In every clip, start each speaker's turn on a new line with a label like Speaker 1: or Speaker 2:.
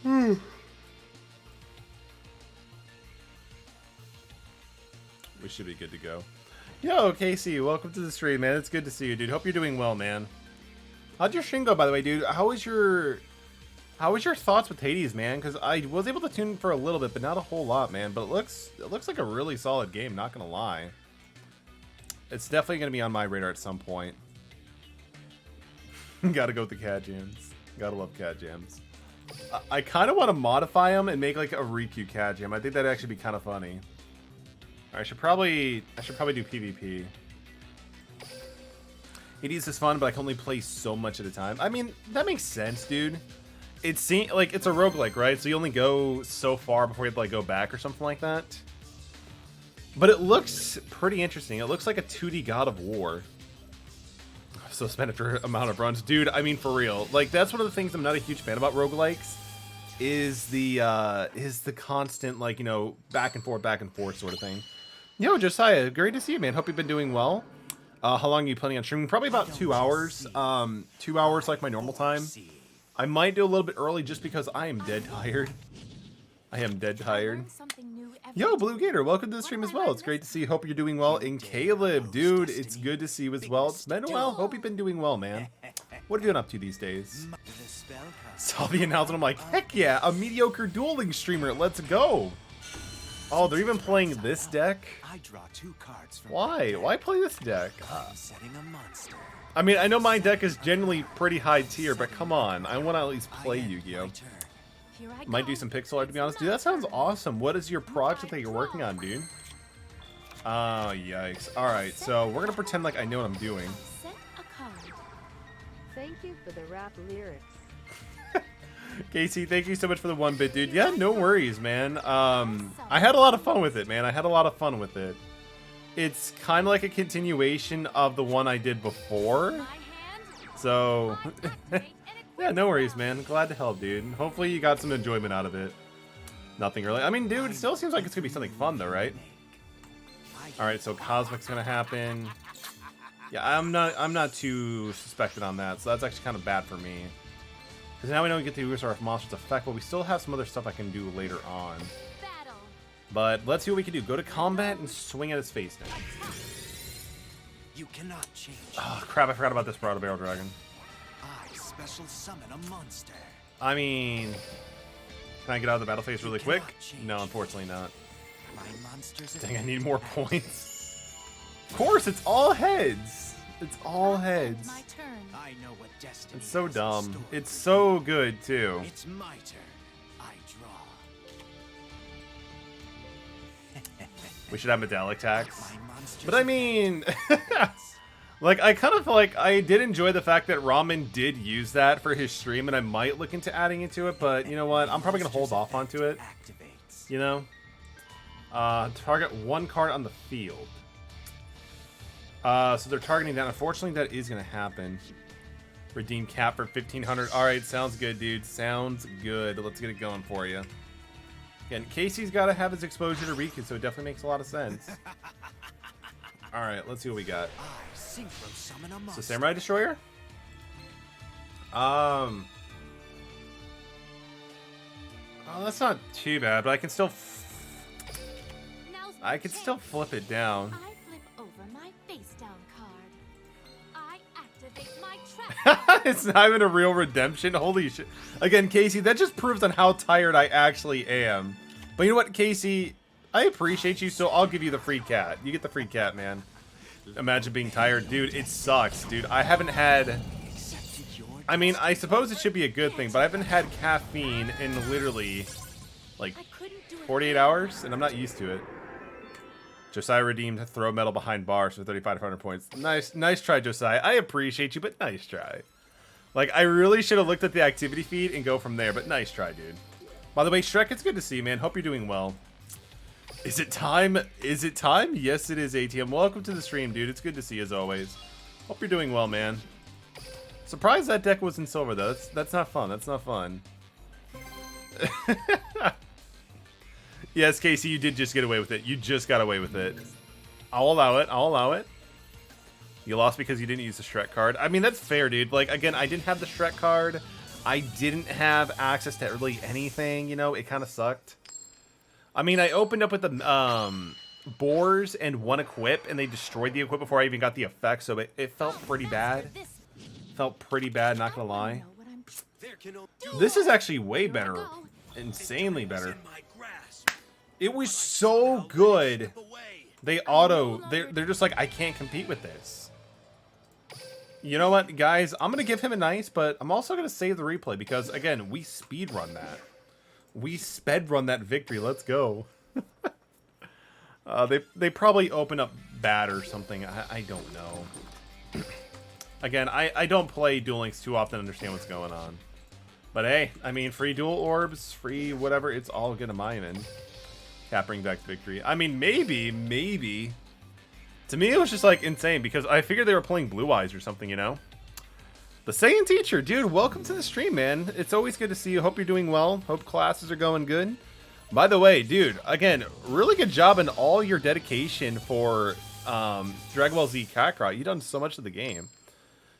Speaker 1: We should be good to go. Yo, Casey, welcome to the stream, man. It's good to see you, dude. Hope you're doing well, man. How'd your stream go, by the way, dude? How was your thoughts with Hades, man? Because I was able to tune for a little bit, but not a whole lot, man. But it looks like a really solid game, not gonna lie. It's definitely gonna be on my radar at some point. Gotta go with the cat jams. Gotta love cat jams. I kind of want to modify them and make like a Riku cat jam. I think that'd actually be kind of funny. I should probably do PvP. Hades is fun, but I can only play so much at a time. I mean, that makes sense, dude. It seems like it's a roguelike, right? So you only go so far before you have to like go back or something like that. But it looks pretty interesting. It looks like a 2D God of War. So spend after amount of runs, dude. I mean, for real. Like that's one of the things I'm not a huge fan about roguelikes. Is the constant like, you know, back and forth sort of thing. Yo, Josiah, great to see you, man. Hope you've been doing well. How long are you planning on streaming? Probably about 2 hours. 2 hours like my normal time. I might do a little bit early just because I am dead tired. I am dead tired. Yo, Blue Gator, welcome to the stream as well. It's great to see you. Hope you're doing well. And Caleb, dude, it's good to see you as well. It's been a while. Hope you've been doing well, man. What are you doing up to these days? Saw the announcement. I'm like, heck yeah, a mediocre Duel Links streamer. Let's go. Oh, they're even playing this deck? Why? Why play this deck? I mean, I know my deck is generally pretty high tier, but come on. I want to at least play Yu-Gi-Oh! Might do some pixel art, to be honest. Dude, that sounds awesome. What is your project that you're working on, dude? Oh, yikes. Alright, so we're going to pretend like I know what I'm doing.
Speaker 2: Thank you for the rap lyrics.
Speaker 1: Casey, thank you so much for the 1-bit, dude. Yeah, no worries, man. I had a lot of fun with it, man. I had a lot of fun with it. It's kind of like a continuation of the one I did before. So, yeah, no worries, man. Glad to help, dude. Hopefully you got some enjoyment out of it. Nothing really. I mean, dude, it still seems like it's going to be something fun, though, right? Alright, so Cosmic's going to happen. Yeah, I'm not too suspected on that, so that's actually kind of bad for me. Because now we don't get the Yugioh Monster's effect, but we still have some other stuff I can do later on. But let's see what we can do. Go to combat and swing at his face now.
Speaker 3: You cannot change.
Speaker 1: Oh, crap, I forgot about this Proto Barrel Dragon.
Speaker 3: I special summon a monster.
Speaker 1: I mean, can I get out of the battle phase really quick? No, unfortunately not.
Speaker 3: My monsters.
Speaker 1: Dang, I need more points. Of course, it's all heads. It's all heads.
Speaker 3: My turn. I know what destiny.
Speaker 1: It's so dumb. It's so good too.
Speaker 3: It's my turn. I draw.
Speaker 1: We should have Metallic tax. But I mean, like I kind of like I did enjoy the fact that Ramen did use that for his stream, and I might look into adding into it. But you know what? I'm probably gonna hold off onto it. You know, target one card on the field. So they're targeting that. Unfortunately, that is going to happen. Redeem cap for 1,500. All right, sounds good, dude. Sounds good. Let's get it going for you. Again, Casey's got to have his exposure to Riku, so it definitely makes a lot of sense. All right, let's see what we got. So Samurai Destroyer. Oh, that's not too bad, but I can still flip it down. It's not even a real redemption. Holy shit. Again, Casey, that just proves on how tired I actually am. But you know what, Casey? I appreciate you, so I'll give you the free cat. You get the free cat, man. Imagine being tired. Dude, it sucks, dude. I haven't had... I mean, I suppose it should be a good thing, but I haven't had caffeine in literally, like, 48 hours, and I'm not used to it. Josiah redeemed throw metal behind bars for 3,500 points. Nice try, Josiah. I appreciate you, but nice try. Like, I really should have looked at the activity feed and go from there, but nice try, dude. By the way, Shrek, it's good to see you, man. Hope you're doing well. Is it time? Is it time? Yes, it is, ATM. Welcome to the stream, dude. It's good to see you, as always. Hope you're doing well, man. Surprised that deck was in silver, though. That's not fun. That's not fun. Yes, Casey, you did just get away with it. You just got away with it. I'll allow it. I'll allow it. You lost because you didn't use the Shrek card. I mean, that's fair, dude. Like, again, I didn't have the Shrek card. I didn't have access to really anything, you know, it kind of sucked. I mean, I opened up with the boars and one equip, and they destroyed the equip before I even got the effect, so it felt pretty bad. Felt pretty bad, not gonna lie. This is actually way better. Insanely better. It was so good. They're just like, I can't compete with this. You know what, guys? I'm going to give him a nice, but I'm also going to save the replay because, again, we speedrun that. We sped run that victory. Let's go. They probably open up bad or something. I don't know. Again, I don't play Duel Links too often to understand what's going on. But hey, I mean, free dual orbs, free whatever, it's all good in my end. Cap bring back victory. I mean, maybe. To me, it was just, like, insane, because I figured they were playing Blue Eyes or something, you know? The Saiyan Teacher, dude, welcome to the stream, man. It's always good to see you. Hope you're doing well. Hope classes are going good. By the way, dude, again, really good job in all your dedication for Dragon Ball Z Kakarot. You've done so much of the game.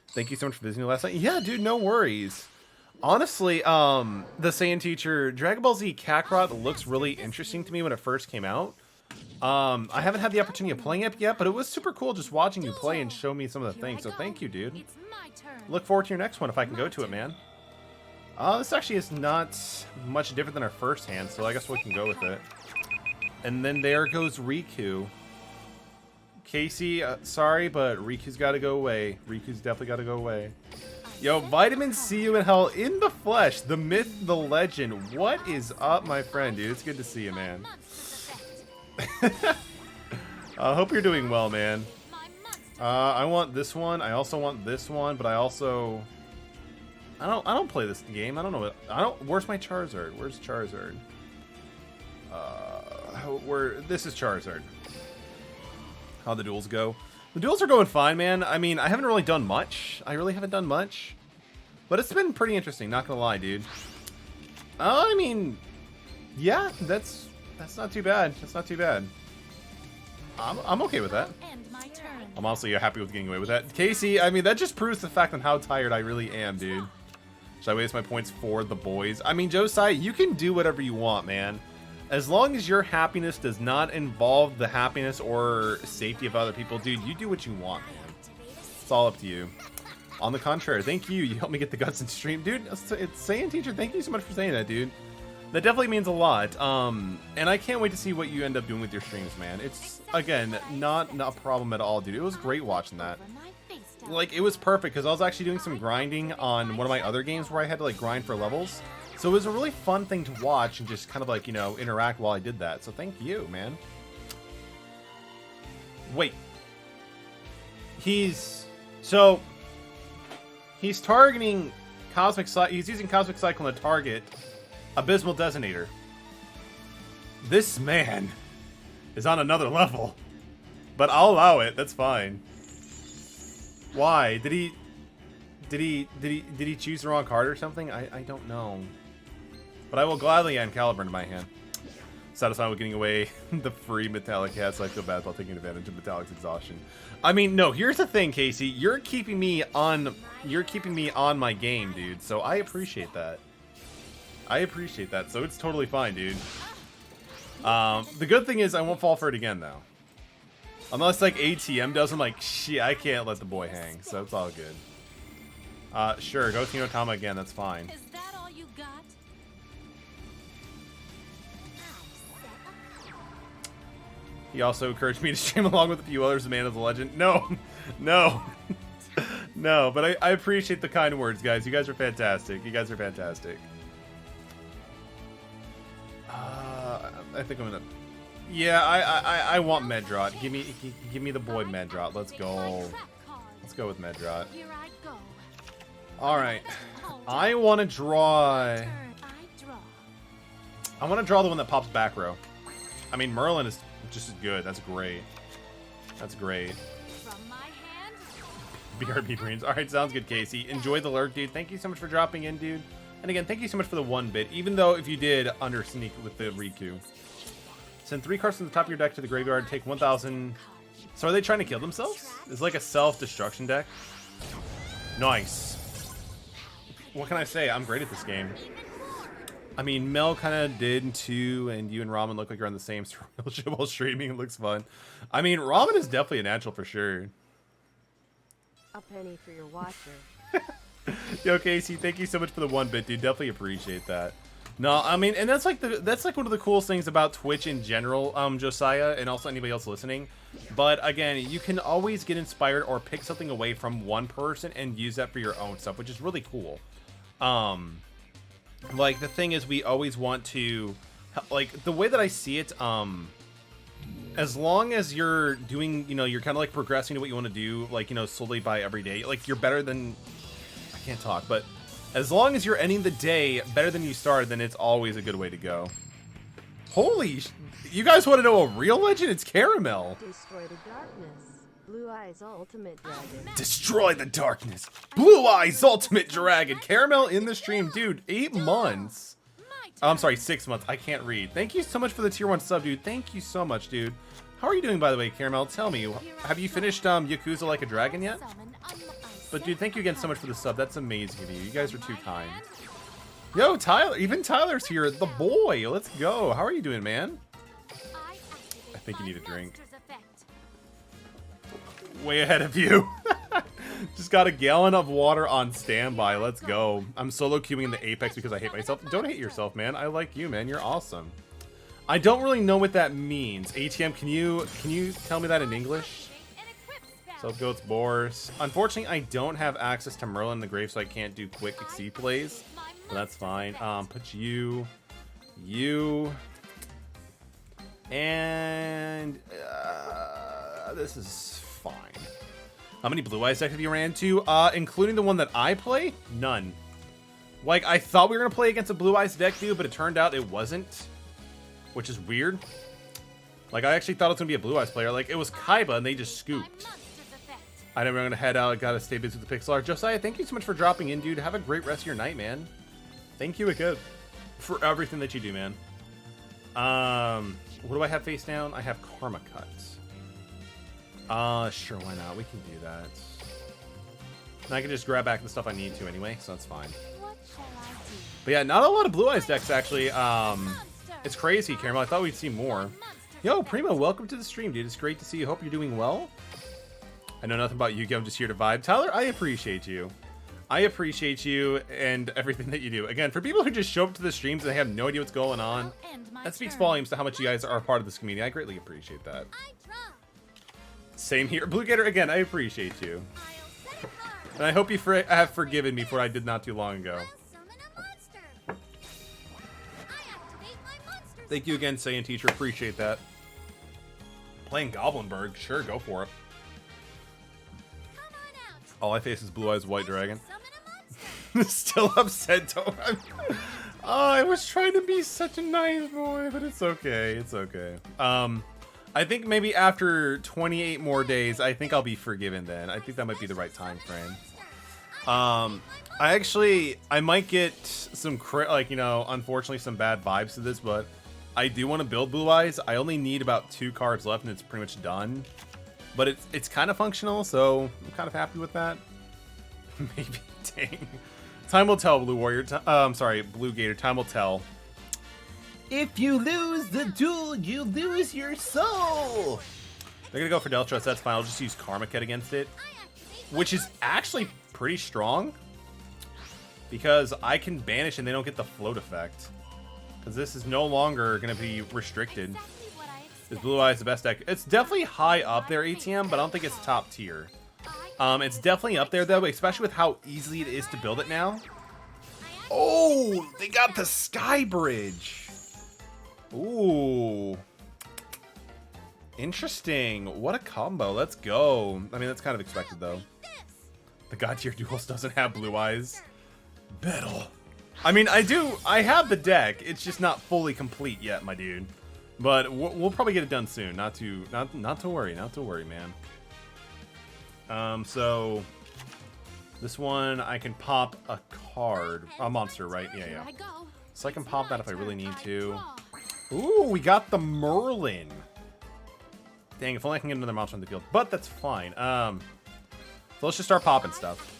Speaker 1: Thank you so much for visiting me last night. Yeah, dude, no worries. Honestly, the Saiyan Teacher, Dragon Ball Z Kakarot looks really interesting to me when it first came out. I haven't had the opportunity of playing it yet, but it was super cool just watching you play and show me some of the things, so thank you, dude. Look forward to your next one if I can go to it, man. This actually is not much different than our first hand, so I guess we can go with it. And then there goes Riku. Casey, sorry, but Riku's got to go away. Riku's definitely got to go away. Yo, Vitamin C you in hell in the flesh. The myth, the legend. What is up, my friend, dude? It's good to see you, man. I hope you're doing well, man. I want this one. I also want this one, but I don't play this game. I don't know what. Where's my Charizard? Where's Charizard? This is Charizard. How the duels go? The duels are going fine, man. I mean, I haven't really done much. I really haven't done much, but it's been pretty interesting. Not gonna lie, dude. I mean, yeah, that's not too bad. That's not too bad. I'm okay with that. I'm honestly happy with getting away with that. Casey, I mean, that just proves the fact on how tired I really am, dude. Should I waste my points for the boys? I mean, Josiah, you can do whatever you want, man. As long as your happiness does not involve the happiness or safety of other people, dude, you do what you want, man. It's all up to you. On the contrary, thank you. You helped me get the guts in stream. Dude, it's Saiyan Teacher, thank you so much for saying that, dude. That definitely means a lot. And I can't wait to see what you end up doing with your streams, man. It's, again, not a problem at all, dude. It was great watching that. Like, it was perfect, because I was actually doing some grinding on one of my other games where I had to, like, grind for levels. So it was a really fun thing to watch and just kind of, like, you know, interact while I did that. So thank you, man. Wait. He's targeting Cosmic Cyclone. He's using Cosmic Cyclone to target Abysmal Designator. This man is on another level. But I'll allow it. That's fine. Why? Did he choose the wrong card or something? I don't know. But I will gladly add Caliburn to my hand. Satisfied with getting away the free Metallic hats. I feel bad about taking advantage of Metallic's exhaustion. I mean, no, here's the thing, Casey. You're keeping me on my game, dude. So I appreciate that. I appreciate that. So it's totally fine, dude. The good thing is I won't fall for it again, though. Unless, like, ATM does, I'm like, shit, I can't let the boy hang. So it's all good. Sure, go Tino Tama again. That's fine.
Speaker 2: Is that all you got?
Speaker 1: He also encouraged me to stream along with a few others. The man is a legend. No, no, no. But I appreciate the kind words, guys. You guys are fantastic. You guys are fantastic. I think I'm gonna. Yeah, I want Medrot. Give me the boy Medrot. Let's go. Let's go with Medrot. All right. I want to draw. I want to draw the one that pops back row. I mean, Merlin is just as good. That's great. That's great. BRB dreams. All right, sounds good, Casey. Enjoy the lurk, dude. Thank you so much for dropping in, dude. And again, thank you so much for the 1-bit. Even though if you did under sneak with the Riku. Send 3 cards from the top of your deck to the graveyard. Take 1,000. So are they trying to kill themselves? It's like a self-destruction deck. Nice. what can I say? I'm great at this game. I mean, Mel kind of did too, and you and Ramen look like you're on the same stream while streaming. It looks fun. I mean, Ramen is definitely a natural for sure.
Speaker 2: A penny for your watcher.
Speaker 1: Yo, Casey, thank you so much for the 1-bit, dude. Definitely appreciate that. No, I mean, and that's like one of the coolest things about Twitch in general, Josiah, and also anybody else listening. But again, you can always get inspired or pick something away from one person and use that for your own stuff, which is really cool. Like the thing is, we always want to, like the way that I see it, as long as you're doing, you know, you're kind of like progressing to what you want to do, like, you know, slowly by every day, like you're better than, I can't talk, but as long as you're ending the day better than you started, then it's always a good way to go. Holy, you guys want to know a real legend? It's Caramel.
Speaker 2: Destroy the darkness. Blue Eyes Ultimate Dragon.
Speaker 1: Destroy the darkness. Blue Eyes Ultimate Dragon. Caramel in the stream, dude. 8 months. Oh, I'm sorry, 6 months. I can't read. Thank you so much for the tier 1 sub, dude. Thank you so much, dude. How are you doing, by the way, Caramel? Tell me, have you finished Yakuza Like a Dragon yet? But dude, thank you again so much for the sub. That's amazing of you. You guys are too kind. Yo, Tyler. Even Tyler's here. The boy. Let's go. How are you doing, man? I think you need a drink. Way ahead of you. Just got a gallon of water on standby. Let's go. I'm solo queuing in the Apex because I hate myself. Don't hate yourself, man. I like you, man. You're awesome. I don't really know what that means. ATM, can you tell me that in English? So goats, Boris. Unfortunately, I don't have access to Merlin in the grave, so I can't do quick XC plays. But that's fine. Put you, and this is fine. How many Blue Eyes decks have you ran into? Including the one that I play? None. Like, I thought we were gonna play against a Blue Eyes deck, dude, but it turned out it wasn't, which is weird. Like, I actually thought it was gonna be a Blue Eyes player. Like, it was Kaiba, and they just scooped. I know we're gonna head out. Gotta stay busy with the Pixel Art. Josiah, thank you so much for dropping in, dude. Have a great rest of your night, man. Thank you again for everything that you do, man. What do I have face down? I have Karma Cuts. Sure, why not? We can do that. And I can just grab back the stuff I need to anyway, so that's fine. But yeah, not a lot of Blue Eyes decks, actually. It's crazy, Caramel. I thought we'd see more. Yo, Primo, welcome to the stream, dude. It's great to see you. Hope you're doing well. I know nothing about Yugioh. I'm just here to vibe. Tyler, I appreciate you. I appreciate you and everything that you do. Again, for people who just show up to the streams and they have no idea what's going on, that speaks volumes to how much you guys are a part of this community. I greatly appreciate that. Same here. Blue Gator, again, I appreciate you. And I hope you have forgiven me for what I did not too long ago. Thank you again, Saiyan Teacher. Appreciate that. Playing Goblinberg. Sure, go for it. All I face is Blue Eyes White Dragon. Still upset, oh, I was trying to be such a nice boy, but it's okay. It's okay. I think maybe after 28 more days, I think I'll be forgiven then. I think that might be the right time frame. I might get some, like, you know, unfortunately some bad vibes to this, but I do want to build Blue Eyes. I only need about 2 cards left and it's pretty much done. But it's kind of functional, so I'm kind of happy with that. Maybe, dang. Time will tell, Blue Warrior. I'm sorry, Blue Gator. Time will tell. If you lose the duel, you lose your soul. They're gonna go for Deltrust. That's fine. I'll just use Karma Cat against it, which is actually pretty strong because I can banish and they don't get the float effect. Because this is no longer gonna be restricted. Is Blue Eyes the best deck? It's definitely high up there, ATM, but I don't think it's top tier. It's definitely up there, though, especially with how easy it is to build it now. Oh, they got the Sky Bridge. Ooh. Interesting. What a combo. Let's go. I mean, that's kind of expected, though. The God Tier Duels doesn't have Blue Eyes. Battle. I mean, I have the deck. It's just not fully complete yet, my dude. But we'll probably get it done soon. Not to worry, man. So this one I can pop a card, a monster, right? Yeah. So I can pop that if I really need to. Ooh, we got the Merlin. Dang, if only I can get another monster on the field. But that's fine. So let's just start popping stuff.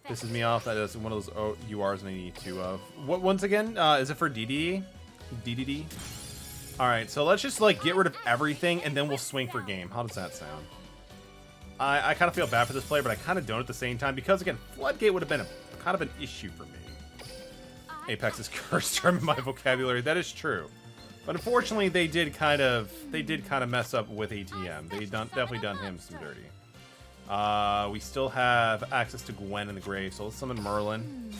Speaker 1: Pisses me off. That is one of those URs I need two of. What, once again, is it for DDD? DDD? Alright, so let's just, like, get rid of everything, and then we'll swing for game. How does that sound? I kind of feel bad for this player, but I kind of don't at the same time, because, again, Floodgate would have been kind of an issue for me. Apex is cursed term in my vocabulary. That is true. But unfortunately, they did kind of mess up with ATM. They definitely done him some dirty. We still have access to Gwen in the grave, so let's summon Merlin.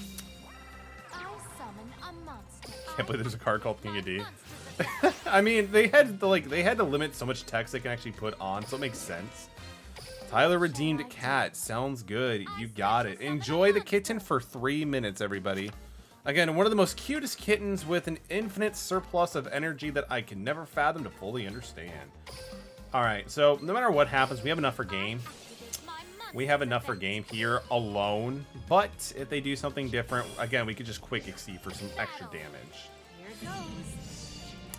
Speaker 1: Can't believe there's a card called King of D. I mean, they had to limit so much text they can actually put on, so it makes sense. Tyler redeemed cat. Sounds good. You got it. Enjoy the kitten for 3 minutes, everybody. Again, one of the most cutest kittens with an infinite surplus of energy that I can never fathom to fully understand. Alright, so no matter what happens, we have enough for game. We have enough for game here alone. But if they do something different, again, we could just quick exceed for some extra damage.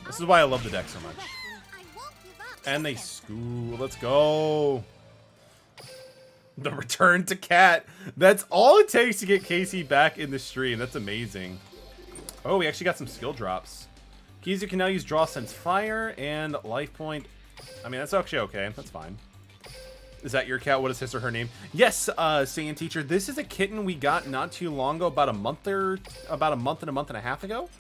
Speaker 1: This is why I love the deck so much. And they school. Let's go. The return to cat. That's all it takes to get Casey back in the stream. That's amazing. Oh, we actually got some skill drops. Keys you can now use Draw Sense Fire and Life Point. I mean, that's actually okay. That's fine. Is that your cat? What is his or her name? Yes, Saiyan Teacher. This is a kitten we got not too long ago, about a month and a half ago.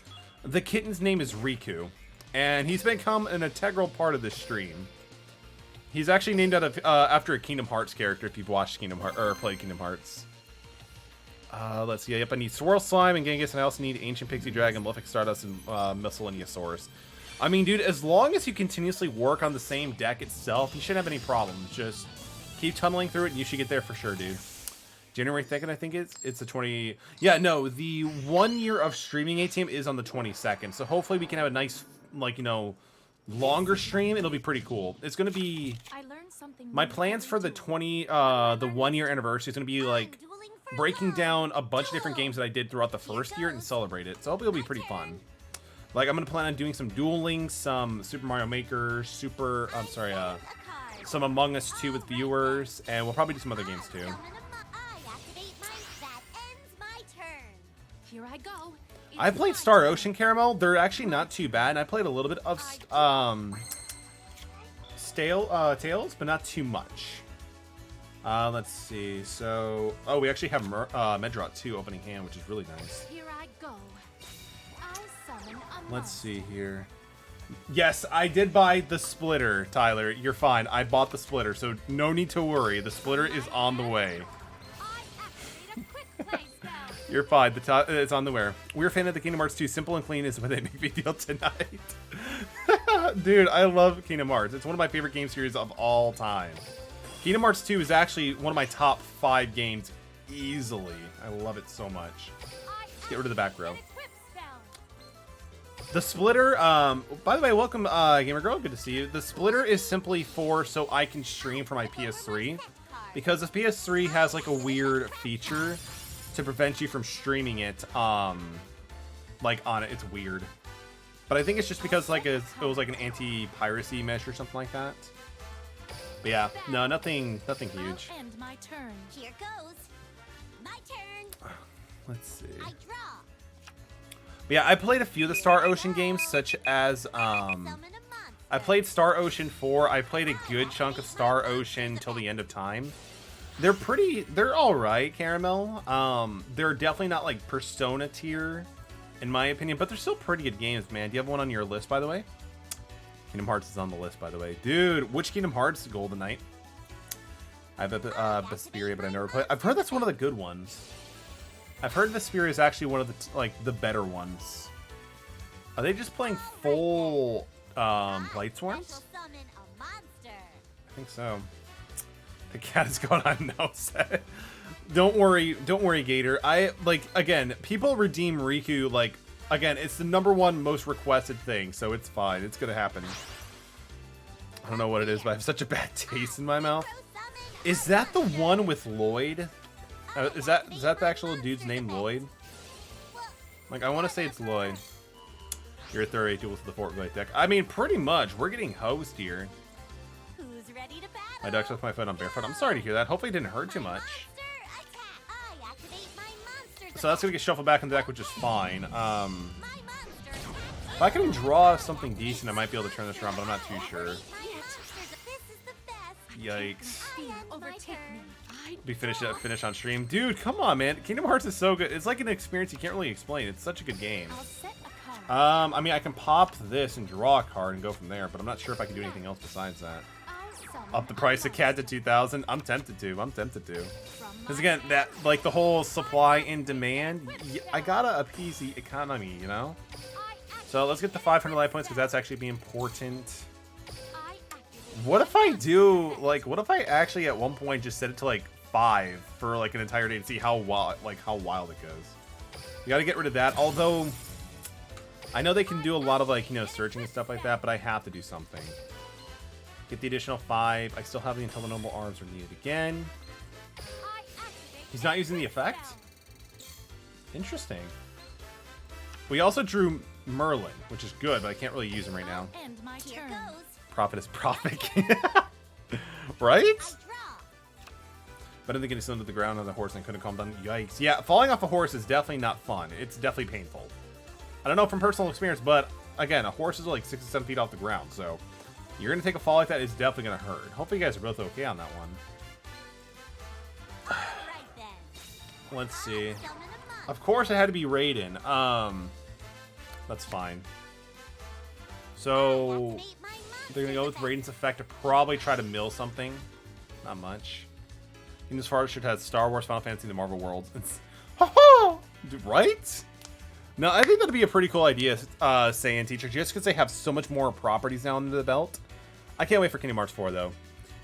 Speaker 1: The kitten's name is Riku, and he's become an integral part of this stream. He's actually named out of after a Kingdom Hearts character. If you've watched Kingdom Hearts or played Kingdom Hearts. Let's see. Yep, I need Swirl Slime and Genghis, and I also need Ancient Pixie Dragon, Malefic Stardust, and Miscellaneousaurus. I mean, dude, as long as you continuously work on the same deck itself, you shouldn't have any problems. Just keep tunneling through it, and you should get there for sure, dude. January 2nd, I think it's the 20. Yeah, no, the 1 year of streaming ATM is on the 22nd. So hopefully we can have a nice, like, you know, longer stream. It'll be pretty cool. It's gonna be my plans for the 1 year anniversary is gonna be like breaking down a bunch of different games that I did throughout the first year and celebrate it. So hopefully it'll be pretty fun. Like, I'm gonna plan on doing some Duel Links, some Super Mario Maker, some Among Us 2 with viewers, and we'll probably do some other games too.
Speaker 4: Here I go.
Speaker 1: I played Star Ocean, Caramel. They're actually not too bad, and I played a little bit of Tales, but not too much. Let's see. So, oh, we actually have Medrot 2 opening hand, which is really nice.
Speaker 4: Here I go. I summon a
Speaker 1: Let's see here. Yes, I did buy the splitter, Tyler. You're fine. I bought the splitter, so no need to worry. The splitter is on the way. You're fine. It's on the way. We're a fan of the Kingdom Hearts 2. Simple and clean is what they make me feel tonight. Dude, I love Kingdom Hearts. It's one of my favorite game series of all time. Kingdom Hearts 2 is actually one of my top 5 games easily. I love it so much. Let's get rid of the back row. The splitter, by the way, welcome, Gamer Girl. Good to see you. The splitter is simply so I can stream from my PS3. Because the PS3 has, like, a weird feature to prevent you from streaming it, like, on it. It's weird. But I think it's just because, like, it was, like, an anti-piracy measure or something like that. But yeah, no, nothing huge.
Speaker 4: End my turn.
Speaker 5: Here goes. My turn.
Speaker 1: Let's see.
Speaker 5: I draw.
Speaker 1: But yeah, I played a few of the Star Ocean games, such as, I played Star Ocean 4. I played a good chunk of Star Ocean till the end of time. They're alright, Caramel. They're definitely not like Persona tier, in my opinion, but they're still pretty good games, man. Do you have one on your list, by the way? Kingdom Hearts is on the list, by the way. Dude, which Kingdom Hearts? Golden Knight. I have Vesperia, but I never played. I've heard that's one of the good ones. I've heard Vesperia is actually one of the better ones. Are they just playing full Blightsworns? I think so. The cat is going on no set. Don't worry, Gator. Again, people redeem Riku, like, again, it's the #1 most requested thing, so it's fine. It's gonna happen. I don't know what it is, but I have such a bad taste in my mouth. Is that the one with Lloyd? Is that the actual dude's name, Lloyd? Like, I want to say it's Lloyd. You're a 38 duels to the Fortnite deck. I mean, pretty much. We're getting hosed here.
Speaker 5: Who's ready to battle?
Speaker 1: My duck's with my foot on barefoot. I'm sorry to hear that. Hopefully it didn't hurt too much.
Speaker 5: I activate
Speaker 1: So that's gonna get shuffled back in the deck, which is fine.
Speaker 5: My monsters
Speaker 1: If I can draw something decent, I might be able to turn this around, but I'm not too sure.
Speaker 5: This is the best.
Speaker 1: Yikes.
Speaker 5: I am my
Speaker 4: Overtake
Speaker 5: turn.
Speaker 4: me.
Speaker 1: Be finish on stream. Dude, come on, man. Kingdom Hearts is so good. It's like an experience you can't really explain. It's such a good game.
Speaker 4: I'll set a card.
Speaker 1: I mean, I can pop this and draw a card and go from there, but I'm not sure if I can do anything else besides that.
Speaker 4: I summon
Speaker 1: Up the price of CAD to 2,000? I'm tempted to. Because again, that, like, the whole supply and demand, I gotta appease the economy, you know? So let's get the 500 life points, because that's actually be important. What if I do, like, what if I actually at one point just set it to, like, 5 for, like, an entire day and see how wild it goes? You gotta get rid of that, although I know they can do a lot of, like, you know, searching and stuff like that, but I have to do something. Get the additional 5. I still have the until the noble arms are needed again. He's not using the effect? Interesting. We also drew Merlin, which is good, but I can't really use him right now.
Speaker 4: End my
Speaker 5: Here
Speaker 4: turn.
Speaker 5: goes.
Speaker 1: Profit is profit. Right?
Speaker 5: Draw.
Speaker 1: But I think getting slammed to the ground on the horse and couldn't calm down. Yikes. Yeah, falling off a horse is definitely not fun. It's definitely painful. I don't know from personal experience, but again, a horse is like 6 to 7 feet off the ground, so you're going to take a fall like that, it's definitely going to hurt. Hopefully you guys are both okay on that one.
Speaker 5: Right then.
Speaker 1: Let's see.
Speaker 5: Summon a monster.
Speaker 1: Of course it had to be Raiden. That's fine. So
Speaker 5: Activate my
Speaker 1: they're going to go with
Speaker 5: monster's
Speaker 1: Raiden's effect to probably try to mill something. Not much. And as far as should have Star Wars, Final Fantasy, and the Marvel World. It's, right? No, I think that'd be a pretty cool idea, Saiyan Teacher, just because they have so much more properties now under the belt. I can't wait for Kingdom Hearts 4, though.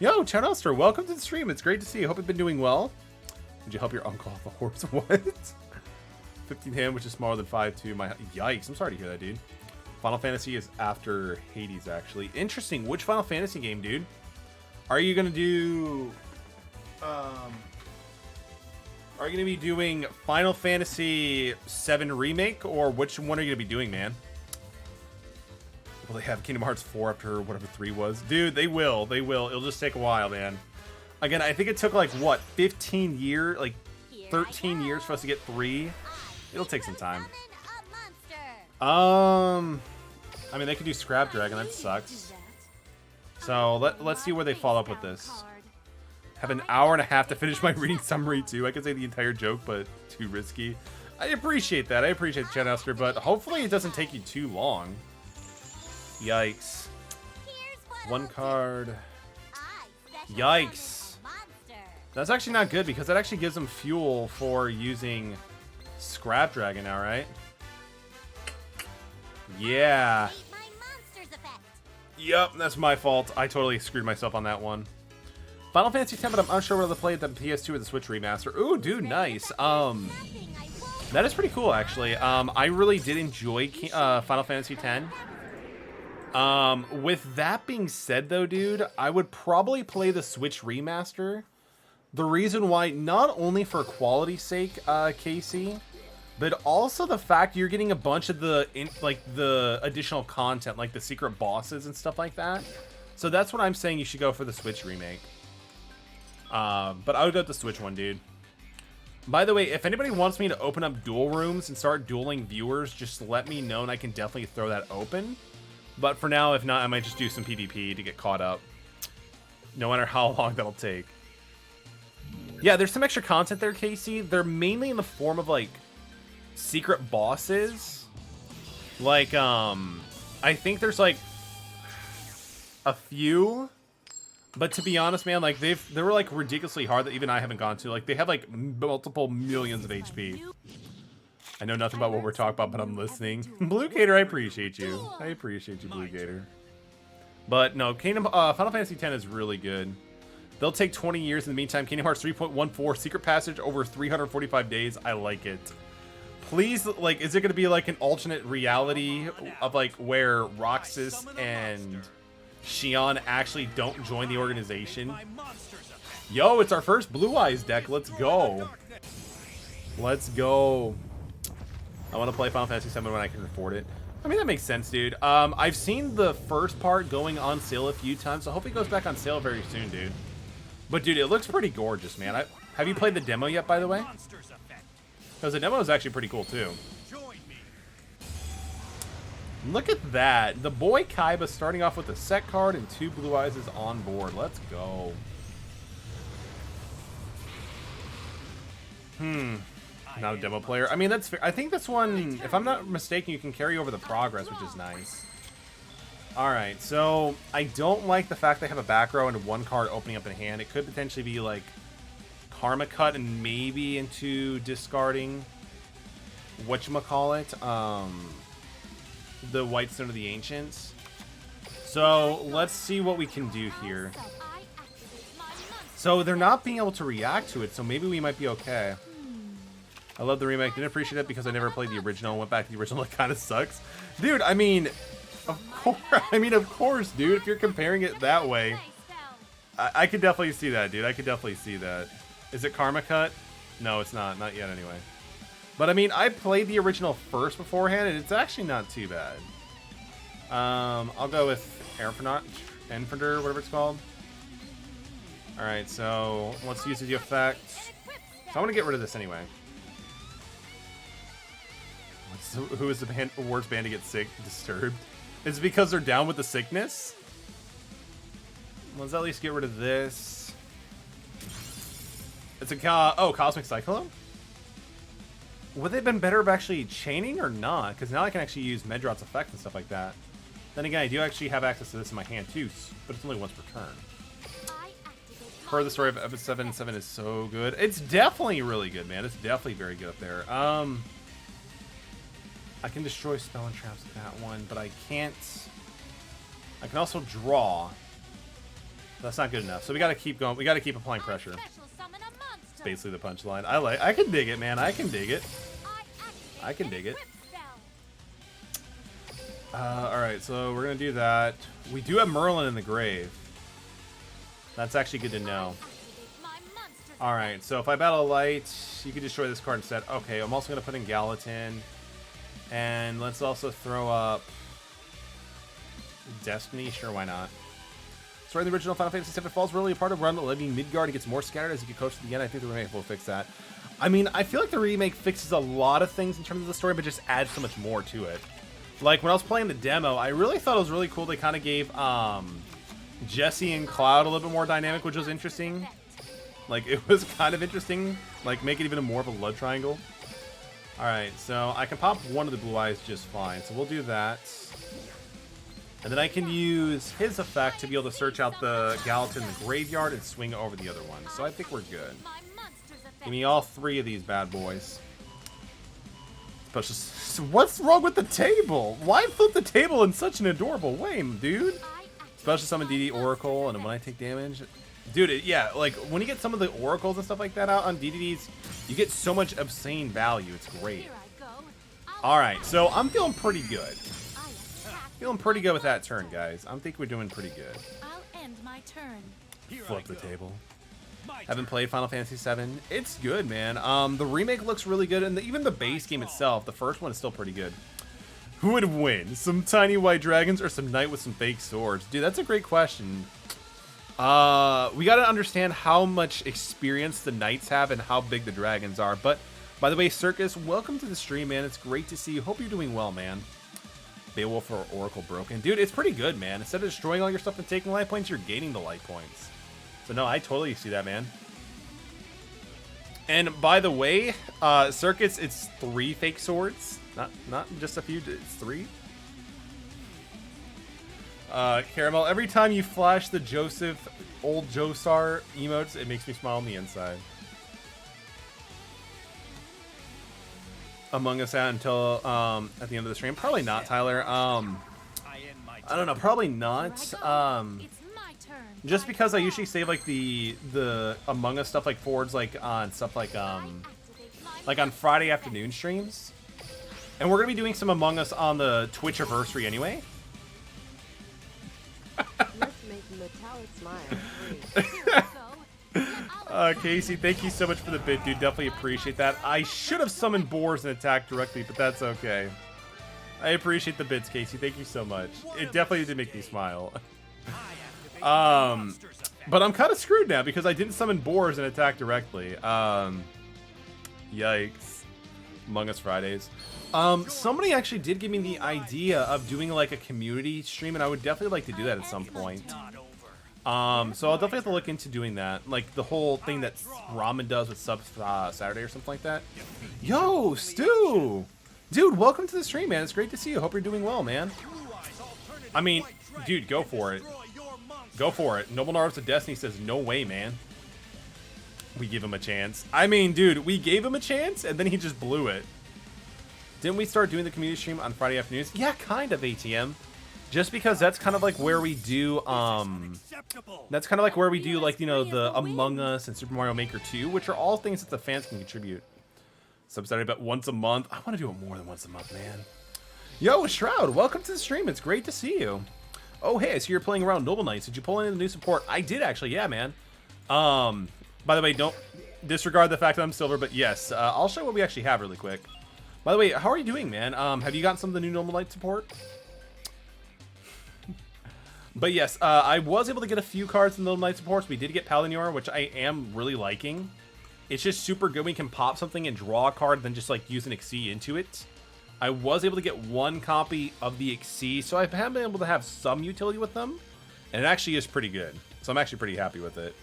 Speaker 1: Yo, Chownoster, welcome to the stream. It's great to see you. Hope you've been doing well. Did you help your uncle off a horse? What? 15 hand, which is smaller than 5'2". Yikes, I'm sorry to hear that, dude. Final Fantasy is after Hades, actually. Interesting. Which Final Fantasy game, dude? Are you going to do... Are you going to be doing Final Fantasy VII Remake, or which one are you going to be doing, man? Will they have Kingdom Hearts 4 after whatever 3 was? Dude, they will. They will. It'll just take a while, man. Again, I think it took, like, what, 15 years? Like, 13 years for us to get 3? It'll take some time.
Speaker 5: summon a monster.
Speaker 1: I mean, they could do Scrap Dragon. That sucks. So, let's see where they follow up with this. Have an hour and a half to finish my reading summary, too. I could say the entire joke, but too risky. I appreciate that. I appreciate the Chadmaster, but hopefully it doesn't take you too long. Yikes.
Speaker 5: Here's what
Speaker 1: One
Speaker 5: I'll do.
Speaker 1: card.
Speaker 5: I special
Speaker 1: Yikes.
Speaker 5: summon a monster.
Speaker 1: That's actually not good, because that actually gives them fuel for using Scrap Dragon now, right? Yeah.
Speaker 5: Activate my monster's effect.
Speaker 1: Yep, that's my fault. I totally screwed myself on that one. Final Fantasy X, but I'm unsure whether to play the PS2 or the Switch remaster. Ooh, dude, nice.
Speaker 5: Nothing I won't
Speaker 1: That is pretty cool, actually. I really did enjoy Final Fantasy X. With that being said, though, dude, I would probably play the Switch remaster. The reason why, not only for quality's sake, Casey, but also the fact you're getting a bunch of the additional content, like the secret bosses and stuff like that. So that's what I'm saying. You should go for the Switch remake. But I would go with the Switch one, dude. By the way, if anybody wants me to open up duel rooms and start dueling viewers, just let me know and I can definitely throw that open. But for now, if not, I might just do some PvP to get caught up. No matter how long that'll take. Yeah, there's some extra content there, Casey. They're mainly in the form of, like, secret bosses. Like, I think there's, like, a few. But to be honest, man, like, they were, like, ridiculously hard that even I haven't gone to. Like, they have, like, multiple millions of HP. I know nothing about what we're talking about, but I'm listening. Blue Gator, I appreciate you. I appreciate you, Blue Gator. But, no, Final Fantasy X is really good. They'll take 20 years. In the meantime, Kingdom Hearts 3.14, Secret Passage over 345 days. I like it. Please, like, is it going to be, like, an alternate reality of, like, where Roxas and Xion actually don't join the organization? Yo, it's our first Blue Eyes deck. Let's go. Let's go. I want to play Final Fantasy VII when I can afford it. I mean, that makes sense, dude. I've seen the first part going on sale a few times, so hopefully it goes back on sale very soon, dude. But, dude, it looks pretty gorgeous, man. Have you played the demo yet, by the way? Because the demo is actually pretty cool too.
Speaker 3: Join me.
Speaker 1: Look at that. The boy Kaiba starting off with a set card and 2 Blue Eyes is on board. Let's go. Not a demo player. I mean, that's fair. I think this one, if I'm not mistaken, you can carry over the progress, which is nice. Alright, so I don't like the fact they have a back row and 1 card opening up in hand. It could potentially be like Karma Cut and maybe into discarding whatchamacallit, the White Stone of the Ancients. So let's see what we can do here. So they're not being able to react to it, so maybe we might be okay. I love the remake. Didn't appreciate it because I never played the original. Went back to the original. It kind of sucks, dude. I mean, of course, dude. If you're comparing it that way, I could definitely see that, dude. I could definitely see that. Is it Karma Cut? No, it's not. Not yet, anyway. But I mean, I played the original first beforehand, and it's actually not too bad. I'll go with Enfender, whatever it's called. All right, so let's use the effect. So I want to get rid of this anyway. Who is the worst band to get sick? Disturbed. Is it because they're down with the sickness? Let's at least get rid of this. It's a Cosmic Cyclone? Would they have been better of actually chaining or not? Because now I can actually use Medrod's effect and stuff like that. Then again, I do actually have access to this in my hand too, but it's only once per turn. Heard the story of episode 7 and 7 is so good. It's definitely really good, man. It's definitely very good up there. I can destroy spell and traps with that one, but I can't. I can also draw. That's not good enough. So we got to keep going. We got to keep applying pressure. It's basically the punchline. I can dig it, man. I can dig it. I can dig it. All right, so we're gonna do that. We do have Merlin in the grave. That's actually good to know. All right, so if I battle light, you can destroy this card instead. Okay, I'm also gonna put in Gallatin. And let's also throw up Destiny. Sure, why not? Story in the original Final Fantasy VII falls really apart of run living Midgard and gets more scattered as you get closer to the end. I think the remake will fix that. I mean, I feel like the remake fixes a lot of things in terms of the story, but just adds so much more to it. Like, when I was playing the demo, I really thought it was really cool. They kind of gave Jesse and Cloud a little bit more dynamic, which was interesting. Like, it was kind of interesting. Like, make it even more of a love triangle. Alright, so I can pop one of the Blue Eyes just fine. So we'll do that. And then I can use his effect to be able to search out the Gallatin in the graveyard and swing over the other one. So I think we're good. Give me all 3 of these bad boys. What's wrong with the table? Why flip the table in such an adorable way, dude? Special summon DD Oracle, and when I take damage... Dude, yeah, like, when you get some of the oracles and stuff like that out on DDDs, you get so much obscene value. It's great. Alright, so I'm feeling pretty good. Feeling pretty good with that turn, guys. I think we're doing pretty good.
Speaker 4: I'll end my turn.
Speaker 1: Flip the table. Haven't played Final Fantasy VII. It's good, man. The remake looks really good, and even the base game itself, the first one is still pretty good. Who would win? Some tiny white dragons or some knight with some fake swords? Dude, that's a great question. We gotta understand how much experience the knights have and how big the dragons are. But, by the way, Circus, welcome to the stream, man. It's great to see you. Hope you're doing well, man. Beowulf or Oracle broken. Dude, it's pretty good, man. Instead of destroying all your stuff and taking life points, you're gaining the life points. So, no, I totally see that, man. And, by the way, Circus, it's 3 fake swords. Not just a few, it's 3. Caramel, every time you flash the Joseph old Josar emotes, it makes me smile on the inside. Among Us out until at the end of the stream? Probably not, Tyler. I don't know, probably not. Just because I usually save like the Among Us stuff like forwards like on stuff like on Friday afternoon streams. And we're gonna be doing some Among Us on the Twitchiversary anyway.
Speaker 2: Let's make Metallic smile.
Speaker 1: Casey, thank you so much for the bit, dude. Definitely appreciate that. I should have summoned boars and attacked directly, but that's okay. I appreciate the bits, Casey. Thank you so much. It definitely did make me smile. But I'm kind of screwed now because I didn't summon boars and attack directly. Yikes. Among Us Fridays. Somebody actually did give me the idea of doing like a community stream, and I would definitely like to do that at some point. So I'll definitely have to look into doing that, like the whole thing that Ramen does with Subs Saturday or something like that. Yo, Stu, dude, welcome to the stream, man. It's great to see you. Hope you're doing well, man. I mean, dude, go for it. Go for it. Noble Naruto of Destiny says, no way, man. We give him a chance. I mean, dude, we gave him a chance, and then he just blew it. Didn't we start doing the community stream on Friday afternoons? Yeah, kind of, ATM. Just because that's kind of like where we do, that's kind of like where we do, like, you know, the Among Us and Super Mario Maker 2, which are all things that the fans can contribute. Subsided about once a month. I want to do it more than once a month, man. Yo, Shroud, welcome to the stream. It's great to see you. Oh, hey, I see you're playing around Noble Knights. Did you pull any of the new support? I did, actually. Yeah, man. By the way, don't disregard the fact that I'm silver, but yes, I'll show what we actually have really quick. By the way, how are you doing, man? Have you gotten some of the new Noble Knight support? But yes, I was able to get a few cards in the Noble Knight supports. We did get Palinior, which I am really liking. It's just super good. We can pop something and draw a card, then just like use an Xyz into it. I was able to get one copy of the Xyz, so I have been able to have some utility with them, and it actually is pretty good. So I'm actually pretty happy with it.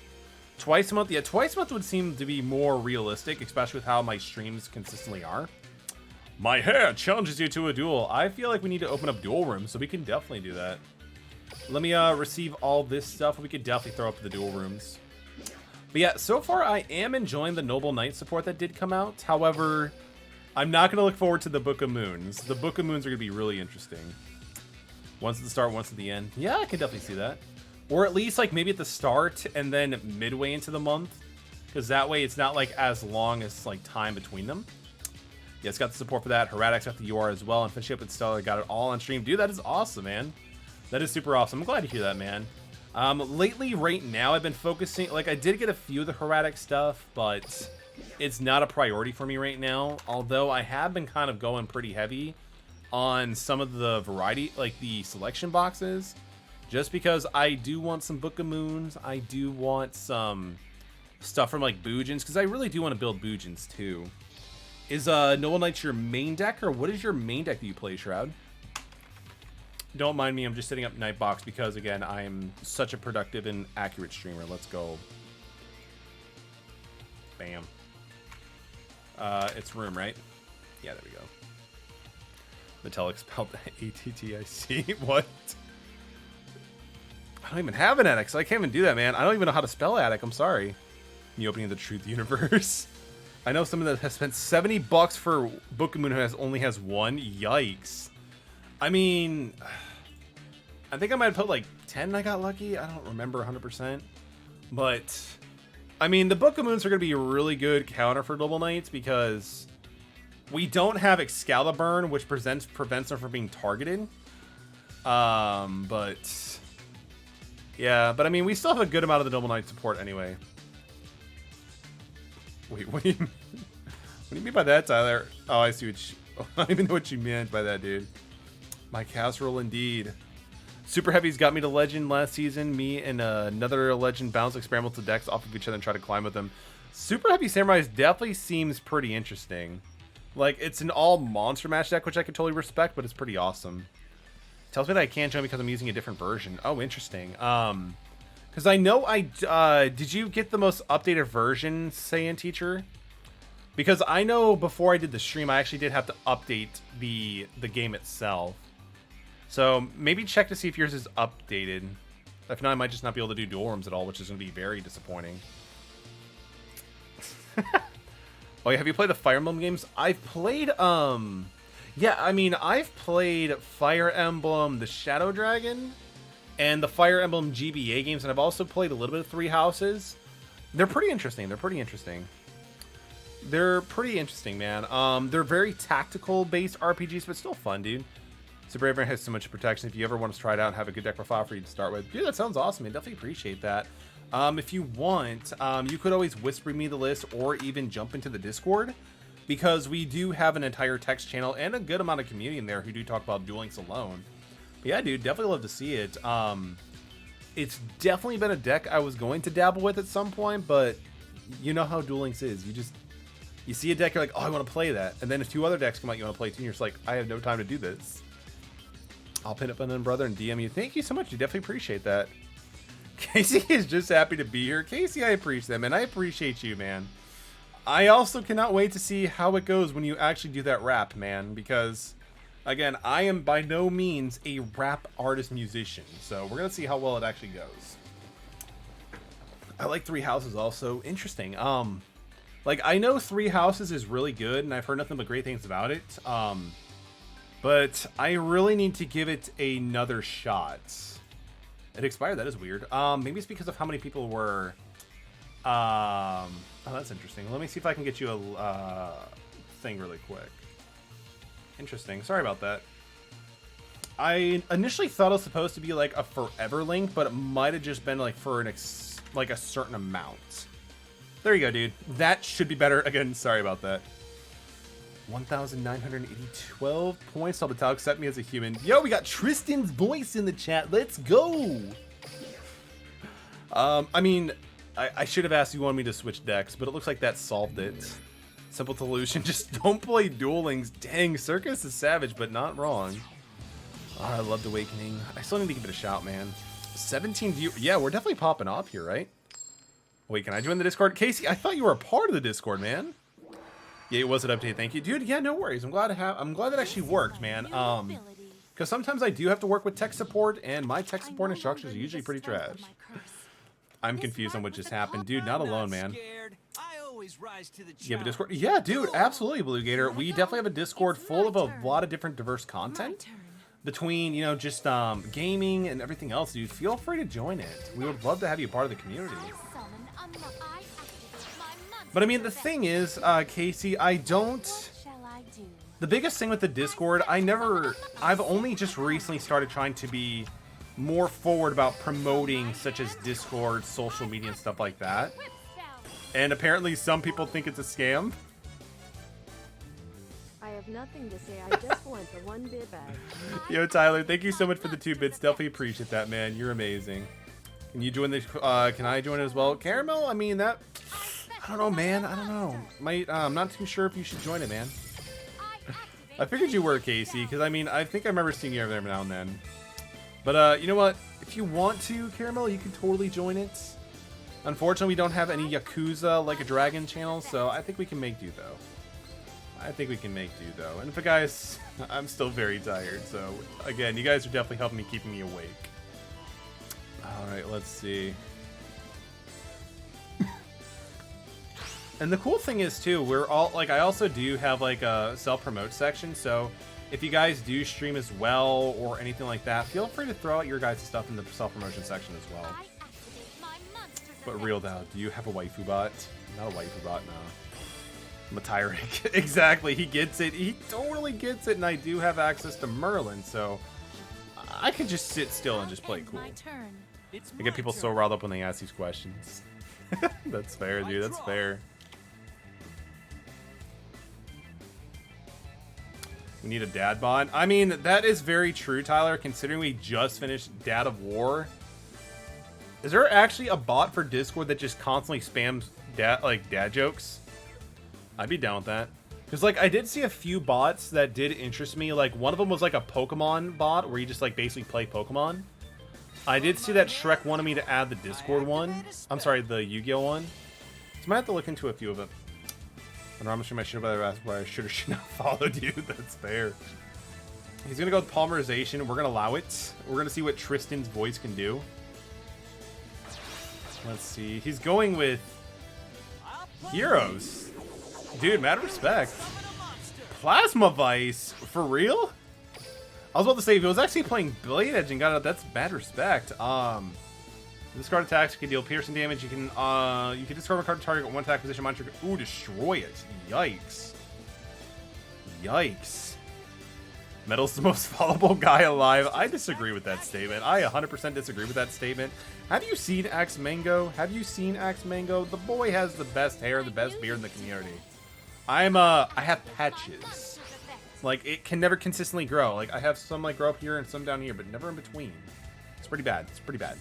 Speaker 1: Twice a month? Yeah, twice a month would seem to be more realistic, especially with how my streams consistently are. My hair challenges you to a duel. I feel like we need to open up duel rooms, so we can definitely do that. Let me receive all this stuff. We could definitely throw up the duel rooms. But yeah, so far I am enjoying the Noble Knight support that did come out. However, I'm not going to look forward to the Book of Moons. The Book of Moons are going to be really interesting. Once at the start, once at the end. Yeah, I can definitely see that. Or at least like maybe at the start and then midway into the month. Because that way it's not like as long as like time between them. Yeah, it's got the support for that. Heretics got the UR as well. And Finishing Up with Stellar got it all on stream. Dude, that is awesome, man. That is super awesome. I'm glad to hear that, man. Lately, right now, I've been focusing... Like, I did get a few of the Heretic stuff, but it's not a priority for me right now. Although, I have been kind of going pretty heavy on some of the variety, like the selection boxes. Just because I do want some Book of Moons. I do want some stuff from, like, Boojins. Because I really do want to build Boojins, too. Is Noble Knights your main deck, or what is your main deck that you play, Shroud? Don't mind me, I'm just setting up Nightbox because, again, I am such a productive and accurate streamer. Let's go. Bam. It's room, right? Yeah, there we go. Metallic spelled ATTIC. What? I don't even have an attic, so I can't even do that, man. I don't even know how to spell attic. I'm sorry. Me opening the Truth Universe. I know someone that has spent $70 for Book of Moon who only has one. Yikes. I mean, I think I might have put like 10 and I got lucky. I don't remember 100%. But, I mean, the Book of Moons are going to be a really good counter for Noble Knights because we don't have Excalibur, which prevents them from being targeted. But, yeah. But, I mean, we still have a good amount of the Noble Knight support anyway. Wait, what do you mean by that, Tyler? Oh, I see what I don't even know what you meant by that, dude. My casserole indeed. Super Heavy's got me to Legend last season. Me and another Legend bounce experimental decks off of each other and try to climb with them. Super Heavy Samurai definitely seems pretty interesting. Like, it's an all monster match deck, which I can totally respect, but it's pretty awesome. Tells me that I can't join because I'm using a different version. Oh, interesting. Because I know did you get the most updated version, Saiyan Teacher? Because I know before I did the stream, I actually did have to update the game itself. So maybe check to see if yours is updated. If not, I might just not be able to do dual rooms at all, which is going to be very disappointing. Oh, yeah, have you played the Fire Emblem games? I've played, yeah, I mean, I've played Fire Emblem, the Shadow Dragon, and the Fire Emblem GBA games, and I've also played a little bit of Three Houses. They're pretty interesting. They're pretty interesting. They're pretty interesting, man. They're very tactical-based RPGs, but still fun, dude. Super Everyone has so much protection. If you ever want to try it out and have a good deck profile for you to start with, dude, that sounds awesome. I definitely appreciate that. If you want, you could always whisper me the list or even jump into the Discord, because we do have an entire text channel and a good amount of community in there who do talk about Duel Links alone. But yeah, dude, definitely love to see it. It's definitely been a deck I was going to dabble with at some point, but you know how Duel Links is. You see a deck, you're like, oh, I want to play that. And then if 2 other decks come out you want to play too, and you're just like, I have no time to do this. I'll pin up on them, brother, and DM you. Thank you so much. You definitely appreciate that. Casey is just happy to be here. Casey, I appreciate that, man. I appreciate you, man. I also cannot wait to see how it goes when you actually do that rap, man, because, again, I am by no means a rap artist musician, so we're going to see how well it actually goes. I like Three Houses also. Interesting. Like, I know Three Houses is really good, and I've heard nothing but great things about it, but I really need to give it another shot. It expired, that is weird. Maybe it's because of how many people were... oh, that's interesting. Let me see if I can get you a thing really quick. Interesting. Sorry about that. I initially thought it was supposed to be like a forever link, but it might have just been like for an like a certain amount. There you go, dude. That should be better. Again, sorry about that. 1,912 points. I'll Metallic accept me as a human. Yo, we got Tristan's voice in the chat. Let's go. I mean, I should have asked you wanted me to switch decks, but it looks like that solved it. Simple solution, just don't play Duel Links. Dang, Circus is savage, but not wrong. Oh, I loved Awakening. I still need to give it a shout, man. 17 viewers. Yeah, we're definitely popping off here, right? Wait, can I join the Discord? Casey, I thought you were a part of the Discord, man. Yeah, it was an update. Thank you, dude. Yeah, no worries. I'm glad that actually worked, man. Because sometimes I do have to work with tech support, and my tech support instructions are usually pretty trash. I'm confused on what just happened, dude. Not alone, man. You have a Discord? Yeah, dude. Absolutely, Blue Gator. We definitely have a Discord full of a lot of different diverse content. Between, you know, just gaming and everything else, dude. Feel free to join it. We would love to have you a part of the community. But I mean, the thing is, Casey, the biggest thing with the Discord, I've only just recently started trying to be more forward about promoting such as Discord, social media, and stuff like that. And apparently some people think it's a scam.
Speaker 2: I have nothing to say. I just want the 1-bit bag.
Speaker 1: Yo, Tyler, thank you so much for the 2 bits. Definitely appreciate that, man. You're amazing. Can you join the, can I join it as well? Caramel, I mean, that... I don't know, man. I don't know. I'm not too sure if you should join it, man. I figured you were, Casey, because, I mean, I think I remember seeing you every now and then. But, you know what? If you want to, Caramel, you can totally join it. Unfortunately, we don't have any Yakuza like a Dragon channel, so I think we can make do, though. And if guys, I'm still very tired, so, again, you guys are definitely helping me, keeping me awake. Alright, let's see. And the cool thing is, too, we're all, like, I also do have, like, a self-promote section, so if you guys do stream as well or anything like that, feel free to throw out your guys' stuff in the self-promotion section as well. But real now, do you have a waifu bot? Not a waifu bot, no. Metallic. Exactly, he gets it. He totally gets it, and I do have access to Merlin, so I could just sit still and just play cool. I get people so riled up when they ask these questions. That's fair, dude. That's fair. We need a dad bot. I mean, that is very true, Tyler, considering we just finished Dad of War. Is there actually a bot for Discord that just constantly spams dad jokes? I'd be down with that. Because, like, I did see a few bots that did interest me. Like, one of them was, like, a Pokemon bot where you just, like, basically play Pokemon. I did see that Shrek wanted me to add the Discord one. I'm sorry, the Yu-Gi-Oh one. So I might have to look into a few of them. I don't know how much I should have asked why I should or should not follow, dude. That's fair. He's going to go with Polymerization. We're going to allow it. We're going to see what Tristan's voice can do. Let's see. He's going with Heroes. Dude, mad respect. Plasma Vice? For real? I was about to say, if it was actually playing Blade Edge and got it, that's bad respect. Discard attacks, you can deal piercing damage. You can discard a card to target one attack position monster. Ooh, destroy it. Yikes. Yikes. Metal's the most fallible guy alive. I disagree with that statement. I 100% disagree with that statement. Have you seen Axe Mango? Have you seen Axe Mango? The boy has the best hair, the best beard in the community. I have patches. Like, it can never consistently grow. Like, I have some, like, grow up here and some down here, but never in between. It's pretty bad. It's pretty bad.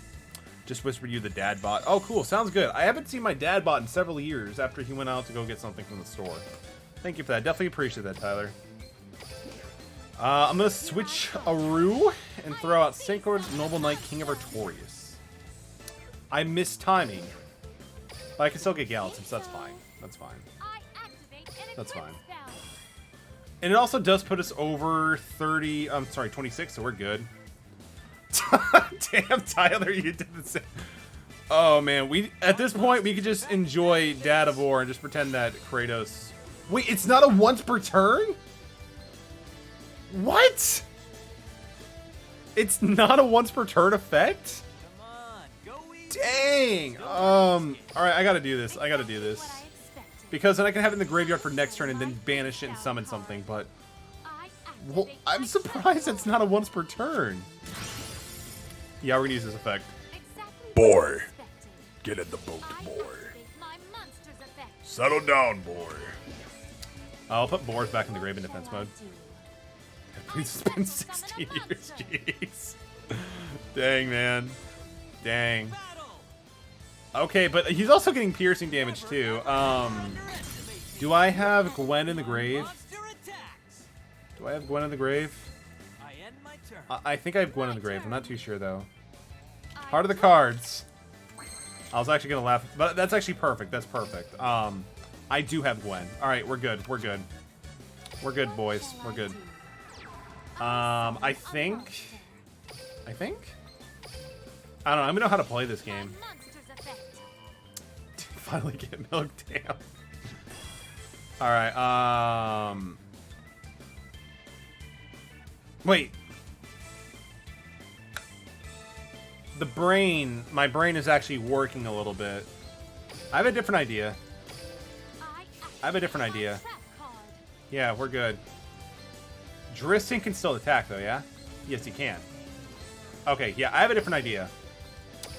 Speaker 1: Just whispered you the dad bot. Oh, cool. Sounds good. I haven't seen my dad bot in several years after he went out to go get something from the store. Thank you for that. Definitely appreciate that, Tyler. I'm going to switch Aru and throw out Synchro's Noble Knight, King of Artorias. I missed timing. But I can still get Galaxy, so that's fine. That's fine. That's fine. And it also does put us over 30, I'm sorry, 26, so we're good. Damn, Tyler, you did the same. Oh, man. At this point, we could just enjoy Dad of War and just pretend that Kratos... Wait, it's not a once per turn? What? It's not a once per turn effect?
Speaker 3: Come on, go easy.
Speaker 1: Dang. Alright, I gotta do this. I gotta do this. Because then I can have it in the graveyard for next turn and then banish it and summon something, but... Well, I'm surprised it's not a once per turn. Yeah, we're gonna use this effect.
Speaker 6: Boy, get in the boat, boy. Settle down, boy.
Speaker 1: I'll put Boars back in the grave in defense mode. Please, it's been 16 years, jeez. Dang, man. Dang. Okay, but he's also getting piercing damage, too. Do I have Gwen in the grave? Do I have Gwen in the grave? I think I have Gwen in the grave. I'm not too sure, though. Heart of the cards. I was actually going to laugh, but that's actually perfect. That's perfect. I do have Gwen. All right, we're good. We're good. We're good, boys. We're good. I think... I don't know. I'm gonna know how to play this game. Finally get milked, damn. Alright, wait. My brain is actually working a little bit. I have a different idea. Yeah, we're good. Dristin can still attack, though, yeah? Yes, he can. Okay, yeah, I have a different idea.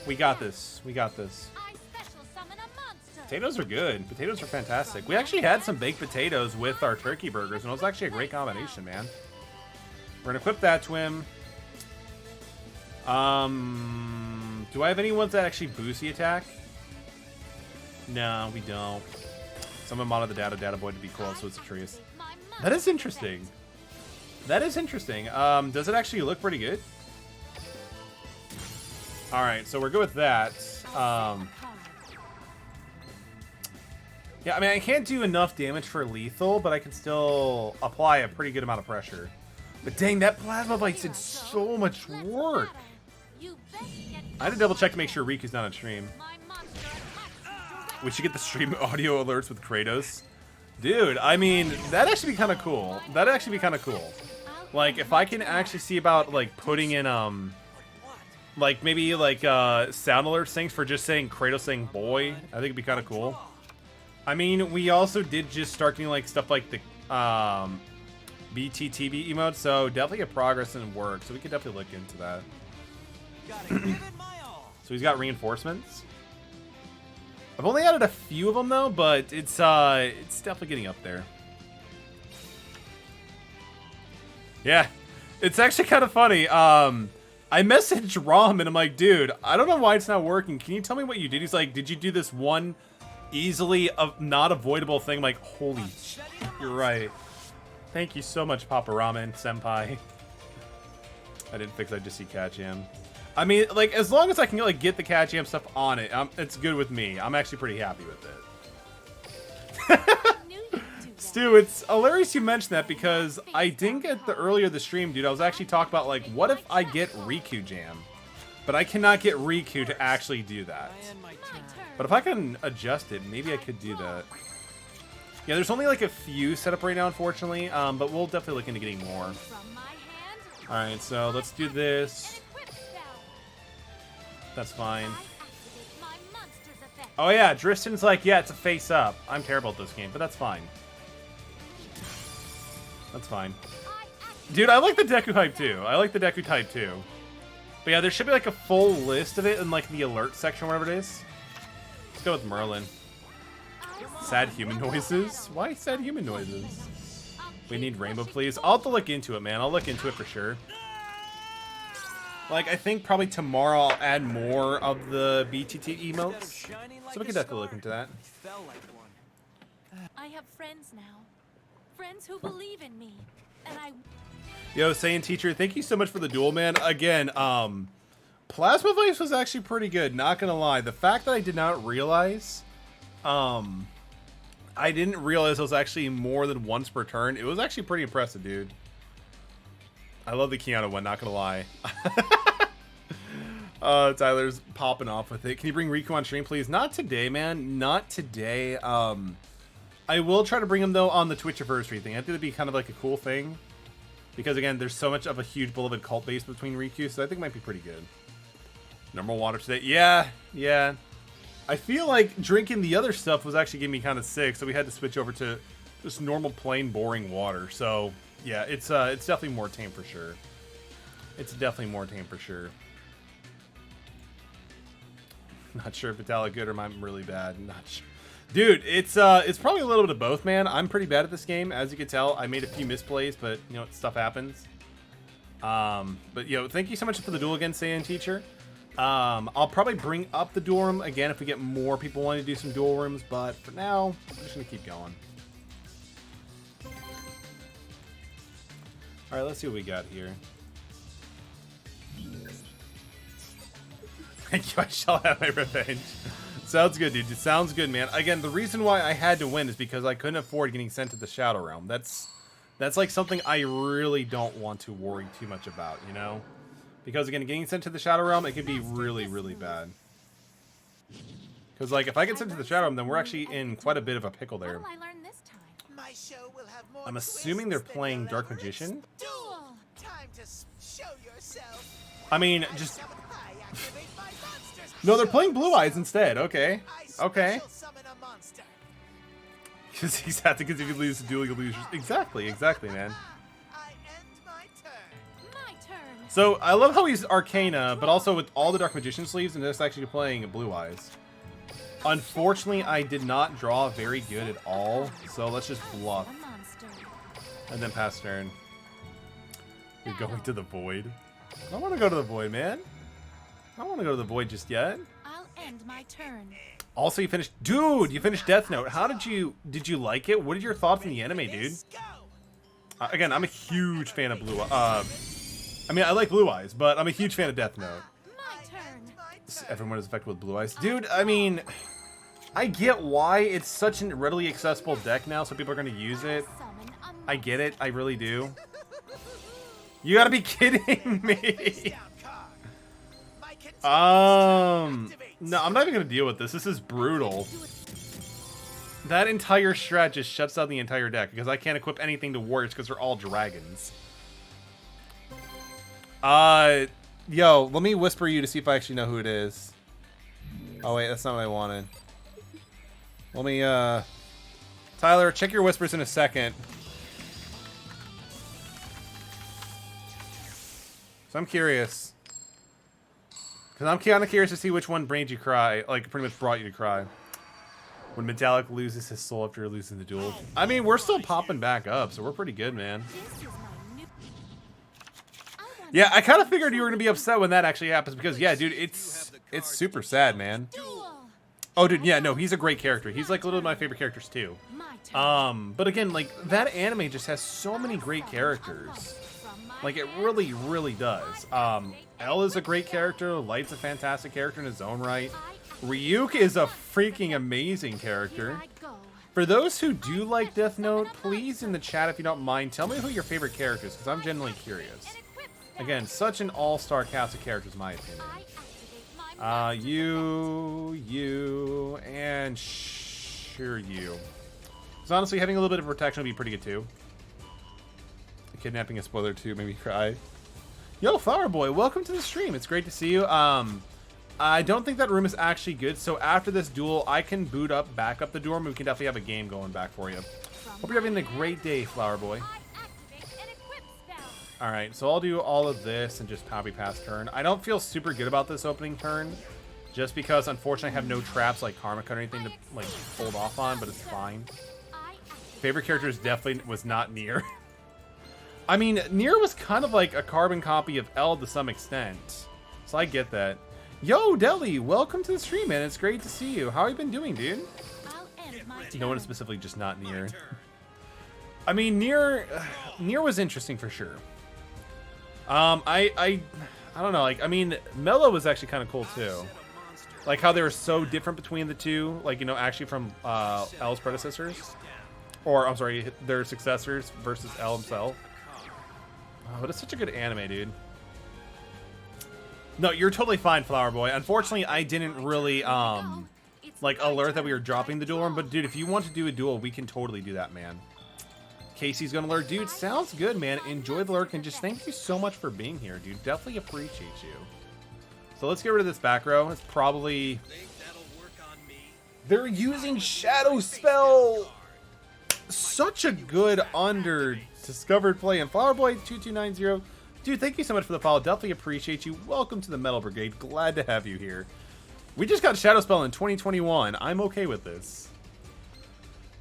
Speaker 1: We got this. We got this. Potatoes are good. Potatoes are fantastic. We actually had some baked potatoes with our turkey burgers, and it was actually a great combination, man. We're going to equip that to him. Do I have any ones that actually boost the attack? No, we don't. Someone modded the data boy to be cool, so it's a trees. That is interesting. That is interesting. Does it actually look pretty good? Alright, so we're good with that. Yeah, I mean, I can't do enough damage for lethal, but I can still apply a pretty good amount of pressure. But dang, that Plasma Bite did so much work. I had to double check to make sure Riku's not on stream. We should get the stream audio alerts with Kratos. Dude, I mean, that'd actually be kind of cool. That'd actually be kind of cool. Like, if I can actually see about, like, putting in, like, maybe, like, sound alerts things for just saying Kratos saying boy, I think it'd be kind of cool. I mean, we also did just start doing, like, stuff like the, BTTV emote, so definitely a progress in work, so we could definitely look into that. So he's got reinforcements. I've only added a few of them, though, but it's definitely getting up there. Yeah, it's actually kind of funny. I messaged Rom, and I'm like, dude, I don't know why it's not working. Can you tell me what you did? He's like, did you do this one easily not avoidable thing? I'm like, holy shit, you're right. Thank you so much, Papa Ramen Senpai. I didn't fix that, just see Cat Jam. I mean, like, as long as I can, like, get the Cat Jam stuff on it, it's good with me. I'm actually pretty happy with it. Stu, it's hilarious you mentioned that because I didn't get the earlier the stream, dude. I was actually talking about, like, what if I get Riku Jam? But I cannot get Riku to actually do that. But if I can adjust it, maybe I could do that. Yeah, there's only, like, a few set up right now, unfortunately. But we'll definitely look into getting more. Alright, so let's do this. That's fine. Oh yeah, Dristin's like, yeah, it's a face up. I'm terrible at this game, but that's fine. That's fine. Dude, I like the Deku hype too. I like the Deku type too. But yeah, there should be like a full list of it in like the alert section, whatever it is. Let's go with Merlin. Sad human noises? Why sad human noises? We need rainbow, please. I'll have to look into it, man. I'll look into it for sure. Like, I think probably tomorrow I'll add more of the BTT emotes.
Speaker 3: Instead of shining like
Speaker 1: So we
Speaker 3: a
Speaker 1: can definitely look
Speaker 3: star,
Speaker 1: into that.
Speaker 3: you fell like one.
Speaker 4: I have friends now. Friends who believe in me. And I
Speaker 1: Yo, Saiyan Teacher, thank you so much for the duel, man. Again, Plasma Vice was actually pretty good, not gonna lie. The fact that I did not realize, I didn't realize it was actually more than once per turn. It was actually pretty impressive, dude. I love the Keanu one, not gonna lie. Tyler's popping off with it. Can you bring Riku on stream, please? Not today, man. Not today. I will try to bring him, though, on the Twitch anniversary thing. I think it'd be kind of like a cool thing. Because, again, there's so much of a huge beloved cult base between Riku, so I think it might be pretty good. Normal water today. Yeah. I feel like drinking the other stuff was actually getting me kind of sick, so we had to switch over to just normal, plain, boring water. So, yeah, it's definitely more tame for sure. It's definitely more tame for sure. Not sure if Metallic good or I'm really bad. Not sure. Dude, it's probably a little bit of both, man. I'm pretty bad at this game, as you can tell. I made a few misplays, but you know, stuff happens. But yo, thank you so much for the duel again, Saiyan Teacher. I'll probably bring up the duel room again if we get more people wanting to do some duel rooms, but for now, I'm just gonna keep going. All right, let's see what we got here. Thank you, I shall have my revenge. Sounds good, dude. It sounds good, man. Again, the reason why I had to win is because I couldn't afford getting sent to the Shadow Realm. That's like something I really don't want to worry too much about, you know? Because, again, getting sent to the Shadow Realm, it could be really, really bad. Because, like, if I get sent to the Shadow Realm, then we're actually in quite a bit of a pickle there.
Speaker 4: What will I learn this time?
Speaker 7: My show will have more
Speaker 1: I'm assuming they're
Speaker 7: twists than
Speaker 1: playing
Speaker 7: you'll
Speaker 1: Dark
Speaker 7: ever
Speaker 1: Magician.
Speaker 4: Duel!
Speaker 7: Time to show yourself.
Speaker 1: I mean, just...
Speaker 7: I activate my monsters.
Speaker 1: No, they're playing Blue Eyes instead. Okay.
Speaker 7: I
Speaker 1: Okay.
Speaker 7: special summon a monster.
Speaker 1: Because he's had to, because if you lose the duel, you lose. Exactly, man.
Speaker 7: I end my turn.
Speaker 4: My turn.
Speaker 1: So, I love how he's Arcana, but also with all the Dark Magician sleeves and just actually playing Blue Eyes. Unfortunately, I did not draw very good at all, so let's just bluff.
Speaker 4: A monster.
Speaker 1: And then pass turn. You're going to the Void. I don't want to go to the Void, man. I don't want to go to the Void just yet.
Speaker 4: I'll end my turn.
Speaker 1: Also, you finished... Dude, you finished Death Note. How did you like it? What are your thoughts on the anime, dude?
Speaker 7: Let's go.
Speaker 1: Again, I'm a huge fan of Blue Eyes. I mean, I like Blue Eyes, but I'm a huge fan of Death Note.
Speaker 4: My turn.
Speaker 1: Everyone is affected with Blue Eyes. Dude, I mean... I get why it's such a readily accessible deck now, so people are going to use it.
Speaker 4: Summon a
Speaker 1: I get it. I really do. You gotta be kidding me.
Speaker 7: Down card. My
Speaker 1: No, I'm not even gonna deal with this. This is brutal. That entire strat just shuts down the entire deck because I can't equip anything to warriors because they're all dragons. Yo, let me whisper you to see if I actually know who it is. Oh wait, that's not what I wanted. Let me, Tyler, check your whispers in a second. So I'm curious. Because I'm kind of curious to see which one made you cry. Like, pretty much brought you to cry. When Metallic loses his soul after losing the duel. I mean, we're still popping back up, so we're pretty good, man.
Speaker 4: This is my new...
Speaker 1: Yeah, I kind of figured you were going to be upset when that actually happens. Because, yeah, dude, it's super sad, man.
Speaker 4: Duel!
Speaker 1: Oh, dude, yeah, no, he's a great character. He's, like, literally my favorite characters, too.
Speaker 4: My turn.
Speaker 1: But again, like, that anime just has so many great characters. Like, it really, really does. L is a great character. Light's a fantastic character in his own right. Ryuk is a freaking amazing character.
Speaker 4: Here I go.
Speaker 1: For those who do like Death Note, please in the chat, if you don't mind, tell me who your favorite character is, because I'm genuinely curious. Again, such an all-star cast of characters, in my opinion. You, and sure you. Because honestly, having a little bit of protection would be pretty good, too. Kidnapping a spoiler too, made me cry. Yo, Flower Boy, welcome to the stream. It's great to see you. I don't think that room is actually good, so after this duel, I can boot up, back up the duel room, and we can definitely have a game going back for you. Hope you're having a great day, Flower Boy. Alright, so I'll do all of this and just copy pass turn. I don't feel super good about this opening turn, just because, unfortunately, I have no traps like Karmika or anything to, like, hold off on, but it's fine. Favorite character is definitely was not Nier. I mean, Nier was kind of like a carbon copy of L to some extent. So I get that. Yo, Deli, welcome to the stream, man. It's great to see you. How have you been doing, dude?
Speaker 4: I'll end my
Speaker 1: No one is specifically just not Nier. I mean, Nier was interesting for sure. I don't know. Like, I mean, Mello was actually kind of cool too. Like how they were so different between the two. Like, you know, actually from L's predecessors, or I'm sorry, their successors versus L himself. Oh, but it's such a good anime, dude. No, you're totally fine, Flower Boy. Unfortunately, I didn't really like alert that we were dropping the duel room. But dude, if you want to do a duel, we can totally do that, man. Casey's gonna lurk. Dude, sounds good, man. Enjoy the lurk, and just thank you so much for being here, dude. Definitely appreciate you. So let's get rid of this back row. It's probably... They're using Shadow Spell! Such a good under-discovered play. And Flowerboy2290, dude, thank you so much for the follow. Definitely appreciate you. Welcome to the Metal Brigade. Glad to have you here. We just got Shadow Spell in 2021. I'm okay with this.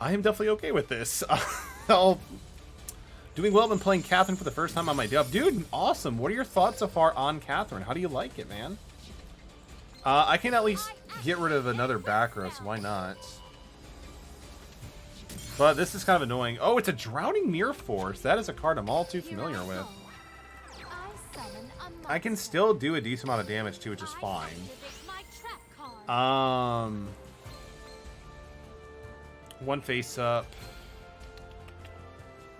Speaker 1: I am definitely okay with this. Doing well. I've been playing Catherine for the first time on my dub. Dude, awesome. What are your thoughts so far on Catherine? How do you like it, man? I can at least get rid of another back row, so why not? But this is kind of annoying. Oh, it's a Drowning Mirror Force. That is a card I'm all too familiar with. I can still do a decent amount of damage too, which is fine. One face up.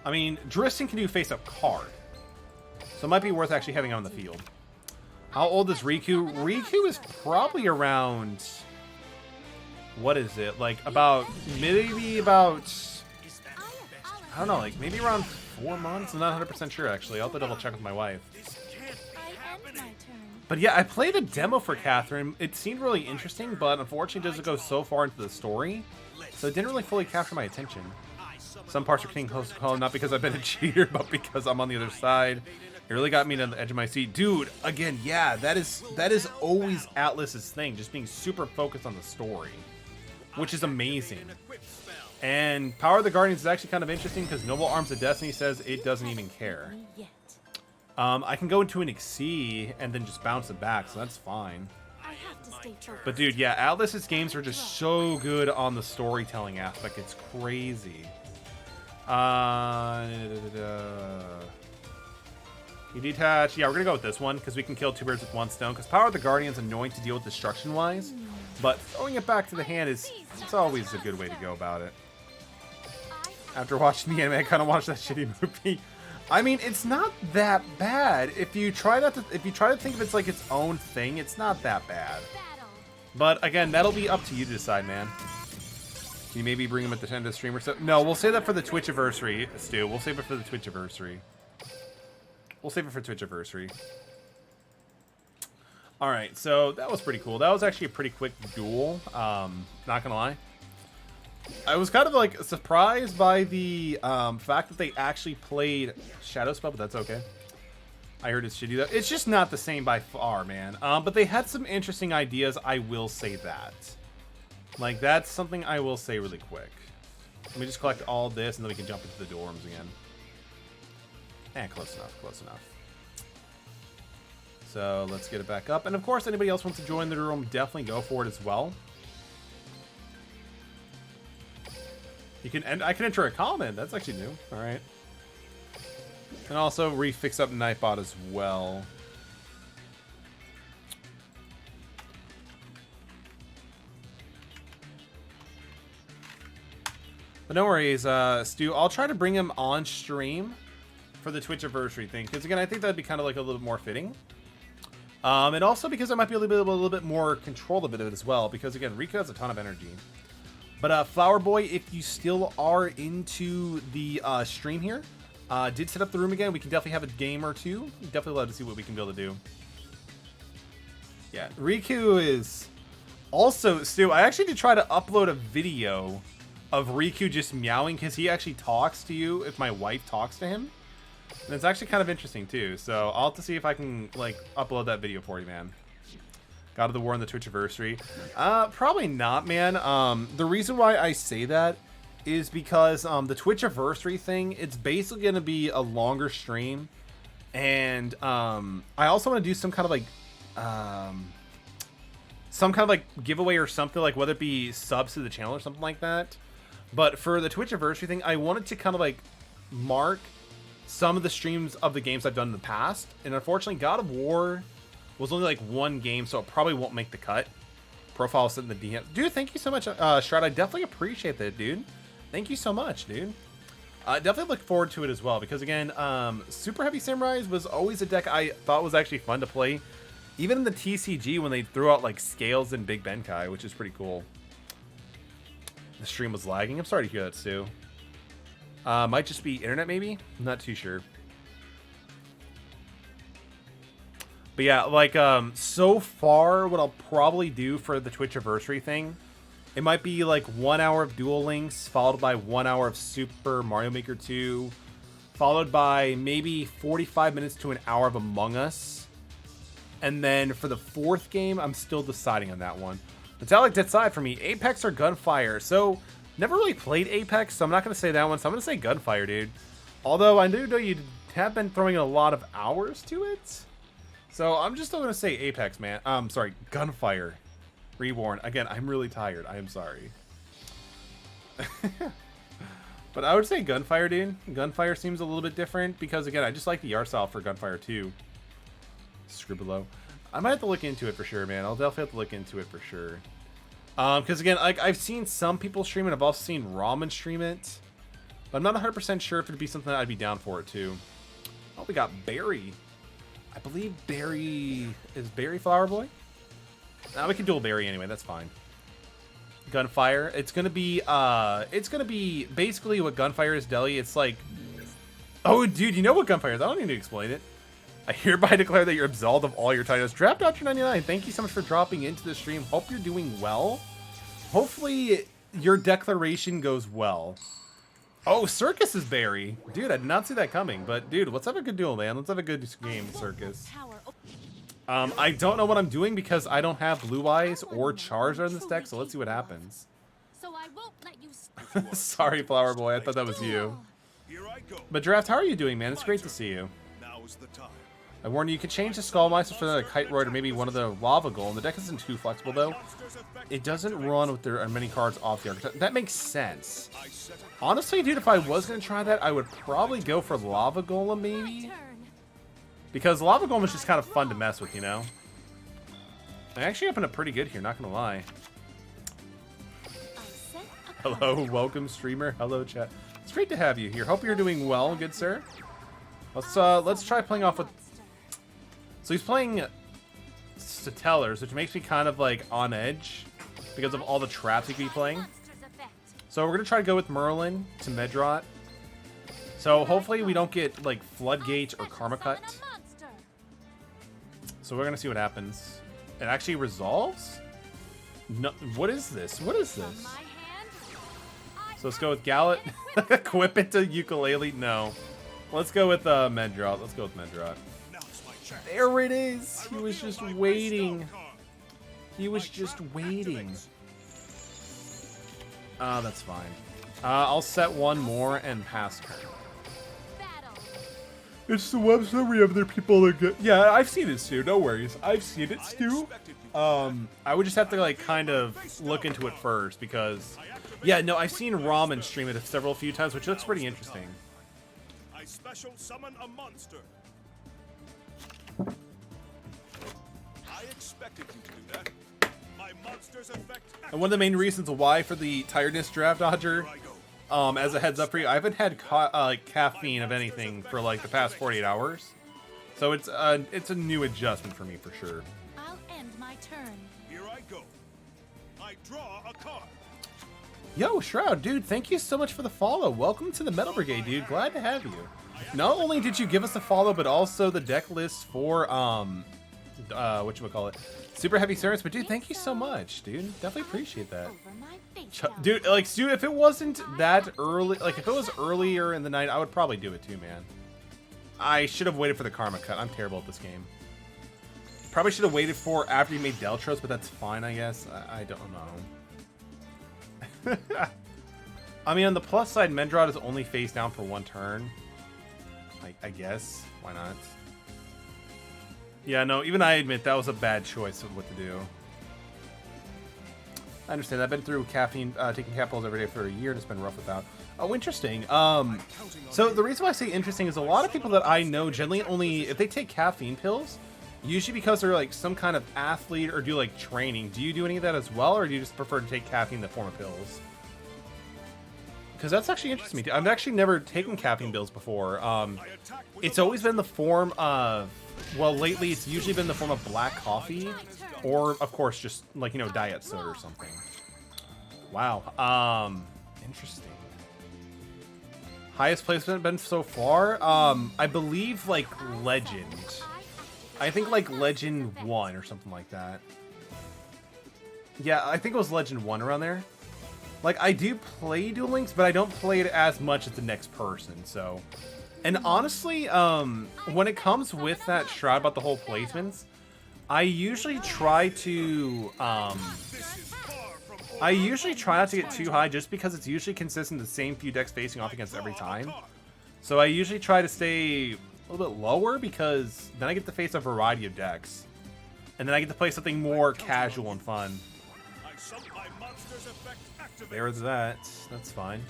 Speaker 1: I mean, Dristan can do face up card. So it might be worth actually having on the field. How old is Riku? Riku is probably around... What is it? Like, about... Maybe about... I don't know, like, maybe around 4 months? I'm not 100% sure, actually. I'll have to double check with my wife. But yeah, I played a demo for Catherine. It seemed really interesting, but unfortunately it doesn't go so far into the story. So it didn't really fully capture my attention. Some parts are getting close to call, not because I've been a cheater, but because I'm on the other side. It really got me to the edge of my seat. Dude, again, yeah, that is always Atlas's thing, just being super focused on the story, which is amazing. And Power of the Guardians is actually kind of interesting because Noble Arms of Destiny says it doesn't even care. I can go into an Exceed and then just bounce it back, so that's fine. But dude, yeah, Atlas's games are just so good on the storytelling aspect. It's crazy. You detach. Yeah, we're gonna go with this one because we can kill two birds with one stone. Because Power of the Guardian's annoying to deal with destruction-wise, but throwing it back to the hand it's always a good way to go about it. After watching the anime, I kind of watched that shitty movie. I mean, it's not that bad. If you try to think of it's like its own thing, it's not that bad. But again, that'll be up to you to decide, man. Can you maybe bring him at the end of the stream or so? No, we'll save that for the Twitchiversary, Stu. We'll save it for the Twitchiversary. We'll save it for Twitchiversary. Alright, so that was pretty cool. That was actually a pretty quick duel. Not gonna lie. I was kind of like surprised by the fact that they actually played Shadow Spell, but that's okay. I heard it should do that. It's just not the same by far, man. But they had some interesting ideas, I will say that. Like, that's something I will say really quick. Let me just collect all this, and then we can jump into the dorms again. Close enough, close enough. So, let's get it back up. And, of course, anybody else wants to join the room, definitely go for it as well. You can, and I can enter a comment. That's actually new. All right. And also refix up Nightbot as well. But no worries, Stu. I'll try to bring him on stream for the Twitchiversary thing, because again, I think that'd be kind of like a little bit more fitting. And also because I might be able to be a little bit more control of it as well, because again, Rika has a ton of energy. But Flower Boy, if you still are into the stream here, did set up the room again. We can definitely have a game or two. Definitely love to see what we can be able to do. Yeah, Riku is also, Stu, I actually did try to upload a video of Riku just meowing, because he actually talks to you if my wife talks to him. And it's actually kind of interesting too. So I'll have to see if I can like upload that video for you, man. God of the War on the Twitchiversary. Probably not, man. The reason why I say that is because the Twitch anniversary thing, it's basically going to be a longer stream. And I also want to do some kind of like giveaway or something, like whether it be subs to the channel or something like that. But for the Twitch anniversary thing, I wanted to kind of like mark some of the streams of the games I've done in the past. And unfortunately, God of War was only like one game, so it probably won't make the cut. Profile set in the DM. Dude, thank you so much, Shroud. I definitely appreciate that, dude. Thank you so much, dude. Definitely look forward to it as well, because again, Super Heavy Samurais was always a deck I thought was actually fun to play. Even in the TCG when they threw out like Scales and Big Benkai, which is pretty cool. The stream was lagging. I'm sorry to hear that, Stu. Might just be internet, maybe? I'm not too sure. But yeah, like, so far, what I'll probably do for the Twitch anniversary thing, it might be like 1 hour of Duel Links, followed by 1 hour of Super Mario Maker 2, followed by maybe 45 minutes to an hour of Among Us. And then for the fourth game, I'm still deciding on that one. Metallic decide for me, Apex or Gunfire. So, never really played Apex, so I'm not going to say that one. So I'm going to say Gunfire, dude. Although I do know you have been throwing a lot of hours to it. So I'm just still going to say Apex, man. Sorry, Gunfire. Reborn. Again, I'm really tired. I am sorry. But I would say Gunfire, dude. Gunfire seems a little bit different because, again, I just like the art style for Gunfire 2. Scribblelow. I might have to look into it for sure, man. I'll definitely have to look into it for sure. Because, again, like, I've seen some people stream it. I've also seen Ramen stream it. But I'm not 100% sure if it'd be something that I'd be down for it, too. Oh, we got Barry. I believe Barry... Is Barry Flower Boy? Nah, we can dual Barry anyway. That's fine. Gunfire. It's gonna be basically what Gunfire is, Deli. It's like... Oh, dude, you know what Gunfire is. I don't need to explain it. I hereby declare that you're absolved of all your titles. Draft Dodger 99, thank you so much for dropping into the stream. Hope you're doing well. Hopefully your declaration goes well. Oh, Circus is Barry. Dude, I did not see that coming. But, dude, let's have a good duel, man. Let's have a good game, Circus. I don't know what I'm doing because I don't have Blue Eyes or Charizard in this deck, so let's see what happens.
Speaker 4: So I won't let you
Speaker 1: Sorry, Flower Boy. I thought that was you. But, Draft, how are you doing, man? It's great to see you. I warn you, you could change the Skullmeister for the Kite Roid or maybe one of the Lava Golem. The deck isn't too flexible, though. It doesn't run with there are many cards off the archetype. That makes sense. Honestly, dude, if I was going to try that, I would probably go for Lava Golem, maybe. Because Lava Golem is just kind of fun to mess with, you know? I actually opened up pretty good here, not going to lie. Hello, welcome, streamer. Hello, chat. It's great to have you here. Hope you're doing well, good sir. Let's try playing off with... So he's playing Stellars, which makes me kind of like on edge because of all the traps he could be playing. So we're gonna try to go with Merlin to Medrot. So hopefully we don't get like Floodgate or Karma Cut. So we're gonna see what happens. It actually resolves? No, what is this? What is this? So let's go with Gallet. Equip it to Ukulele. No. Let's go with Medrot. Let's go with Medrot. There it is. He was just waiting. He was just waiting. That's fine. I'll set one more and pass turn. It's the website where you have other people that get... Yeah, I've seen it, Stu. No worries. I've seen it, Stu. I would just have to, like, kind of look into it first because... Yeah, no, I've seen Ramen stream it few times, which looks pretty interesting.
Speaker 6: I special summon a monster. I expected you to do that. My monster's effect.
Speaker 1: And one of the main reasons why for the tiredness Draft Dodger, as a heads up for you, I haven't had caffeine of anything for like the past 48 hours. So it's a new adjustment for me for sure.
Speaker 4: I'll end my turn.
Speaker 6: Here I go. I draw a card.
Speaker 1: Yo, Shroud, dude, thank you so much for the follow. Welcome to the Metal Brigade, dude. Glad to have you. Not only did you give us a follow, but also the deck list for, whatchamacallit, Super Heavy Service. But, dude, thank you so much, dude. Definitely appreciate that. Dude, like, dude, if it wasn't that early, like, if it was earlier in the night, I would probably do it too, man. I should have waited for the Karma Cut. I'm terrible at this game. Probably should have waited for after you made Deltros, but that's fine, I guess. I don't know. I mean, on the plus side, Mendrod is only face down for 1 turn. I guess. Why not? Yeah, no, even I admit that was a bad choice of what to do. I understand. I've been through caffeine, taking cat pills every day for a year, and it's been rough without. Oh, interesting. So the reason why I say interesting is a lot of people that I know generally only, if they take caffeine pills, usually because they're like some kind of athlete or do like training. Do you do any of that as well, or do you just prefer to take caffeine in the form of pills? Because that's actually interesting to me. I've actually never taken caffeine pills before. It's always been the form of, well, lately it's usually been the form of black coffee, or of course just like, you know, diet soda or something. Wow. Interesting. Highest placement been so far? I believe like Legend. I think like Legend 1 or something like that. Yeah, I think it was Legend 1 around there. Like, I do play Duel Links, but I don't play it as much as the next person, so. And honestly, when it comes with that shroud about the whole placements, I usually try to, not to get too high just because it's usually consistent the same few decks facing off against every time. So I usually try to stay a little bit lower because then I get to face a variety of decks. And then I get to play something more casual and fun. There's that. That's fine.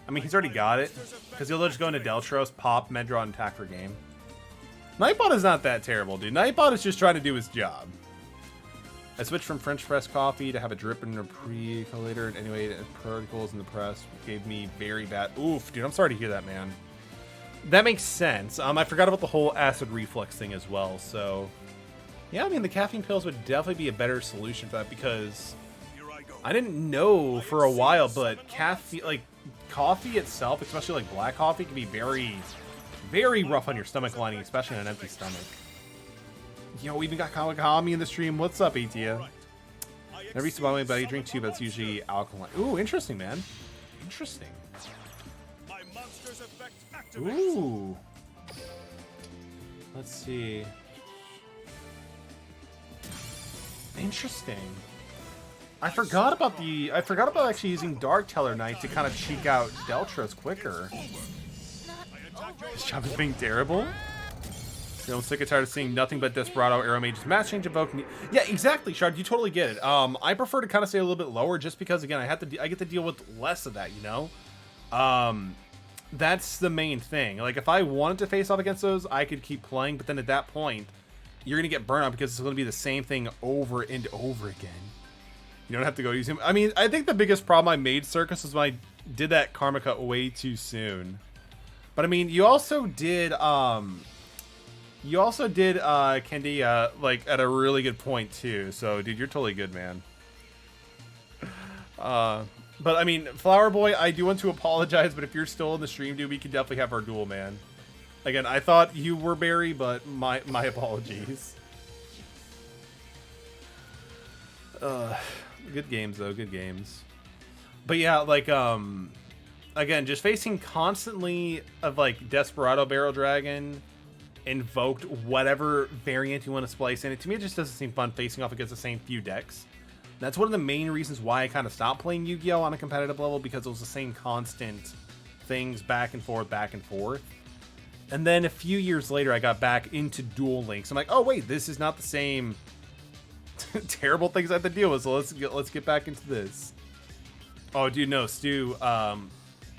Speaker 1: I mean, he's already got it. Because he'll just go into Deltros, pop, Meddraw, and attack for game. Nightbot is not that terrible, dude. Nightbot is just trying to do his job. I switched from French press coffee to have a drip and a pre-collator, and anyway, particles in the press gave me very bad. Oof, dude, I'm sorry to hear that, man. That makes sense. I forgot about the whole acid reflux thing as well, so. Yeah, I mean, the caffeine pills would definitely be a better solution for that because I didn't know for a while, but caffeine, like coffee itself, especially like black coffee, can be very, very rough on your stomach lining, especially on an empty stomach. Yo, we even got Kawakami in the stream. What's up, ATM? Never used to buy my buddy drink too, but it's usually alkaline. Ooh, interesting, man. Interesting. Ooh. Let's see. Interesting. I forgot about actually using Dark Teller Knight to kind of cheek out Deltros quicker. This job is being terrible. You know, I'm sick and tired of seeing nothing but Desperado, Arrow Mages, Match Change, Evoke. Yeah, exactly, Shard. You totally get it. I prefer to kind of stay a little bit lower just because, again, I get to deal with less of that, you know? That's the main thing. Like, if I wanted to face off against those, I could keep playing, but then at that point, you're going to get burnt out because it's going to be the same thing over and over again. You don't have to go use him. I mean, I think the biggest problem I made Circus was when I did that Karma Cut way too soon. But I mean, you also did Candia, like, at a really good point, too. So, dude, you're totally good, man. But, I mean, Flower Boy, I do want to apologize, but if you're still in the stream, dude, we can definitely have our duel, man. Again, I thought you were Barry, but my apologies. Good games, though. Good games. But, yeah, like, again, just facing constantly of, like, Desperado Barrel Dragon, Invoked, whatever variant you want to splice in it. To me, it just doesn't seem fun facing off against the same few decks. That's one of the main reasons why I kind of stopped playing Yu-Gi-Oh! On a competitive level, because it was the same constant things back and forth, back and forth. And then a few years later, I got back into Duel Links. I'm like, oh, wait, this is not the same terrible things I have to deal with, so let's get back into this. Oh, dude, no, Stu,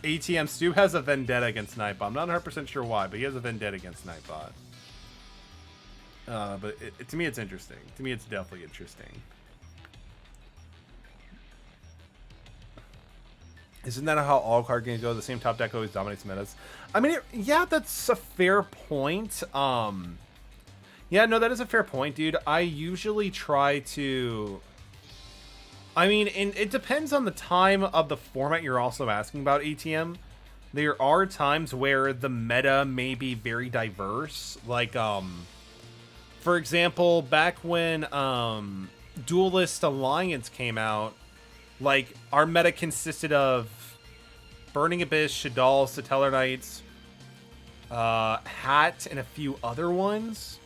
Speaker 1: ATM, Stu has a vendetta against Nightbot. I'm not 100% sure why, but he has a vendetta against Nightbot. But to me, it's interesting. To me, it's definitely interesting. Isn't that how all card games go? The same top deck always dominates metas. I mean, yeah, that's a fair point. Yeah, no, that is a fair point, dude. I usually try to... I mean, and it depends on the time of the format you're also asking about, ATM. There are times where the meta may be very diverse. Like, for example, back when Duelist Alliance came out, like, our meta consisted of Burning Abyss, Shadal, Satellar Knights, Hat, and a few other ones.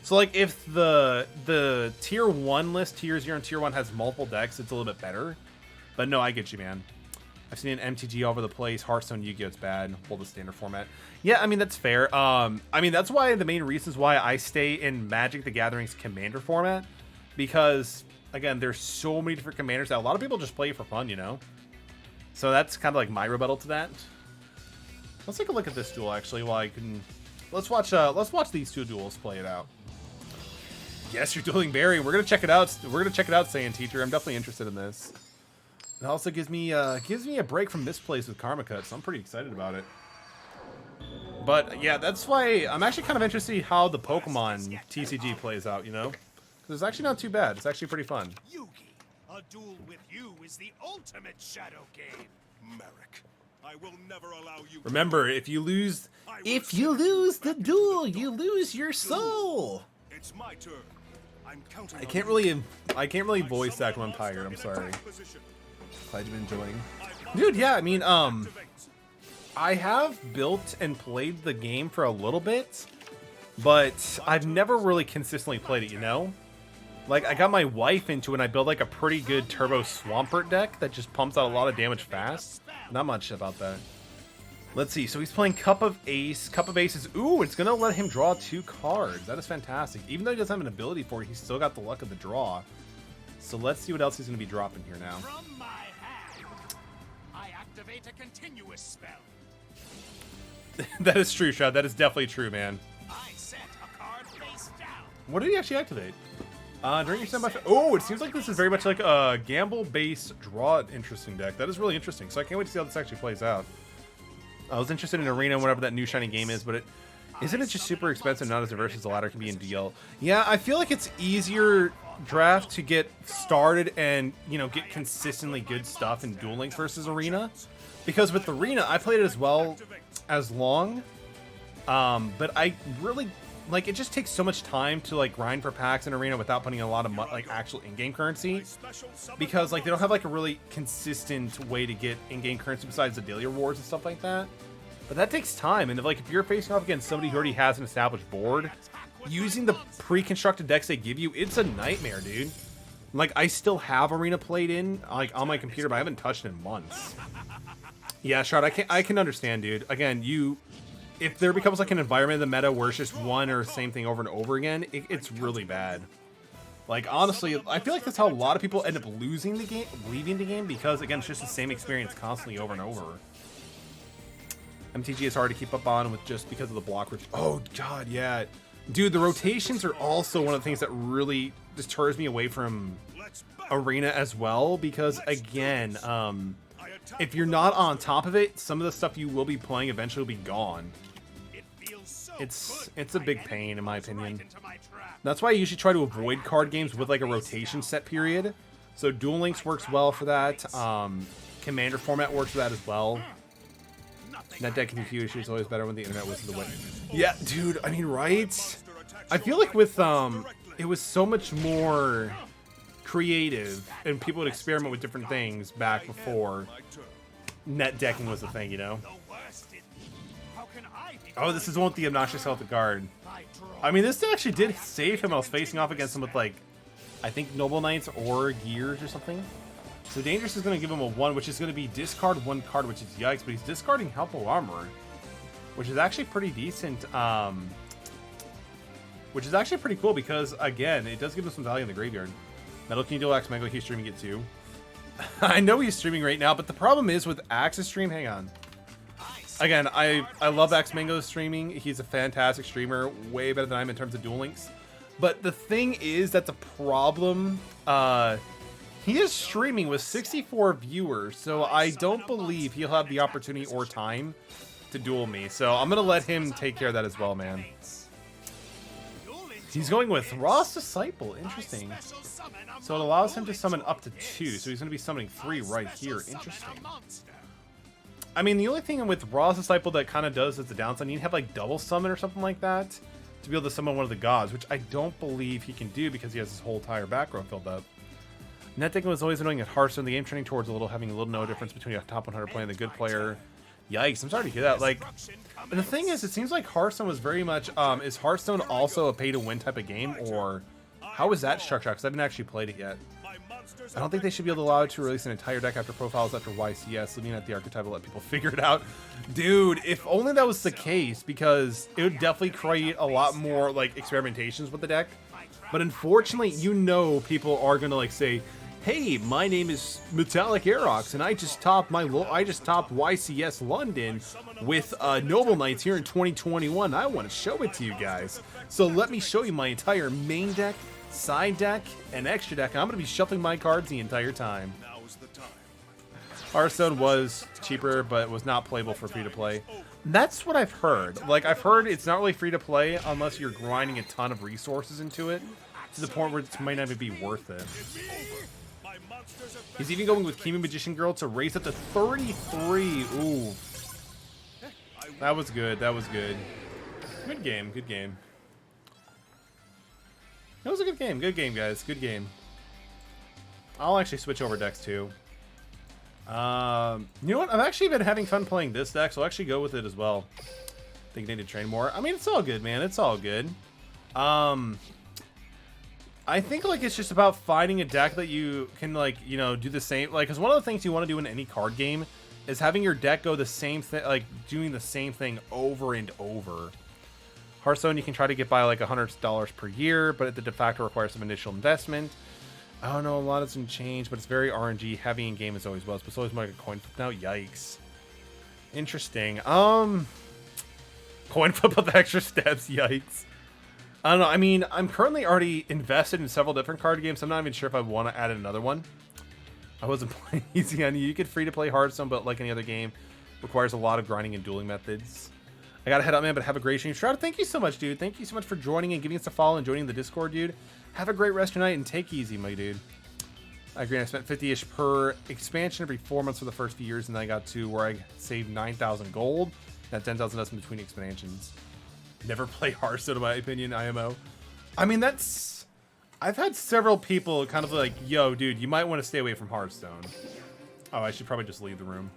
Speaker 1: So, like, if the tier 1 list, tier 0 and tier 1 has multiple decks, it's a little bit better. But no, I get you, man. I've seen an MTG all over the place. Hearthstone, Yu-Gi-Oh! It's bad. Hold the standard format. Yeah, I mean, that's fair. I mean, that's why the main reasons why I stay in Magic the Gathering's Commander format. Because, again, there's so many different commanders that a lot of people just play for fun, you know? So that's kind of like my rebuttal to that. Let's take a look at this duel, actually, while I can... Let's watch these two duels play it out. Yes, you're dueling Barry. We're gonna check it out. We're gonna check it out, Saiyan Teacher. I'm definitely interested in this. It also gives me a break from this place with Karma Cut, so I'm pretty excited about it. But yeah, that's why I'm actually kind of interested to see how the Pokemon TCG plays out, you know? Because it's actually not too bad. It's actually pretty fun.
Speaker 7: Yugi, a duel with you is the ultimate shadow game.
Speaker 6: Merrick, I will never allow you.
Speaker 1: Remember, if you lose the duel, you lose your soul.
Speaker 6: It's my turn. I'm counting.
Speaker 1: I can't really voice act when I'm tired. I'm sorry. Glad you've been enjoying. Dude, yeah, I mean, I have built and played the game for a little bit, but I've never really consistently played it, you know? Like, I got my wife into it, and I built, like, a pretty good Turbo Swampert deck that just pumps out a lot of damage fast. Not much about that. Let's see, so he's playing Cup of Ace. Cup of Ace is, ooh, it's going to let him draw 2 cards. That is fantastic. Even though he doesn't have an ability for it, he's still got the luck of the draw. So let's see what else he's going to be dropping here now.
Speaker 7: From my hand, I activate a continuous spell.
Speaker 1: That is true, Shroud. That is definitely true, man.
Speaker 7: I set a card face down.
Speaker 1: What did he actually activate? During your semi. Oh, it seems like this is very much like a gamble-based draw interesting deck. That is really interesting. So I can't wait to see how this actually plays out. I was interested in Arena, whatever that new shiny game is, but isn't it just super expensive? Not as diverse as the ladder can be in DL. Yeah, I feel like it's easier draft to get started and, you know, get consistently good stuff in Duel Links versus Arena, because with Arena I played it as well as long, but I really like, it just takes so much time to like grind for packs in Arena without putting a lot of like actual in-game currency, because like they don't have like a really consistent way to get in-game currency besides the daily rewards and stuff like that. But that takes time, and if you're facing off against somebody who already has an established board, using the pre-constructed decks they give you, it's a nightmare, dude. Like, I still have Arena played in, like, on my computer, but I haven't touched it in months. Yeah, Shroud, I can understand, dude. Again, if there becomes like an environment in the meta where it's just one or same thing over and over again, it's really bad. Like, honestly, I feel like that's how a lot of people end up losing the game, leaving the game, because again, it's just the same experience constantly over and over. MTG is hard to keep up on with just because of the block. Oh god, yeah, dude, the rotations are also one of the things that really deters me away from Arena as well, because again, if you're not on top of it, some of the stuff you will be playing eventually will be gone. It's a big pain, in my opinion. That's why I usually try to avoid card games with like a rotation set period. So Duel Links works well for that. Commander format works for that as well. That deck can be is always better when the internet was the way. Yeah, dude, I mean, right? I feel like with it was so much more creative and people would experiment with different things back before net decking was the thing, you know? Oh, this is the one with the obnoxious Celtic Guard. I mean, this actually did save him. I was facing off against him with, like, I think Noble Knights or Gears or something. So Dangerous is going to give him a 1, which is going to be discard 1 card, which is yikes, but he's discarding Helpful Armor, which is actually pretty decent. Which is actually pretty cool because, again, it does give him some value in the graveyard. Metal King Duel Axe Mango, he's streaming it too. I know he's streaming right now, but the problem is with Axe's stream, hang on. Again, I love Axe Mango's streaming. He's a fantastic streamer, way better than I am in terms of Duel Links. But the thing is, that's a problem. He is streaming with 64 viewers, so I don't believe he'll have the opportunity or time to duel me. So I'm going to let him take care of that as well, man. He's going with Raw's Disciple. Interesting. So it allows him to summon up to 2. So he's going to be summoning 3 right here. Interesting. I mean, the only thing with Raw's Disciple that kind of does is the downside. You need to have like double summon or something like that to be able to summon one of the gods, which I don't believe he can do because he has his whole entire back row filled up. Net decking was always annoying at Hearthstone. The game trending towards having a little no difference between a top 100 player and the good player. Yikes, I'm sorry to hear that. Like, the thing is, it seems like Hearthstone was very much, is Hearthstone also a pay-to-win type of game, or how is that structured? Because I haven't actually played it yet.
Speaker 6: monsters
Speaker 1: I don't think they should be allowed to release an entire deck after profiles after YCS, leaving at the archetype to let people figure it out. Dude, if only that was the case, because it would definitely create a lot more like experimentations with the deck. But unfortunately, you know, people are gonna like say, "Hey, my name is Metallicaerox, and I just topped YCS London with Noble Knights here in 2021. I want to show it to you guys. So let me show you my entire main deck, side deck, and extra deck. I'm going to be shuffling my cards the entire time."
Speaker 6: Now is the time.
Speaker 1: Hearthstone was cheaper, but it was not playable for free-to-play. That's what I've heard. Like, I've heard it's not really free-to-play unless you're grinding a ton of resources into it, to the point where it might not even be worth it.
Speaker 6: My monsters are
Speaker 1: He's even going with Kimi Magician Girl to raise up to 33. Ooh. That was good. That was good. Good game. Good game. That was a good game. Good game, guys. Good game. I'll actually switch over decks, too. You know what? I've actually been having fun playing this deck, so I'll actually go with it as well. I think I need to train more. I mean, it's all good, man. It's all good. I think, like, it's just about finding a deck that you can, like, you know, do the same. Like, because one of the things you want to do in any card game is having your deck go the same thing, like, doing the same thing over and over. Hearthstone, you can try to get by, like, $100 per year, but the de facto requires some initial investment. I don't know, a lot hasn't changed, but it's very RNG heavy in game as always was, but it's always more like a coin flip now. Yikes. Interesting. Coin flip with extra steps. Yikes. I don't know. I mean, I'm currently already invested in several different card games. I'm not even sure if I want to add another one. I wasn't playing easy on you. You could free to play Hearthstone, but like any other game, requires a lot of grinding and dueling methods. I gotta head out, man, but have a great stream. Shroud, thank you so much, dude. Thank you so much for joining and giving us a follow and joining the Discord, dude. Have a great rest of your night and take easy, my dude. I agree. I spent 50-ish per expansion every 4 months for the first few years, and then I got to where I saved 9,000 gold. That 10,000 in between expansions. Never play Hearthstone, in my opinion, IMO. I mean, that's... I've had several people kind of like, yo, dude, you might want to stay away from Hearthstone. Oh, I should probably just leave the room.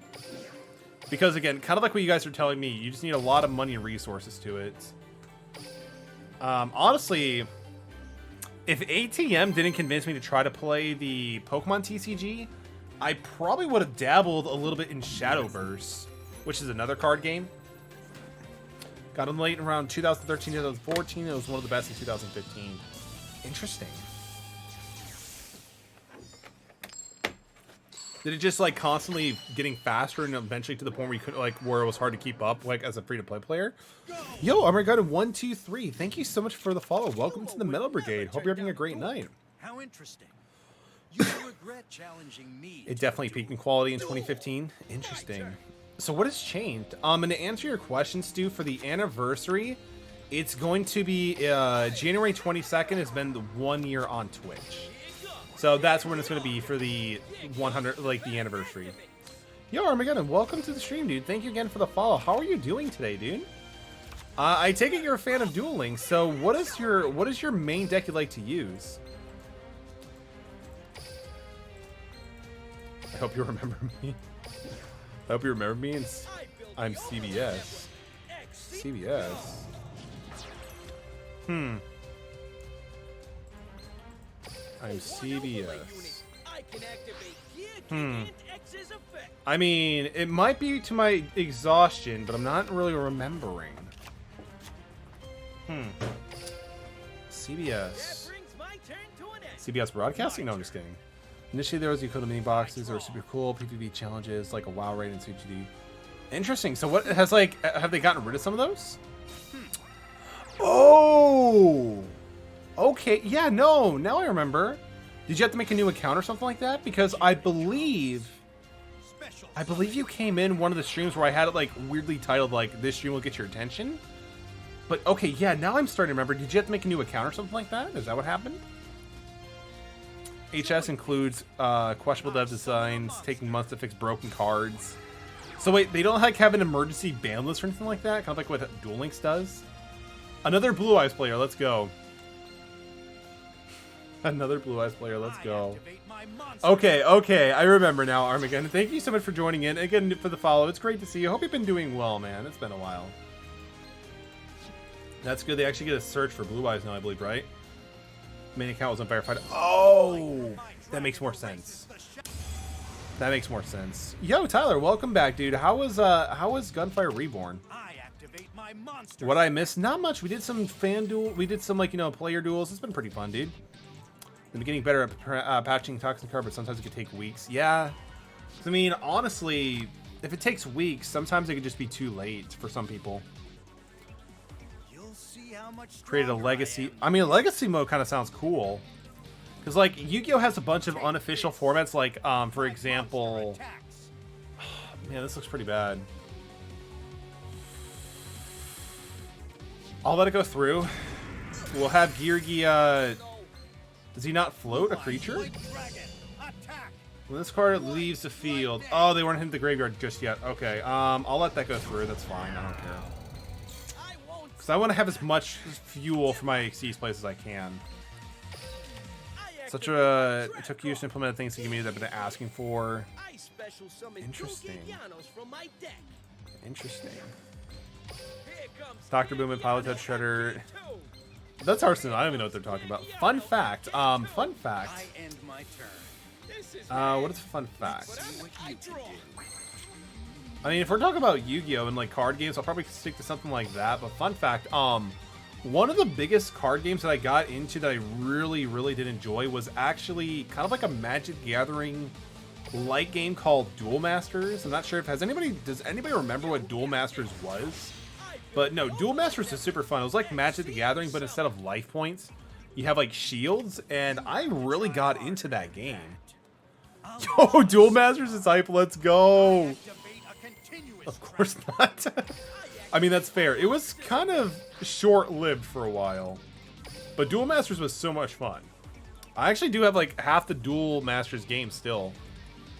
Speaker 1: Because, again, kind of like what you guys are telling me, you just need a lot of money and resources to it. Honestly, if ATM didn't convince me to try to play the Pokemon TCG, I probably would have dabbled a little bit in Shadowverse, which is another card game. Got in late around 2013, 2014. It was one of the best in 2015. Interesting. Did it just like constantly getting faster and eventually to the point where you couldn't, like, where it was hard to keep up, like, as a free-to-play player? Yo, Armageddon123, thank you so much for the follow. Welcome to the Metal Brigade. Hope you're having a great night.
Speaker 7: How interesting. You regret challenging me.
Speaker 1: It definitely peaked in quality in 2015. Interesting. So what has changed? And to answer your question, Stu, for the anniversary, it's going to be January 22nd has been the 1 year on Twitch. So that's when it's going to be for the 100, like the anniversary. Yo, Armageddon, welcome to the stream, dude. Thank you again for the follow. How are you doing today, dude? I take it you're a fan of Duel Links. So what is your main deck you like to use? I hope you remember me. I hope you remember me. And I'm CBS. CBS. I'm CBS. I mean, it might be to my exhaustion, but I'm not really remembering. CBS. CBS Broadcasting? No, I'm just kidding. Initially, there was Yugioh mini boxes. They were super cool. PvP challenges, like a WoW raid and CGD. Interesting. So what has, like, have they gotten rid of some of those? Oh! Okay, yeah, no, now I remember. Did you have to make a new account or something like that? Because I believe you came in one of the streams where I had it, like, weirdly titled, like, this stream will get your attention. But, okay, yeah, now I'm starting to remember. Did you have to make a new account or something like that? Is that what happened? HS includes questionable dev designs, taking months to fix broken cards. So wait, they don't, like, have an emergency ban list or anything like that? Kind of like what Duel Links does? Another Blue Eyes player, let's go. Another Blue Eyes player, let's go. Okay, I remember now, Armageddon. Thank you so much for joining in. Again, for the follow. It's great to see you. Hope you've been doing well, man. It's been a while. That's good. They actually get a search for Blue Eyes now, I believe, right? Main account was unverified. Oh, that makes more sense. That makes more sense. Yo, Tyler, welcome back, dude. How was Gunfire Reborn?
Speaker 7: I activate my monster.
Speaker 1: What I missed? Not much. We did some fan duel. We did some, like, you know, player duels. It's been pretty fun, dude. I'm getting better at patching Toxic Card, but sometimes it could take weeks. Yeah. I mean, honestly, if it takes weeks, sometimes it could just be too late for some people.
Speaker 7: You'll see how much
Speaker 1: Created a
Speaker 7: stronger
Speaker 1: legacy.
Speaker 7: I am.
Speaker 1: I mean, a legacy mode kind of sounds cool. Because, like, Yu-Gi-Oh! Has a bunch of unofficial formats, like, for example...
Speaker 7: Attacks.
Speaker 1: Man, this looks pretty bad. I'll let it go through. We'll have Geargia... Does he not float a creature?
Speaker 7: White dragon, attack.
Speaker 1: When this card leaves the field... Oh, they weren't hitting the graveyard just yet. Okay, I'll let that go through. That's fine. I don't care.
Speaker 7: I won't.
Speaker 1: Because I want to have as much fuel for my Xyz plays as I can. Such a... It took years to implement things to give me that I've been asking for.
Speaker 3: I special summon
Speaker 1: Interesting.
Speaker 3: Yugioh from my deck.
Speaker 1: Interesting.
Speaker 3: Here comes
Speaker 1: Dr. Boom and Pilot Touch Shredder. That's Hearthstone. I don't even know what they're talking about. Fun fact. Fun fact.
Speaker 3: I end my turn. This is
Speaker 1: What is a fun fact?
Speaker 3: what I draw.
Speaker 1: I mean, if we're talking about Yu-Gi-Oh! And like card games, I'll probably stick to something like that. But fun fact, one of the biggest card games that I got into that I really, really did enjoy was actually kind of like a Magic Gathering light game called Duel Masters. I'm not sure if does anybody remember what Duel Masters was? But no, Duel Masters is super fun. It was like Magic the Gathering, but instead of life points, you have like shields, and I really got into that game. Yo, Duel Masters is hype. Let's go.
Speaker 7: Activate a continuous
Speaker 1: Of course not. I mean, that's fair. It was kind of short-lived for a while, but Duel Masters was so much fun. I actually do have like half the Duel Masters game still.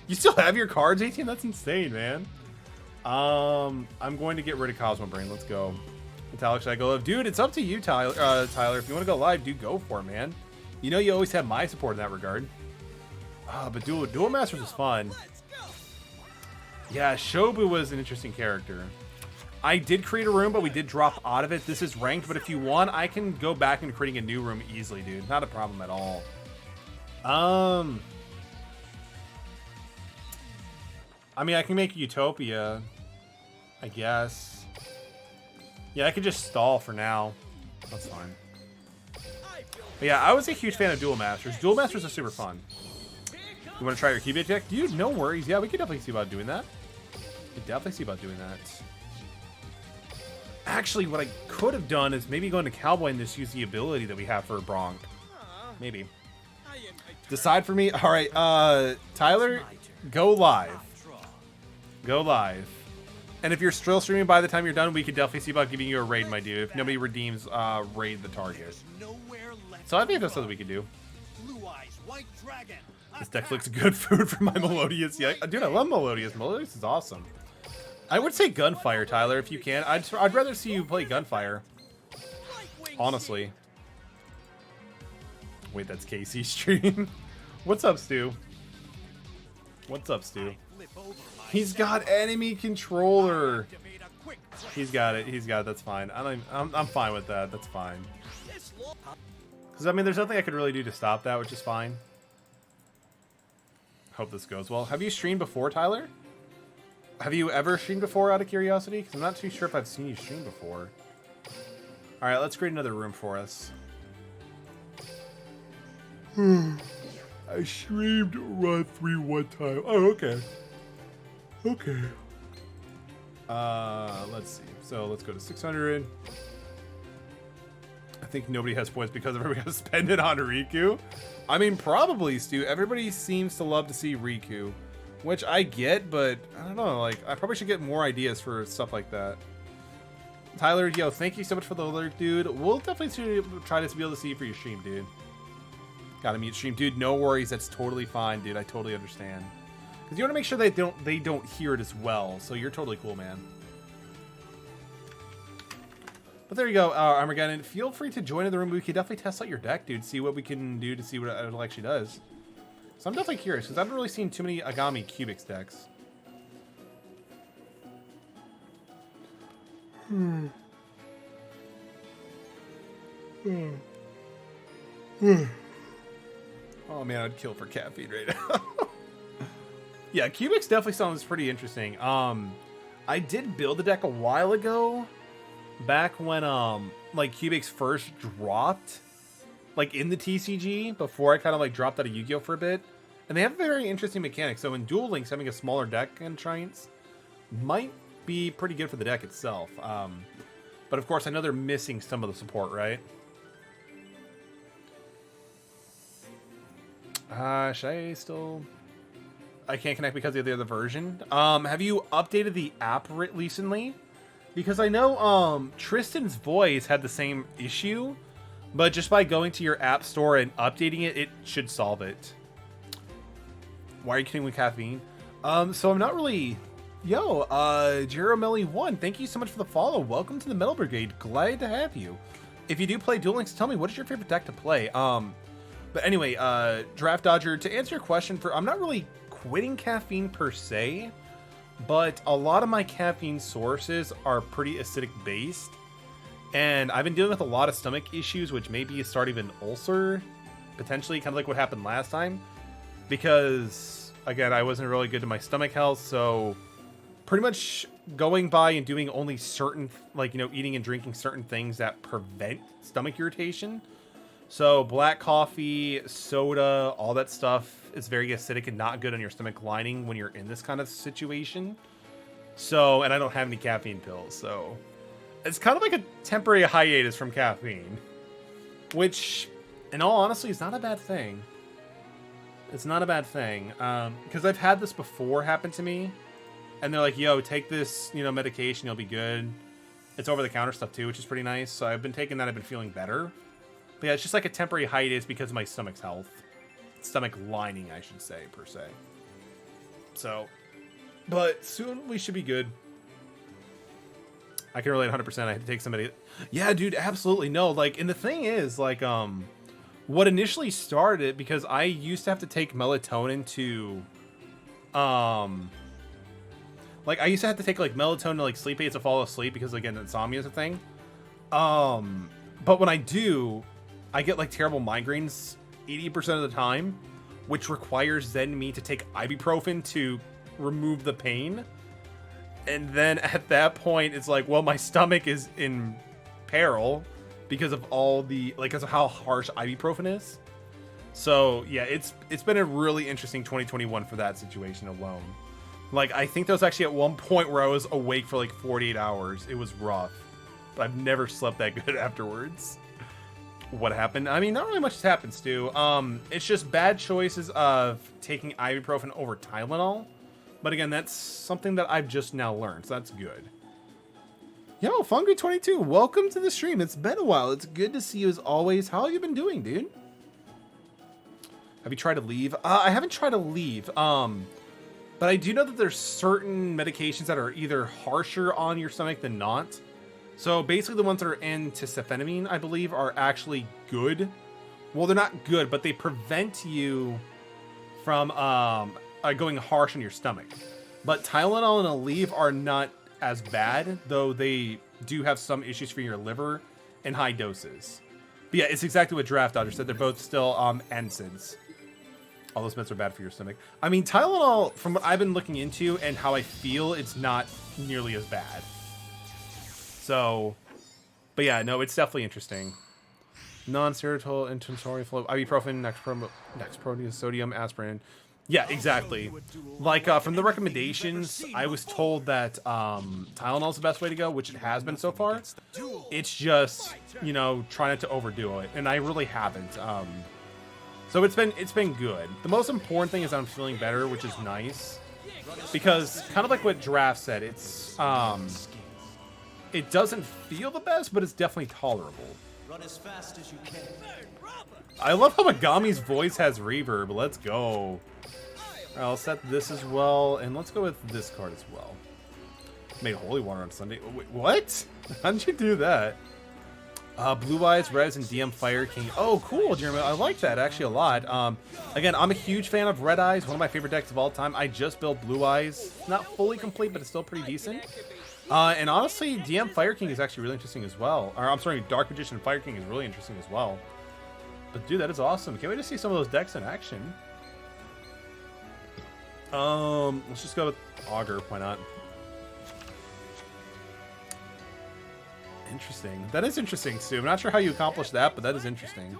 Speaker 1: You still have your cards, 18? That's insane, man. I'm going to get rid of Cosmo Brain. Let's go. Metallic, should I go live? Dude, it's up to you, Tyler. Tyler, if you want to go live, dude, go for it, man. You know you always have my support in that regard. But Duel Masters is fun. Yeah, Shobu was an interesting character. I did create a room, but we did drop out of it. This is ranked, but if you want, I can go back into creating a new room easily, dude. Not a problem at all. I mean, I can make Utopia, I guess. Yeah, I could just stall for now. That's fine. But yeah, I was a huge fan of Duel Masters. Duel Masters are super fun. You want to try your Cubit deck? Dude, no worries. Yeah, we could definitely see about doing that. We could definitely see about doing that. Actually, what I could have done is maybe go into Cowboy and just use the ability that we have for Bronk. Maybe. Decide for me. All right, Tyler, go live. Go live. And if you're still streaming by the time you're done, we could definitely see about giving you a raid, my dude. If nobody redeems, raid the target.
Speaker 7: Nowhere left.
Speaker 1: So I think that's something we could do.
Speaker 7: Blue eyes, white dragon.
Speaker 1: This deck looks good food for my Melodious. Yeah, dude, I love Melodious. Melodious is awesome. I would say Gunfire, Tyler, if you can. I'd rather see you play Gunfire. Honestly. Wait, that's Casey's stream. What's up, Stu? What's up, Stu?
Speaker 7: Flip over my
Speaker 1: He's got enemy controller.
Speaker 7: activate a quick draw.
Speaker 1: He's got it. He's got it. That's fine. I'm fine with that. That's fine.
Speaker 7: This lo-
Speaker 1: Because, I mean, there's nothing I could really do to stop that, which is fine. Hope this goes well. Have you streamed before, Tyler? Have you ever streamed before, out of curiosity? Because I'm not too sure if I've seen you stream before. All right, let's create another room for us. I streamed Run 3 one time. Oh, okay. Okay. Let's see. So let's go to 600. I think nobody has points because everybody has to spend it on Riku. I mean, probably, Stu. Everybody seems to love to see Riku, which I get, but I don't know. Like, I probably should get more ideas for stuff like that. Tyler, yo, thank you so much for the alert, dude. We'll definitely try to be able to see you for your stream, dude. Gotta mute stream, dude. No worries, that's totally fine, dude. I totally understand. Because you want to make sure they don't hear it as well. So you're totally cool, man. But there you go, Armageddon. Feel free to join in the room. We can definitely test out your deck, dude. See what we can do to see what it actually does. So I'm definitely curious because I haven't really seen too many Agami Cubics decks. Oh man, I'd kill for caffeine right now. Yeah, Cubics definitely sounds pretty interesting. I did build the deck a while ago, back when like Cubics first dropped, like in the TCG, before I kind of like dropped out of Yu-Gi-Oh for a bit. And they have a very interesting mechanic. So in Duel Links, having a smaller deck entrance might be pretty good for the deck itself. But of course, I know they're missing some of the support, right? Should I still... I can't connect because of the other version. Have you updated the app recently? Because I know Tristan's voice had the same issue, but just by going to your app store and updating it, it should solve it. Why are you kidding with caffeine? So I'm not really... Yo, Jeromelli1, thank you so much for the follow. Welcome to the Metal Brigade. Glad to have you. If you do play Duel Links, tell me, what is your favorite deck to play? But anyway, Draft Dodger, to answer your question, I'm not really quitting caffeine per se, but a lot of my caffeine sources are pretty acidic based, and I've been dealing with a lot of stomach issues, which may be a start of an ulcer, potentially, kind of like what happened last time, because again, I wasn't really good to my stomach health, so pretty much going by and doing only certain, like, you know, eating and drinking certain things that prevent stomach irritation. So black coffee, soda, all that stuff is very acidic and not good on your stomach lining when you're in this kind of situation. So, and I don't have any caffeine pills, so it's kind of like a temporary hiatus from caffeine, which, in all honesty, is not a bad thing. It's not a bad thing, because I've had this before happen to me, and they're like, yo, take this, you know, medication, you'll be good. It's over-the-counter stuff, too, which is pretty nice. So I've been taking that, I've been feeling better. But yeah, it's just like a temporary hiatus because of my stomach's health. Stomach lining, I should say, per se. So, but soon we should be good. I can relate 100%. I had to take somebody... Yeah, dude, absolutely. No, like, and the thing is, like, what initially started it, because I used to have to take melatonin to, like, I used to have to take, like, melatonin to, like, sleep aids to fall asleep because, again, insomnia is a thing. But when I do, I get, like, terrible migraines 80% of the time, which requires then me to take ibuprofen to remove the pain. And then at that point, it's like, well, my stomach is in peril because of all the, like, because of how harsh ibuprofen is. So yeah, it's been a really interesting 2021 for that situation alone. Like, I think there was actually at one point where I was awake for like 48 hours. It was rough, but I've never slept that good afterwards. What happened? I mean, not really much has happened, Stu. It's just bad choices of taking ibuprofen over Tylenol. But again, that's something that I've just now learned, so that's good. Yo, Fungry22, welcome to the stream. It's been a while. It's good to see you as always. How have you been doing, dude? Have you tried to leave? I haven't tried to leave. But I do know that there's certain medications that are either harsher on your stomach than not. So basically the ones that are antihistamine, I believe, are actually good. Well, they're not good, but they prevent you from going harsh on your stomach. But Tylenol and Aleve are not as bad, though they do have some issues for your liver in high doses. But yeah, it's exactly what Draft Dodger said. They're both still NSAIDs. All those meds are bad for your stomach. I mean, Tylenol, from what I've been looking into and how I feel, it's not nearly as bad. So, but yeah, no, it's definitely interesting. Non-steroidal, intensory flow, ibuprofen, Nexpro, sodium, aspirin. Yeah, exactly. Like, from the recommendations, I was told that Tylenol is the best way to go, which it has been so far. It's just, you know, try not to overdo it, and I really haven't. So it's been good. The most important thing is I'm feeling better, which is nice, because kind of like what Giraffe said, it's it doesn't feel the best, but it's definitely tolerable.
Speaker 7: Run as fast as you can.
Speaker 1: I love how Megami's voice has reverb. Let's go. I'll set this as well, and let's go with this card as well. Made holy water on Sunday. Wait, what? How did you do that? Blue Eyes, Rez, and DM Fire King. Oh, cool, Jeremy. I like that actually a lot. Again, I'm a huge fan of Red Eyes, one of my favorite decks of all time. I just built Blue Eyes. Not fully complete, but it's still pretty decent. And honestly, DM Fire King is actually really interesting as well. Or I'm sorry, Dark Magician Fire King is really interesting as well. But dude, that is awesome. Can't wait to see some of those decks in action. Let's just go with Augur. Why not? Interesting. That is interesting, Stu. I'm not sure how you accomplished that, but that is interesting.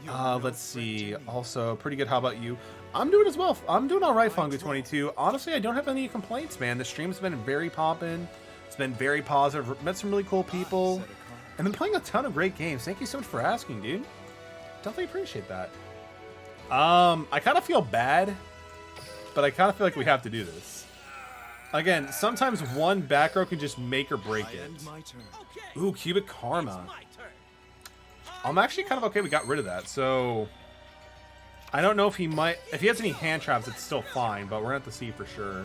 Speaker 1: Let's see. Also, pretty good. How about you? I'm doing as well. I'm doing all right, Fungu22. Honestly, I don't have any complaints, man. The stream's been very poppin'. It's been very positive. Met some really cool people. And been playing a ton of great games. Thank you so much for asking, dude. Definitely appreciate that. I kind of feel bad, but I kind of feel like we have to do this. Again, sometimes one back row can just make or break it. Ooh, Cubic Karma. I'm actually kind of okay we got rid of that, so I don't know if he might... If he has any hand traps, it's still fine, but we're going to have to see for sure.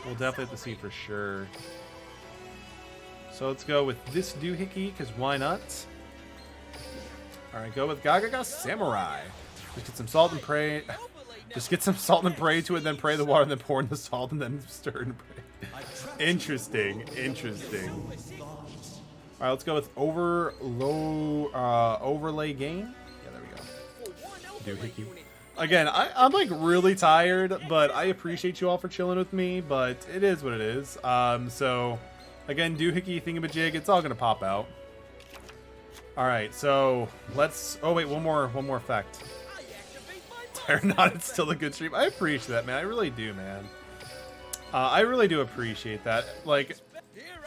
Speaker 1: We'll definitely have to see for sure. So let's go with this doohickey, because why not? Alright, go with Gagaga Samurai. Just get some salt and pray. Just get some salt and pray to it, then pray the water, and then pour in the salt, and then stir and pray. Interesting, interesting. Alright, let's go with overlay game. Yeah, there we go. Doohickey. Again, I'm like really tired, but I appreciate you all for chilling with me, but it is what it is. So, again, doohickey thingamajig, it's all gonna pop out. Alright, so let's... Oh wait, one more effect. Or not, it's still a good stream. I appreciate that, man. I really do, man. I really do appreciate that. Like,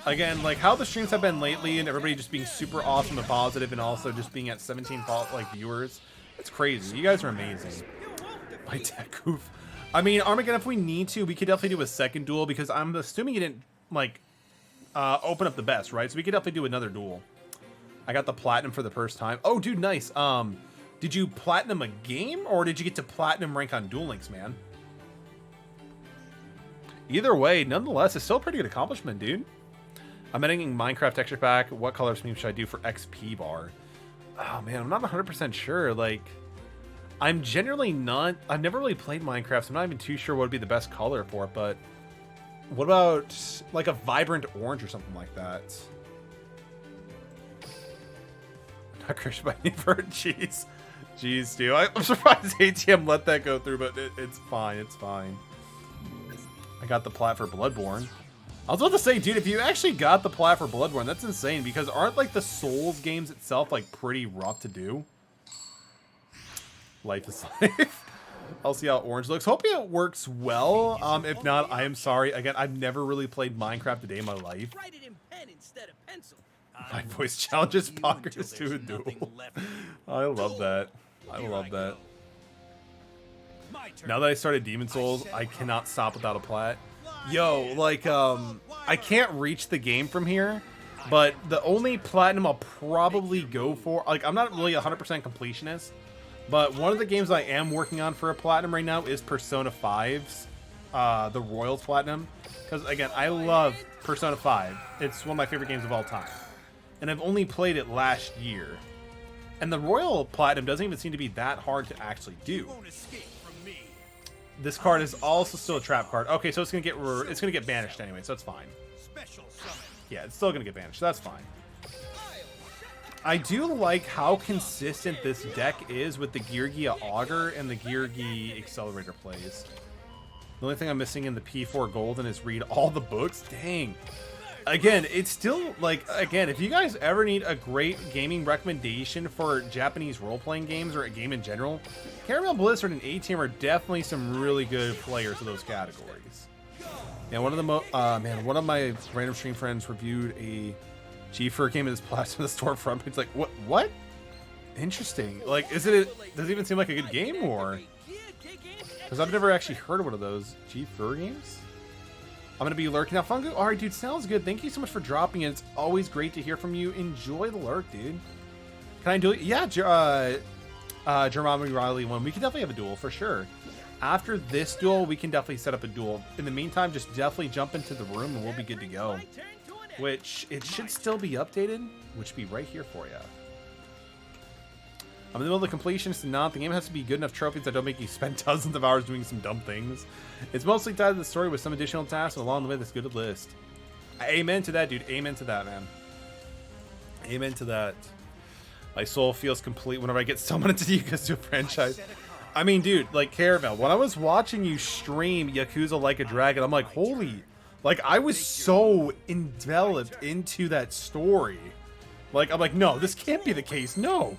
Speaker 1: again, like how the streams have been lately and everybody just being super awesome and positive and also just being at 17 like viewers. It's crazy. You guys are amazing. My tech goof. I mean, Armageddon, if we need to, we could definitely do a second duel because I'm assuming you didn't, like, open up the best, right? So we could definitely do another duel. I got the platinum for the first time. Oh, dude, nice. Did you platinum a game or did you get to platinum rank on Duel Links, man? Either way, nonetheless, it's still a pretty good accomplishment, dude. I'm editing Minecraft texture pack. What color scheme should I do for XP bar? Oh, man, I'm not 100% sure. Like, I'm generally not... I've never really played Minecraft, so I'm not even too sure what would be the best color for it, but... What about, like, a vibrant orange or something like that? Not Christian by any for cheese. Jeez, dude. I'm surprised ATM let that go through, but it's fine. It's fine. I got the plat for Bloodborne. I was about to say, dude, if you actually got the plat for Bloodborne, that's insane, because aren't, like, the Souls games itself, like, pretty rough to do? Life is life. I'll see how orange looks. Hoping it works well. If not, I am sorry. Again, I've never really played Minecraft a day in my life.
Speaker 3: Write it in pen instead of pencil.
Speaker 1: My voice challenges poggers to a duel. I love that. I love that. Now that I started Demon Souls, I cannot stop without a plat. Yo, like, I can't reach the game from here, but the only platinum I'll probably go for, like, I'm not really 100% completionist, but one of the games I am working on for a platinum right now is Persona 5's, the Royals Platinum. Because, again, I love Persona 5. It's one of my favorite games of all time. And I've only played it last year. And the Royal Platinum doesn't even seem to be that hard to actually do. This card is also still a trap card. Okay, so it's gonna get banished anyway, so it's fine. Yeah, it's still gonna get banished. So that's fine. I do like how consistent this deck is with the Geargia Augur and the Geargia Accelerator plays. The only thing I'm missing in the P4 Golden is read all the books. Dang. Again, it's still, like, again, if you guys ever need a great gaming recommendation for Japanese role-playing games or a game in general, Caramel Blizzard and A-Team are definitely some really good players of those categories. Yeah, one of my random stream friends reviewed a G4 game in this plasma storefront. It's like, what? Interesting. Like, does it even seem like a good game, or? Because I've never actually heard of one of those G4 games. I'm going to be lurking out. Fungu. All right, dude, sounds good. Thank you so much for dropping it. It's always great to hear from you. Enjoy the lurk, dude. Can I do it? Yeah, Jermami Riley one. We can definitely have a duel for sure. After this duel, we can definitely set up a duel. In the meantime, just definitely jump into the room and we'll be good to go. Which, it should still be updated, which be right here for you. I'm in the middle of the completionist and not. The game has to be good enough trophies that don't make you spend dozens of hours doing some dumb things. It's mostly tied to the story with some additional tasks, and along the way, this good list. Amen to that, dude. Amen to that, man. Amen to that. My soul feels complete whenever I get summoned into the Yakuza franchise. I mean, dude, like, Caramel, when I was watching you stream Yakuza Like a Dragon, I'm like, holy... Like, I was so enveloped into that story. Like, I'm like, no, this can't be the case, no.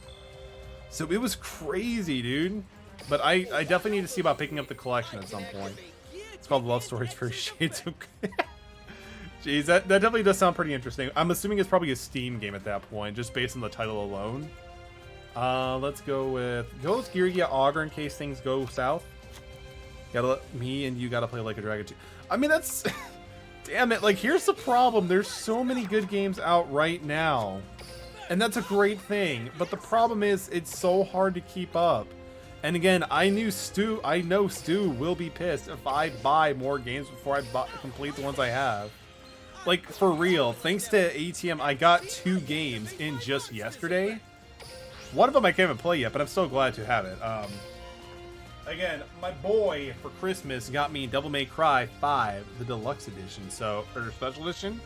Speaker 1: So it was crazy, dude. But I definitely need to see about picking up the collection at some point. It's called Love Stories for Shades of... Jeez, that definitely does sound pretty interesting. I'm assuming it's probably a Steam game at that point, just based on the title alone. Let's go with Geargia Augur in case things go south. Gotta let me and you gotta play Like a Dragon 2. I mean, that's... Damn it, like, here's the problem. There's so many good games out right now. And that's a great thing. But the problem is, it's so hard to keep up. And again, I know Stu will be pissed if I buy more games before I complete the ones I have. Like, for real, thanks to ATM, I got 2 games in just yesterday. One of them I can't even play yet, but I'm so glad to have it. Again, my boy for Christmas got me Devil May Cry 5, the deluxe edition, or special edition.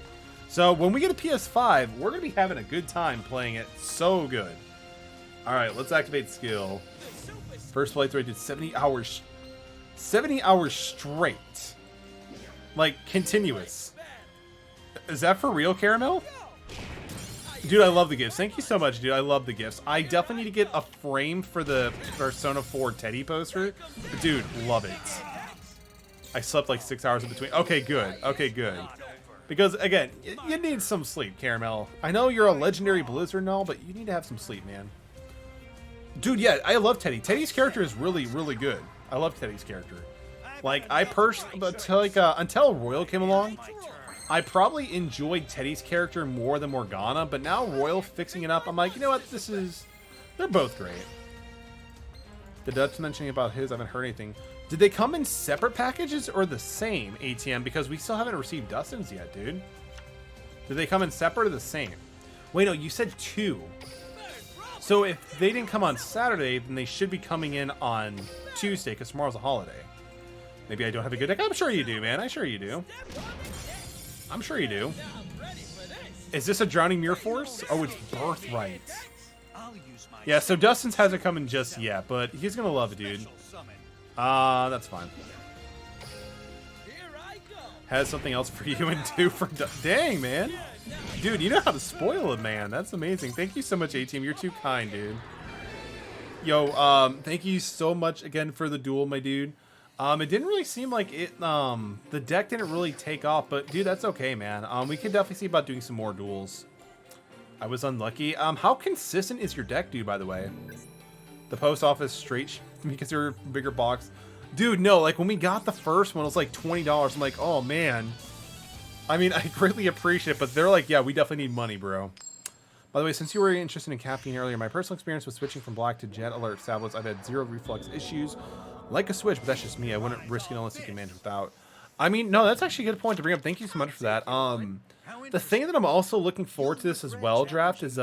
Speaker 1: So when we get a PS5, we're gonna be having a good time playing it. So good. All right, let's activate skill. First playthrough, I did 70 hours. 70 hours straight, like continuous. Is that for real, Caramel? Dude, I love the gifts. Thank you so much, dude. I love the gifts. I definitely need to get a frame for the Persona 4 Teddy poster. Dude, love it. I slept like 6 hours in between. Okay, good. Okay, good. Because, again, you need some sleep, Caramel. I know you're a legendary Blizzard and all, but you need to have some sleep, man. Dude, yeah, I love Teddy. Teddy's character is really, really good. I love Teddy's character. Like, I personally, until Royal came along, I probably enjoyed Teddy's character more than Morgana, but now Royal fixing it up, I'm like, you know what, they're both great. The Dutch mentioning about his, I haven't heard anything. Did they come in separate packages or the same, ATM? Because we still haven't received Dustin's yet, dude. Did they come in separate or the same? Wait, no, you said 2. So if they didn't come on Saturday, then they should be coming in on Tuesday, because tomorrow's a holiday. Maybe I don't have a good deck. I'm sure you do, man. I'm sure you do. I'm sure you do. Is this a Drowning Mirror Force? Oh, it's Birthright. Yeah, so Dustin's hasn't come in just yet, but he's gonna love it, dude. That's fine. Has something else for you and 2 for... Dang, man. Dude, you know how to spoil a man. That's amazing. Thank you so much, A-Team. You're too kind, dude. Yo, thank you so much again for the duel, my dude. It didn't really seem like it, the deck didn't really take off, but dude, that's okay, man. We can definitely see about doing some more duels. I was unlucky. How consistent is your deck, dude, by the way? The post office straight because you're a bigger box. Dude, no, like when we got the first one, it was like $20. I'm like, oh man. I mean, I greatly appreciate it, but they're like, yeah, we definitely need money, bro. By the way, since you were interested in caffeine earlier, my personal experience with switching from black to Jet Alert tablets, I've had 0 reflux issues. Like a switch, but that's just me. I wouldn't risk it unless you can manage without. I mean, no, that's actually a good point to bring up. Thank you so much for that. The thing that I'm also looking forward to this as well, Draft, is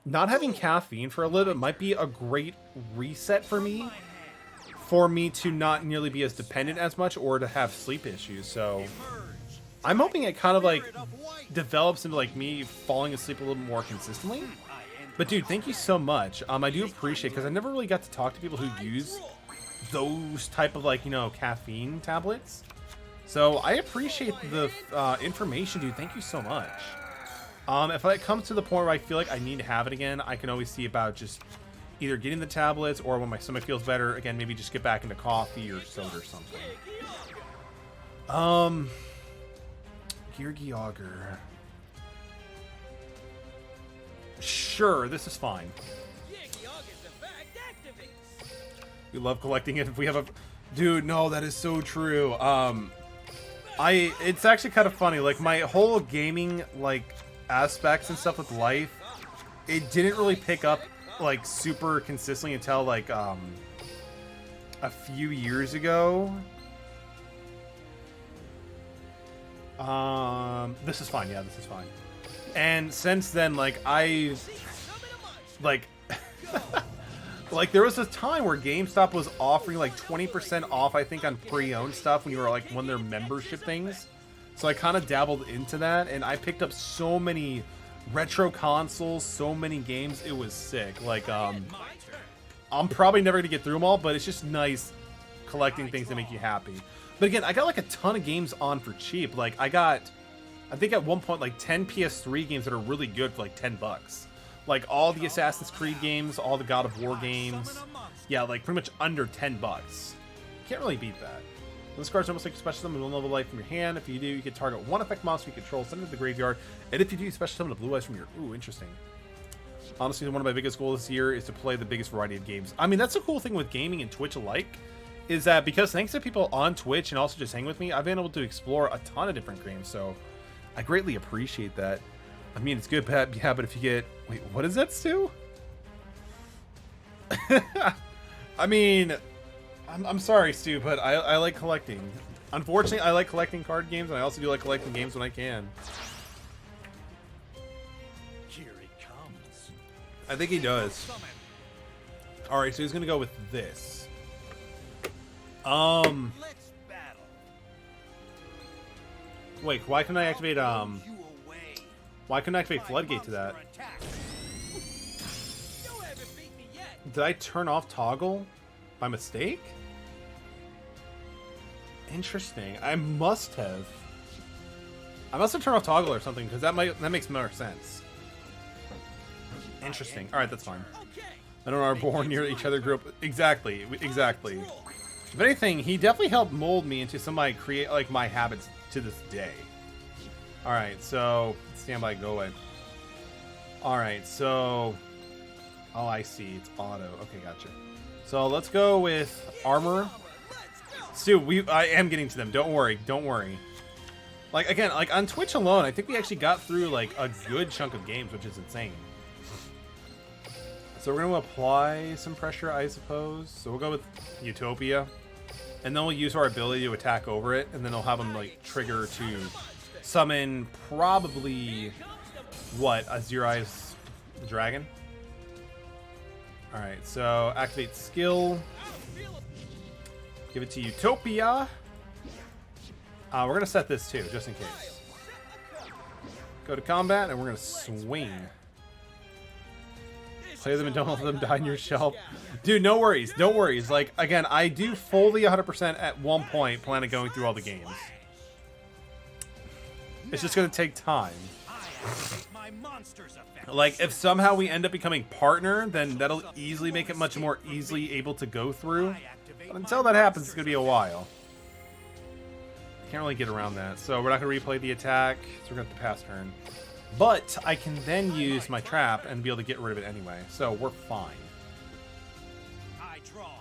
Speaker 1: not having caffeine for a little bit might be a great reset for me to not nearly be as dependent as much or to have sleep issues. So I'm hoping it kind of like develops into like me falling asleep a little more consistently. But dude, thank you so much. I do appreciate it because I never really got to talk to people who use those type of like, you know, caffeine tablets. So I appreciate the information, dude. Thank you so much. If it comes to the point where I feel like I need to have it again, I can always see about just either getting the tablets or when my stomach feels better, again, maybe just get back into coffee or soda or something. Geargia Augur. Sure, this is fine. We love collecting it. If we have a... Dude, no, that is so true. It's actually kind of funny. Like, my whole gaming, like, aspects and stuff with life, it didn't really pick up, like, super consistently until, like, a few years ago. This is fine. Yeah, this is fine. And since then, like, like, there was a time where GameStop was offering like 20% off, I think, on pre-owned stuff when you were like one of their membership things. So I kind of dabbled into that, and I picked up so many retro consoles, so many games. It was sick. Like, I'm probably never gonna get through them all, but it's just nice collecting things that make you happy. But again, I got like a ton of games on for cheap. Like, I think at one point like 10 PS3 games that are really good for like $10. Like all the Assassin's Creed games, all the God of War games. Yeah, like pretty much under $10. Can't really beat that. This card's almost like a special summon with 1 level life from your hand. If you do, you can target 1 effect monster you control, send it to the graveyard. And if you do, special summon a blue eyes from your... Ooh, interesting. Honestly, one of my biggest goals this year is to play the biggest variety of games. I mean, that's the cool thing with gaming and Twitch alike, is that because thanks to people on Twitch and also just hang with me, I've been able to explore a ton of different games. So I greatly appreciate that. I mean, it's good, bad, yeah, but if you get... Wait, what is that, Stu? I mean... I'm sorry, Stu, but I like collecting. Unfortunately, I like collecting card games, and I also do like collecting games when I can.
Speaker 7: Here he comes.
Speaker 1: I think he does. Alright, so he's gonna go with this.
Speaker 7: Let's battle.
Speaker 1: Wait, why couldn't I activate,
Speaker 7: You away.
Speaker 1: why couldn't I activate Floodgate to that?
Speaker 3: You haven't beat me yet.
Speaker 1: Did I turn off Toggle by mistake? Interesting. I must have. I must have turned off Toggle or something, because that makes more sense. Interesting. Alright, that's fine.
Speaker 3: Okay.
Speaker 1: I don't know, are born near each other, grew up... Exactly, exactly. If anything, he definitely helped mold me into somebody create, like, my habits to this day. Alright, so... Stand by, go away. Alright, so... Oh, I see. It's auto. Okay, gotcha. So, let's go with Armor. Stu, I am getting to them. Don't worry. Don't worry. Like, again, like, on Twitch alone, I think we actually got through, like, a good chunk of games, which is insane. So we're going to apply some pressure, I suppose. So we'll go with Utopia. And then we'll use our ability to attack over it. And then they'll have them, like, trigger to summon probably, what, a Zero Eyes Dragon? Alright, so activate skill. Give it to Utopia. We're going to set this too, just in case. Go to combat, and we're going to swing. Play them and don't let them die in your shelf. Dude, no worries. No worries. Like, again, I do fully 100% at one point plan on going through all the games. It's just going to take time.
Speaker 7: My monster's effect.
Speaker 1: Like, if somehow we end up becoming partner, then that'll easily make it much more easily able to go through. But until that happens, it's going to be a while. Can't really get around that. So we're not going to replay the attack, so we're going to have to pass turn. But I can then use my trap and be able to get rid of it anyway. So we're fine.
Speaker 7: I draw.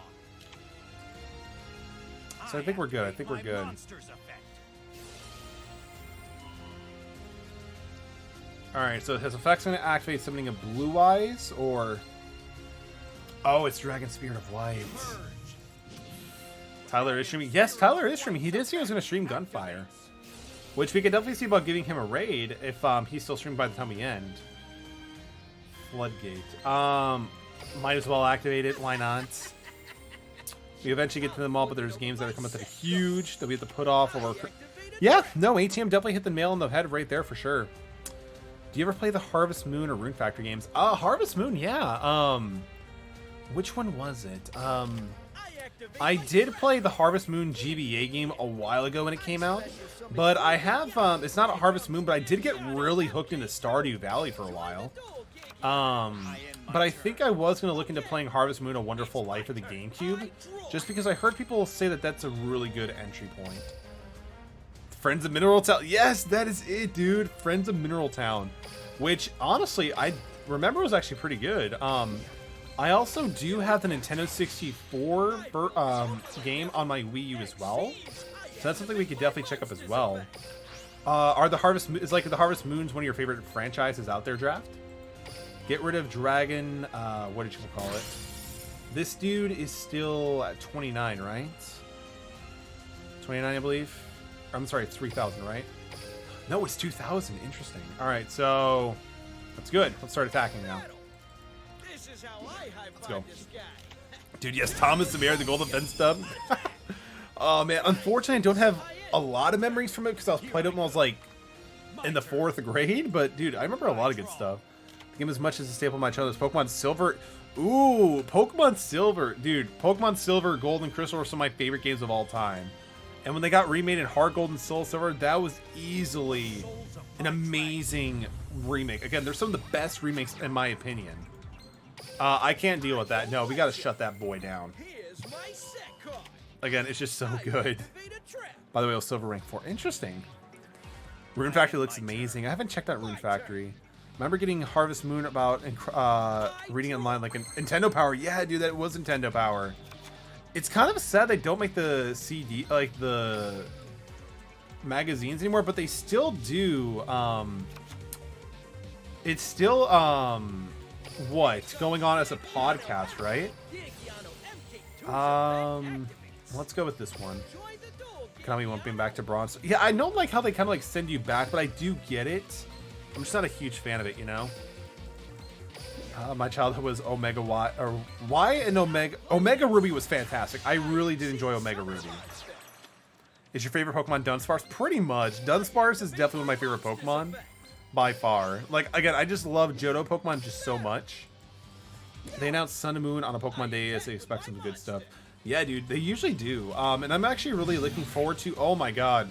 Speaker 1: So I think we're good. I think we're
Speaker 7: My
Speaker 1: good.
Speaker 7: monster's effect.
Speaker 1: Alright, so his effect's going to activate summoning of Blue Eyes, or... Oh, it's Dragon Spirit of Light. Tyler is streaming. Yes, Tyler is streaming. He did say he was going to stream Gunfire. Which we could definitely see about giving him a raid if he's still streaming by the time we end. Floodgate. Might as well activate it. Why not? We eventually get to them all, but there's games that are coming that are huge that we have to put off. Or yeah, no, ATM definitely hit the nail on the head right there for sure. Do you ever play the Harvest Moon or Rune Factory games? Harvest Moon, yeah. Which one was it? I did play the Harvest Moon GBA game a while ago when it came out, but I have, it's not a Harvest Moon, but I did get really hooked into Stardew Valley for a while. But I think I was going to look into playing Harvest Moon: A Wonderful Life for the GameCube, just because I heard people say that that's a really good entry point. Friends of Mineral Town. Yes, that is it, dude. Friends of Mineral Town, which honestly I remember was actually pretty good. I also do have the Nintendo 64 game on my Wii U as well, so that's something we could definitely check up as well. Are the is like the Harvest Moon's one of your favorite franchises out there, Draft? Get rid of Dragon. What did you call it? This dude is still at 29, right? 29, I believe. I'm sorry, it's 3,000, right? No, it's 2,000. Interesting. All right, so that's good. Let's start attacking now.
Speaker 3: This is how I
Speaker 1: Let's go.
Speaker 3: this guy.
Speaker 1: Dude, yes, Thomas the Mayor, the Golden Fence dub. Oh, man. Unfortunately, I don't have a lot of memories from it because I was playing it when I was like in the 4th grade, but dude, I remember a lot of good stuff. The game as much as a staple of my childhood is Pokemon Silver. Ooh, Pokemon Silver. Dude, Pokemon Silver, Gold, and Crystal were some of my favorite games of all time. And when they got remade in Hard Gold and Soul Silver, that was easily an amazing remake. Again, they're some of the best remakes in my opinion. I can't deal with that. No, we gotta shut that boy down.
Speaker 3: Here's my set card.
Speaker 1: Again, it's just so good.
Speaker 3: Activate a trap.
Speaker 1: By the way, it was Silver Rank 4. Interesting. Rune Factory looks amazing. I haven't checked out Rune Factory. Remember getting Harvest Moon about and reading it online like in Nintendo Power. Yeah, dude, that was Nintendo Power. It's kind of sad they don't make the CD, like the magazines anymore, but they still do. It's still what going on as a podcast, right? Let's go with this one. Konami won't bring back to bronze. Yeah, I don't like how they kind of like send you back, but I do get it. I'm just not a huge fan of it, you know. My childhood was Omega Y, or Y and Omega. Omega Ruby was fantastic. I really did enjoy Omega Ruby. Is your favorite Pokemon Dunsparce? Pretty much. Dunsparce is definitely one of my favorite Pokemon, by far. Like, again, I just love Johto Pokemon just so much. They announced Sun and Moon on a Pokemon Day, so they expect some good stuff. Yeah, dude, they usually do. And I'm actually really looking forward to... Oh, my God.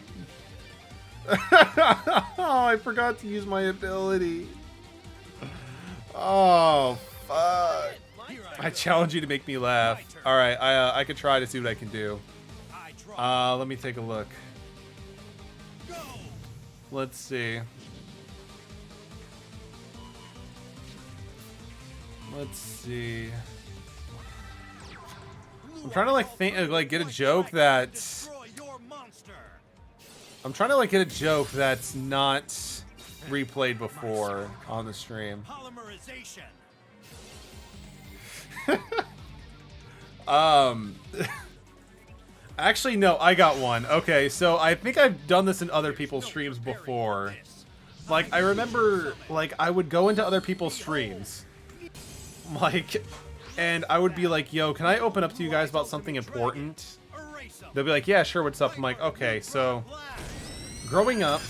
Speaker 1: Oh, I forgot to use my ability. Oh, fuck. I challenge you to make me laugh. All right, I could try to see what I can do. Let me take a look. Let's see. Let's see. I'm trying to like get a joke that... I'm trying to like get a joke that's not replayed before on the stream. Actually, no, I got one. Okay, so I think I've done this in other people's streams before. Like, I remember, like, I would go into other people's streams, like, and I would be like, yo, can I open up to you guys about something important? They'll be like, yeah, sure, what's up? I'm like, okay, so growing up,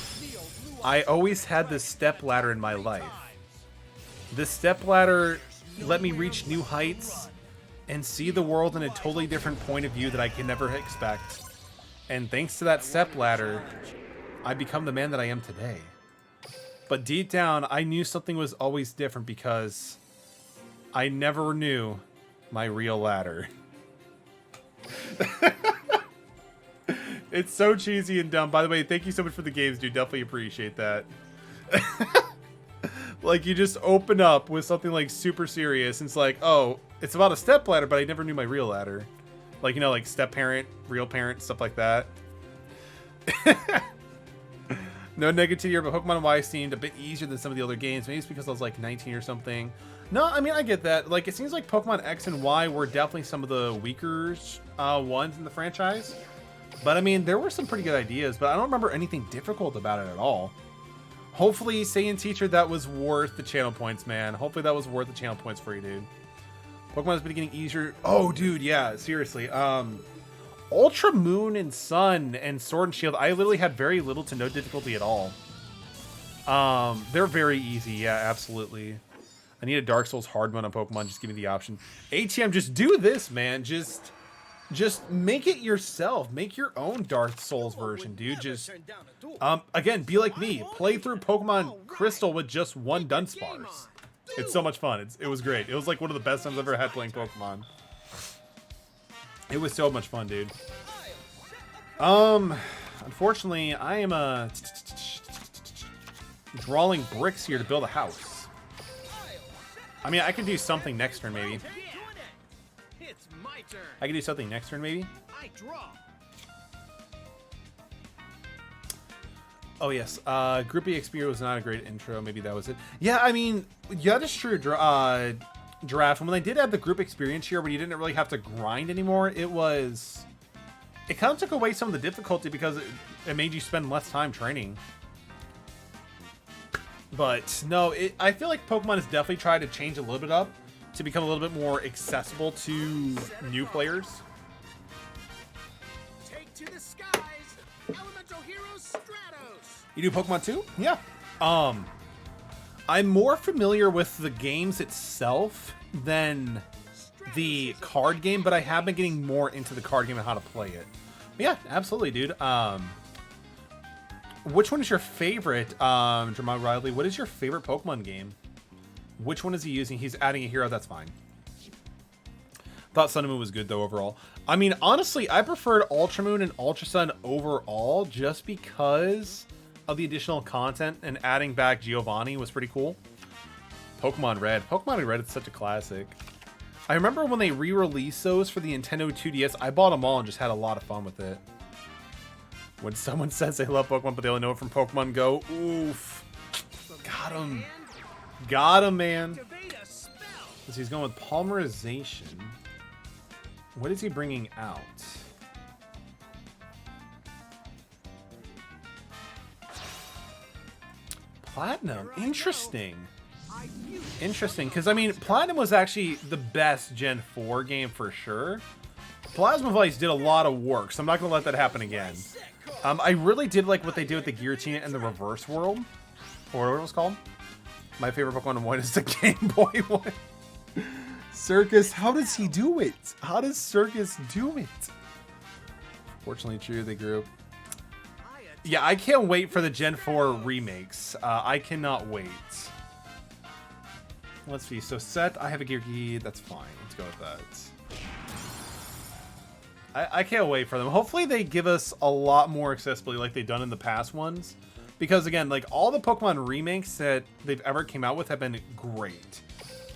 Speaker 1: I always had this step ladder in my life. This step ladder let me reach new heights and see the world in a totally different point of view that I can never expect. And thanks to that step ladder, I become the man that I am today. But deep down, I knew something was always different because I never knew my real ladder. It's so cheesy and dumb. By the way, thank you so much for the games, dude. Definitely appreciate that. Like, you just open up with something, like, super serious. And it's like, oh, it's about a step ladder, but I never knew my real ladder. Like, you know, like step parent, real parent, stuff like that. No negativity here, but Pokemon Y seemed a bit easier than some of the other games. Maybe it's because I was, like, 19 or something. No, I mean, I get that. Like, it seems like Pokemon X and Y were definitely some of the weaker ones in the franchise. But, I mean, there were some pretty good ideas, but I don't remember anything difficult about it at all. Hopefully, Saiyan Teacher, that was worth the channel points, man. Hopefully that was worth the channel points for you, dude. Pokemon has been getting easier. Oh, dude, yeah, seriously. Ultra Moon and Sun and Sword and Shield, I literally had very little to no difficulty at all. They're very easy, yeah, absolutely. I need a Dark Souls hard mode on Pokemon. Just give me the option. ATM, just do this, man. Just make it yourself. Make your own Dark Souls version, dude. Just, again, be like me. Play through Pokemon Crystal with just one Dunsparce. It's so much fun. It was great. It was like one of the best times I've ever had playing Pokemon. It was so much fun, dude. Unfortunately, I am drawing bricks here to build a house. I mean, I can do something next turn, maybe.
Speaker 3: It's my turn.
Speaker 1: I can do something next turn, maybe.
Speaker 3: I draw.
Speaker 1: Oh, yes. Group E XP was not a great intro. Maybe that was it. Yeah, I mean, yeah, that's true, Giraffe. And when they did have the group experience here, when you didn't really have to grind anymore, it kind of took away some of the difficulty because it made you spend less time training. But, no, I feel like Pokemon has definitely tried to change a little bit up to become a little bit more accessible to new players.
Speaker 3: Take to the skies. Elemental Hero Stratos.
Speaker 1: You do Pokemon too? Yeah. I'm more familiar with the games itself than the card game, but I have been getting more into the card game and how to play it. But yeah, absolutely, dude. Which one is your favorite, Jamal Riley? What is your favorite Pokemon game? Which one is he using? He's adding a hero. That's fine. Thought Sun and Moon was good though overall. I mean, honestly, I preferred Ultra Moon and Ultra Sun overall just because of the additional content, and adding back Giovanni was pretty cool. Pokemon Red. Pokemon Red is such a classic. I remember when they re-released those for the Nintendo 2DS, I bought them all and just had a lot of fun with it. When someone says they love Pokemon, but they only know it from Pokemon Go, oof. Got him. Got him, man. So he's going with Polymerization. What is he bringing out? Platinum. Interesting. Interesting, because I mean, Platinum was actually the best Gen 4 game for sure. Plasma Vice did a lot of work, so I'm not going to let that happen again. I really did like what they did with the Guillotine and the Reverse World, or what it was called. My favorite Pokemon one is the Game Boy one. Circus, how does he do it? How does Circus do it? Fortunately true, they grew up. Yeah, I can't wait for the Gen 4 remakes. I cannot wait. Let's see. So set, I have a Geargia. That's fine. Let's go with that. I can't wait for them. Hopefully they give us a lot more accessibility like they've done in the past ones. Because again, like all the Pokemon remakes that they've ever came out with have been great.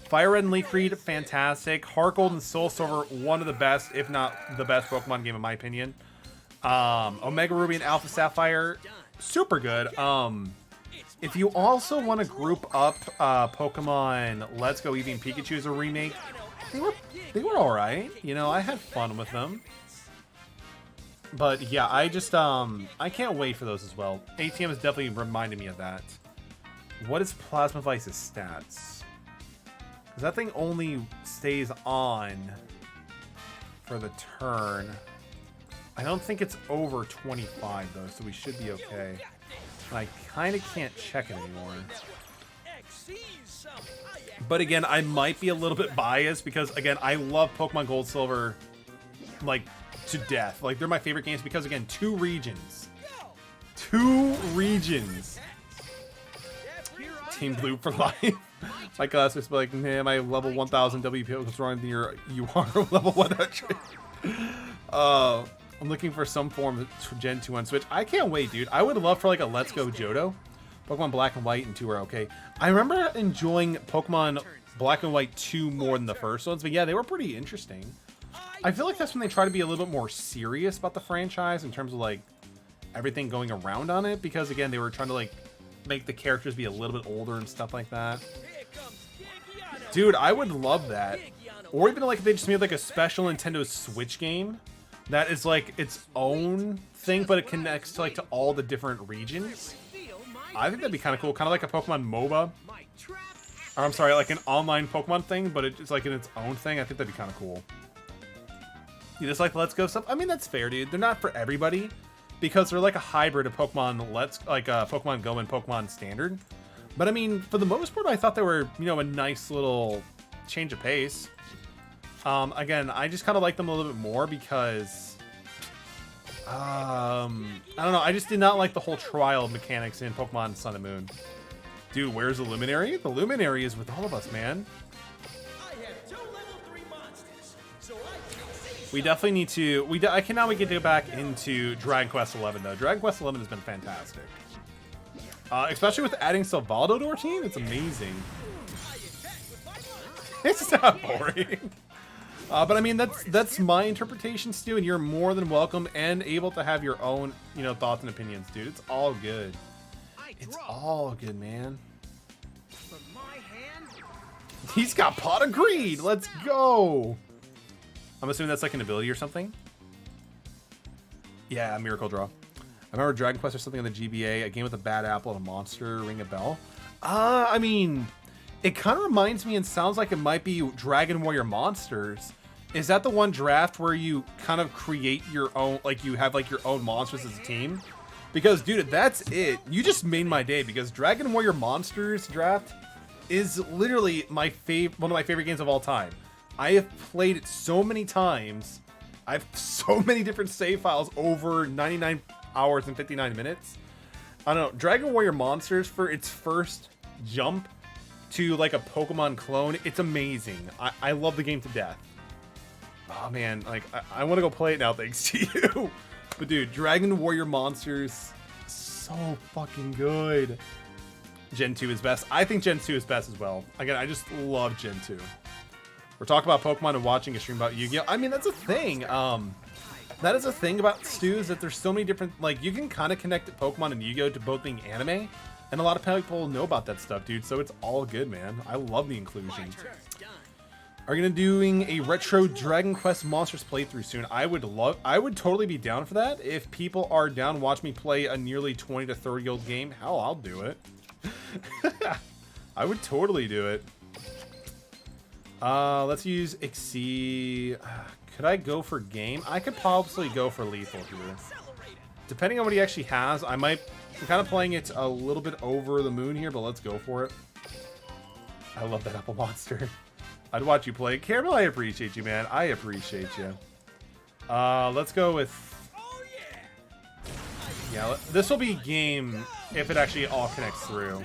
Speaker 1: Fire Red and Leaf Green, fantastic. Heart Gold and Soul Silver, one of the best, if not the best Pokemon game in my opinion. Omega Ruby and Alpha Sapphire, super good. If you also want to group up Pokemon Let's Go Eevee and Pikachu as a remake, they were all right. You know, I had fun with them. But yeah, I just I can't wait for those as well. ATM has definitely reminded me of that. What is Plasma Vice's stats? Because that thing only stays on for the turn. I don't think it's over 25 though, so we should be okay. I kind of can't check it anymore. But again, I might be a little bit biased because, again, I love Pokemon Gold Silver, like, to death. Like, they're my favorite games because, again, 2 regions. 2 regions. Team Blue for life. My class was like, man, my level 1000 WP was wrong than you are level 100. I'm looking for some form of Gen 2 on Switch. I can't wait, dude. I would love for like a Let's Go Johto. Pokemon Black and White and 2 are okay. I remember enjoying Pokemon Black and White 2 more than the first ones, but yeah, they were pretty interesting. I feel like that's when they try to be a little bit more serious about the franchise in terms of like everything going around on it, because again, they were trying to like make the characters be a little bit older and stuff like that. Dude, I would love that. Or even like if they just made like a special Nintendo Switch game that is like its own thing, but it connects to like to all the different regions. I think that'd be kind of cool, kind of like a Pokemon MOBA. Or I'm sorry, like an online Pokemon thing, but it's like in its own thing. I think that'd be kind of cool. You just like Let's Go stuff? I mean, that's fair, dude. They're not for everybody because they're like a hybrid of Pokemon Pokemon Go and Pokemon Standard. But I mean, for the most part, I thought they were, you know, a nice little change of pace. Again, I just kind of like them a little bit more because, I don't know, I just did not like the whole trial mechanics in Pokemon Sun and Moon. Dude, where's the Luminary? The Luminary is with all of us, man. We definitely need to, I cannot wait to get back into Dragon Quest XI, though. Dragon Quest XI has been fantastic. Especially with adding Salvaldo to our team, it's amazing. It's not boring. But I mean, that's my interpretation, Stu, and you're more than welcome and able to have your own, you know, thoughts and opinions, dude. It's all good. It's all good, man. He's got Pot of Greed. Let's go. I'm assuming that's like an ability or something. Yeah, Miracle Draw. I remember Dragon Quest or something on the GBA, a game with a bad apple and a monster, ring a bell. I mean, it kind of reminds me and sounds like it might be Dragon Warrior Monsters. Is that the one draft where you kind of create your own, like you have like your own monsters as a team? Because, dude, that's it. You just made my day, because Dragon Warrior Monsters draft is literally one of my favorite games of all time. I have played it so many times. I have so many different save files over 99 hours and 59 minutes. I don't know. Dragon Warrior Monsters, for its first jump to like a Pokemon clone, it's amazing. I love the game to death. Oh man, like I want to go play it now thanks to you. But dude, Dragon Warrior Monsters, so fucking good. Gen 2 is best. I think Gen 2 is best as well. Again, I just love Gen 2. We're talking about Pokemon and watching a stream about Yu-Gi-Oh! I mean, that's a thing. That is a thing about Stu, is that there's so many different, like, you can kind of connect Pokemon and Yu-Gi-Oh! To both being anime, and a lot of people know about that stuff, dude, so it's all good, man. I love the inclusion. Are you gonna doing a retro Dragon Quest Monsters playthrough soon? I would totally be down for that. If people are down, watch me play a nearly 20 to 30-year-old game. Hell, I'll do it. I would totally do it. Let's use Xyz. Could I go for game? I could probably go for lethal here. Depending on what he actually has, I'm kind of playing it a little bit over the moon here, but let's go for it. I love that apple monster. I'd watch you play. Caramel, I appreciate you, man. I appreciate you. Let's go with... Yeah, this will be game if it actually all connects through.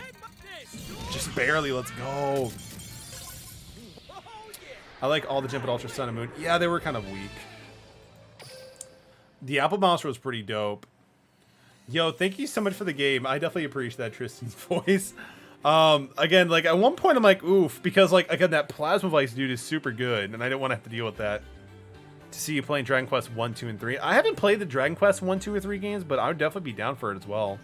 Speaker 1: Just barely, let's go. I like all the Jump at Ultra Sun and Moon. Yeah, they were kind of weak. The apple monster was pretty dope. Yo, thank you so much for the game. I definitely appreciate that, Tristan's voice. Again, like at one point I'm like, oof, because like again that Plasma Vice dude is super good, and I didn't want to have to deal with that. To see you playing Dragon Quest 1, 2, and 3. I haven't played the Dragon Quest 1, 2, or 3 games, but I would definitely be down for it as well.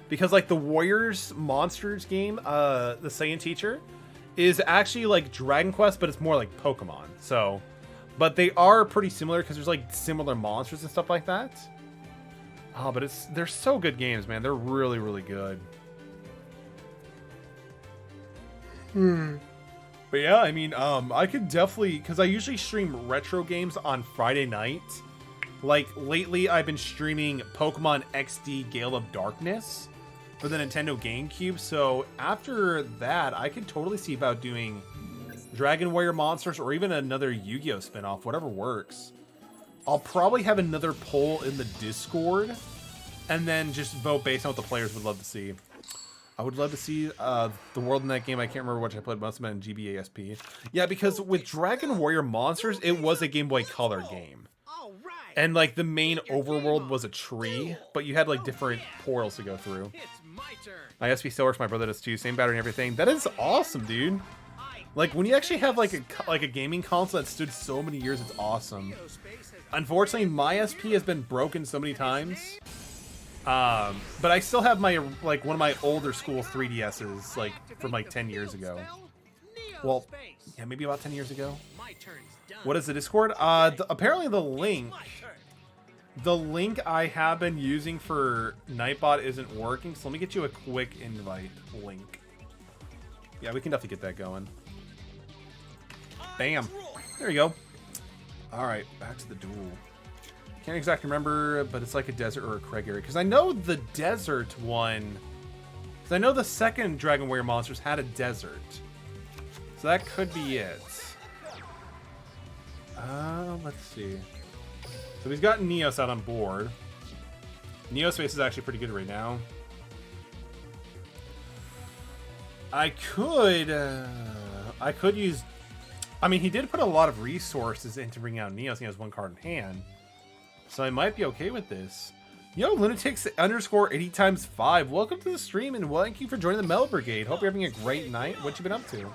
Speaker 1: Because like the Warriors Monsters game, the Saiyan Teacher, is actually like Dragon Quest, but it's more like Pokemon. So, but they are pretty similar because there's like similar monsters and stuff like that. Oh, but they're so good games, man. They're really, really good. But yeah, I mean, I could definitely, because I usually stream retro games on Friday night. Like, lately I've been streaming Pokemon XD Gale of Darkness for the Nintendo GameCube, so after that, I could totally see about doing Dragon Warrior Monsters or even another Yu-Gi-Oh! Spinoff, whatever works. I'll probably have another poll in the Discord, and then just vote based on what the players would love to see. I would love to see the world in that game. I can't remember which I played most of it in GBASP. Yeah, because with Dragon Warrior Monsters, it was a Game Boy Color game. And like the main overworld was a tree, but you had like different portals to go through. My SP still works, my brother does too. Same battery and everything. That is awesome, dude. Like when you actually have like a gaming console that stood so many years, it's awesome. Unfortunately, my SP has been broken so many times. But I still have my, like, one of my older school 3DSs, like, from, like, 10 years ago. Well, yeah, maybe about 10 years ago. What is the Discord? Apparently the link I have been using for Nightbot isn't working, so let me get you a quick invite link. Yeah, we can definitely get that going. Bam. There you go. Alright, back to the duel. Can't exactly remember, but it's like a desert or a crag area. Because I know the desert one... Because I know the second Dragon Warrior Monsters had a desert. So that could be it. Let's see. So we've got Neos out on board. Neospace is actually pretty good right now. I could use... I mean, he did put a lot of resources into bringing out Neos. He has one card in hand. So I might be okay with this. Yo, Lunatics _ 80 × 5. Welcome to the stream and thank you for joining the Metal Brigade. Hope you're having a great night. What you been up to?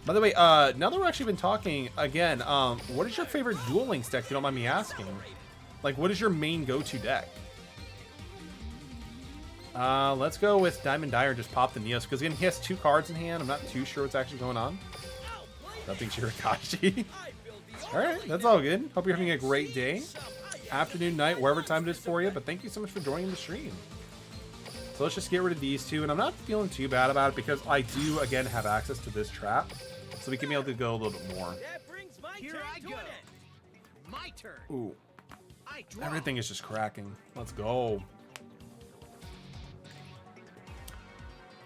Speaker 1: By the way, now that we're actually been talking again, what is your favorite Duel Links deck? If you don't mind me asking. Like, what is your main go-to deck? Let's go with Diamond Dyer and just pop the Neos because again he has 2 cards in hand. I'm not too sure what's actually going on. Nothing Shirakashi. All right, that's all good. Hope you're having a great day. Afternoon, night, wherever time it is for you, but thank you so much for joining the stream. So let's just get rid of these 2, and I'm not feeling too bad about it because I do again have access to this trap, so we can be able to go a little bit more.
Speaker 3: Here I go. My turn.
Speaker 1: Ooh, everything is just cracking. Let's go.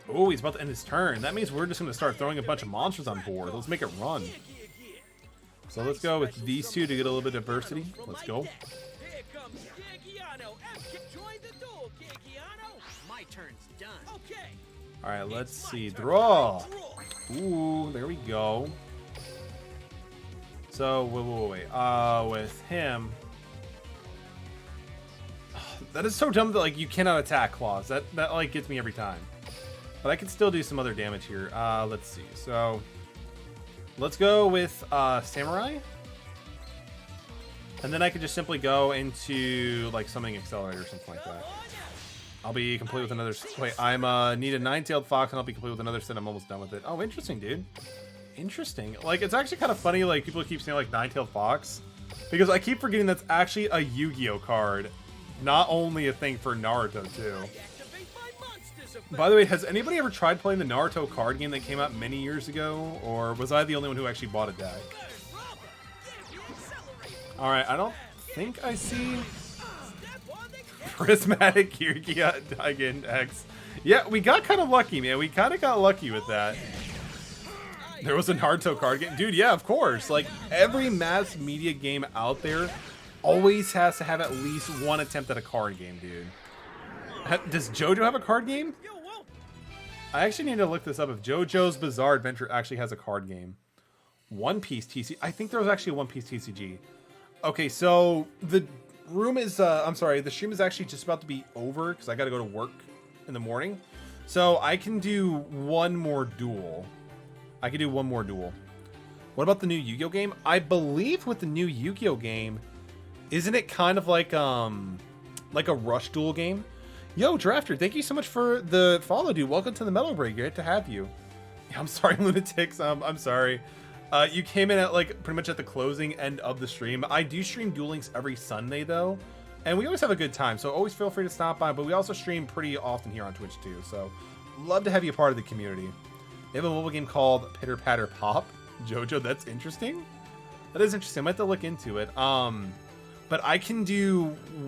Speaker 1: Oh, he's about to end his turn. That means we're just going to start throwing a bunch of monsters on board. Let's make it run. So let's go with these two to get a little bit of diversity. Let's go.
Speaker 3: Here comes Geargia. Join the duel, Geargia. My turn's done. Okay.
Speaker 1: All right, let's see. Draw. Ooh, there we go. So, wait. With him... That is so dumb that, like, you cannot attack claws. That like, gets me every time. But I can still do some other damage here. Let's see. So, let's go with Samurai. And then I could just simply go into, like, Summoning Accelerator or something like that. I'll be complete with another... Wait, need a 9-tailed fox, and I'll be complete with another set. I'm almost done with it. Oh, interesting, dude. Interesting. Like, it's actually kind of funny, like, people keep saying, like, 9-tailed fox. Because I keep forgetting that's actually a Yu-Gi-Oh card. Not only a thing for Naruto, too. By the way, has anybody ever tried playing the Naruto card game that came out many years ago? Or was I the only one who actually bought a deck? Alright, I don't think I see... Prismatic Yugioh Duel X. Yeah, we got kind of lucky, man. We kind of got lucky with that. There was a Naruto card game. Dude, yeah, of course. Like, every mass media game out there always has to have at least one attempt at a card game, dude. Does JoJo have a card game? I actually need to look this up if JoJo's Bizarre Adventure actually has a card game. One Piece TCG. I think there was actually a One Piece TCG. Okay, so the room is, I'm sorry, the stream is actually just about to be over because I got to go to work in the morning. So I can do one more duel. What about the new Yu-Gi-Oh game? I believe with the new Yu-Gi-Oh game, isn't it kind of like a rush duel game? Yo, Drafter, thank you so much for the follow, dude. Welcome to the Metal Break. Great to have you. Yeah, I'm sorry, Lunatics. I'm sorry. You came in at like pretty much at the closing end of the stream. I do stream Duel Links every Sunday though, and we always have a good time. So always feel free to stop by. But we also stream pretty often here on Twitch too. So love to have you a part of the community. They have a mobile game called Pitter Patter Pop. JoJo, that's interesting. That is interesting. I might have to look into it. But I can do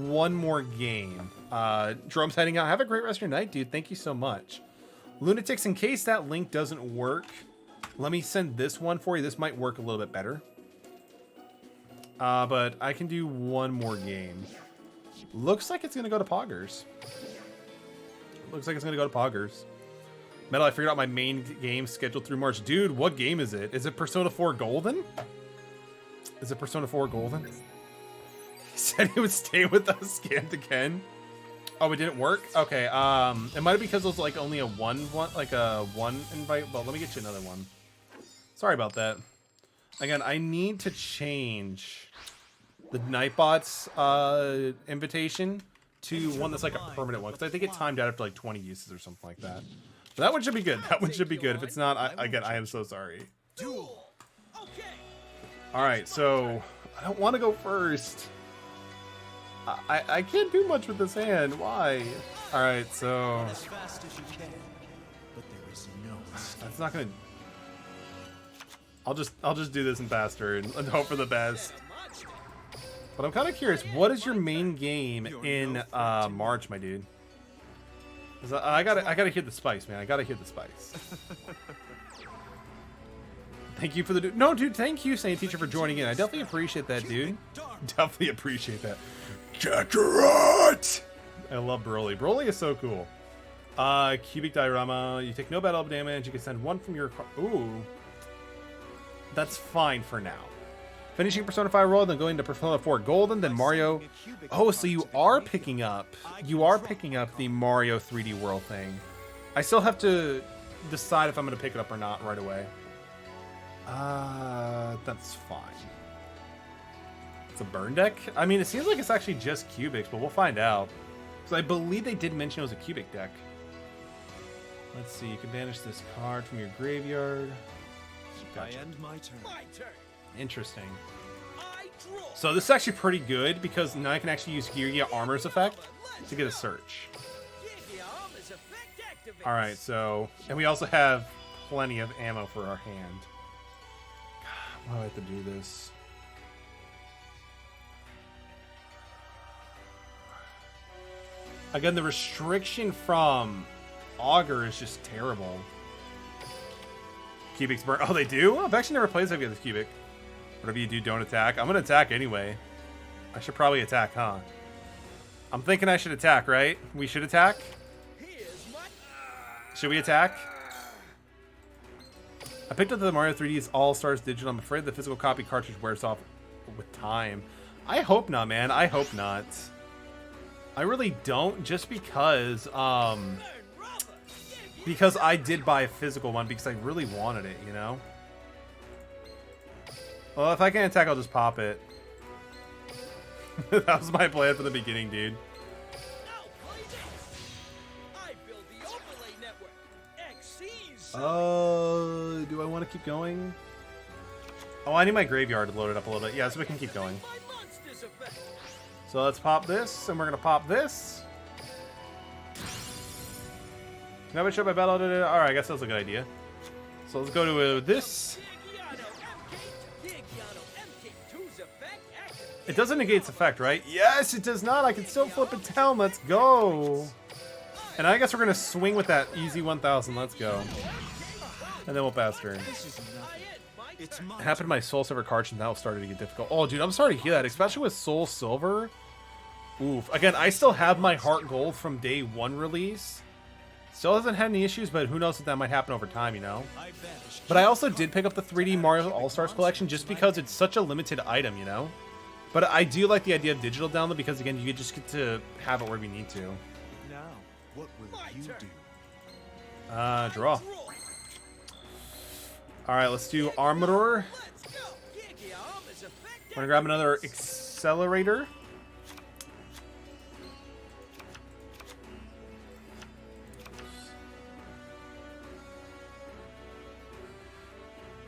Speaker 1: one more game. Drum's heading out. Have a great rest of your night, dude. Thank you so much. Lunatics, in case that link doesn't work, let me send this one for you. This might work a little bit better. But I can do one more game. Looks like it's going to go to Poggers. Metal, I figured out my main game scheduled through March. Dude, what game is it? Is it Persona 4 Golden? He said he would stay with us, scammed again. Oh, it didn't work? Okay, it might have because it was like only a one invite. Well, let me get you another one. Sorry about that. Again, I need to change the Nightbot's invitation to one that's like a permanent one, because I think it timed out after like 20 uses or something like that. But that one should be good. If it's not, I am so sorry. Alright, so I don't want to go first. I can't do much with this hand. Why? Alright, so that's not gonna. I'll just do this in faster and hope for the best. But I'm kind of curious, what is your main game in March, my dude? 'Cause I gotta hear the spice, man. I gotta hear the spice. Thank you for the dude. No, dude, thank you, Saint Teacher, for joining in. I definitely appreciate that, dude. Definitely appreciate that. Kakarot! I love Broly. Broly is so cool. Cubic Diorama. You take no battle damage. You can send one from your... Ooh. That's fine for now. Finishing Persona 5 roll, then going to Persona 4 Golden, then Mario. Oh, so you are picking up the Mario 3D World thing. I still have to decide if I'm going to pick it up or not right away. That's fine. It's a burn deck? I mean, it seems like it's actually just cubics, but we'll find out. Because I believe they did mention it was a cubic deck. Let's see, you can banish this card from your graveyard. Gotcha.
Speaker 6: I end my turn.
Speaker 1: Interesting. So this is actually pretty good because now I can actually use Geargia Armor's effect to get a search. Alright, so... And we also have plenty of ammo for our hand. God, why do I have to do this? Again, the restriction from Augur is just terrible. Cubic's burn. Oh, they do? I've actually never played something with this Cubic. Whatever you do, don't attack. I'm going to attack anyway. I should probably attack, huh? I'm thinking I should attack, right? We should attack? Should we attack? I picked up the Mario 3D's All-Stars Digital. I'm afraid the physical copy cartridge wears off with time. I hope not, man. I hope not. I really don't, just because I did buy a physical one because I really wanted it, you know? Well, if I can't attack, I'll just pop it. That was my plan from the beginning, dude. Do I want to keep going? Oh, I need my graveyard to load it up a little bit. Yeah, so we can keep going. So let's pop this, and we're going to pop this. Now we show my battle. Alright, I guess that's a good idea. So let's go to this. It doesn't negate its effect, right? Yes, it does not. I can still flip a town. Let's go. And I guess we're going to swing with that easy 1000. Let's go. And then we'll pass turn. It happened to my Soul Silver cards, and now started to get difficult. Oh, dude, I'm sorry to hear that, especially with Soul Silver. Oof. Again, I still have my Heart Gold from day 1 release. Still hasn't had any issues, but who knows if that might happen over time, you know? But I also did pick up the 3D Mario All-Stars collection just because it's such a limited item, you know? But I do like the idea of digital download because, again, you just get to have it where we need to.
Speaker 6: Now, what will you do?
Speaker 1: Draw. Alright, let's do Armador. We're gonna grab another Accelerator.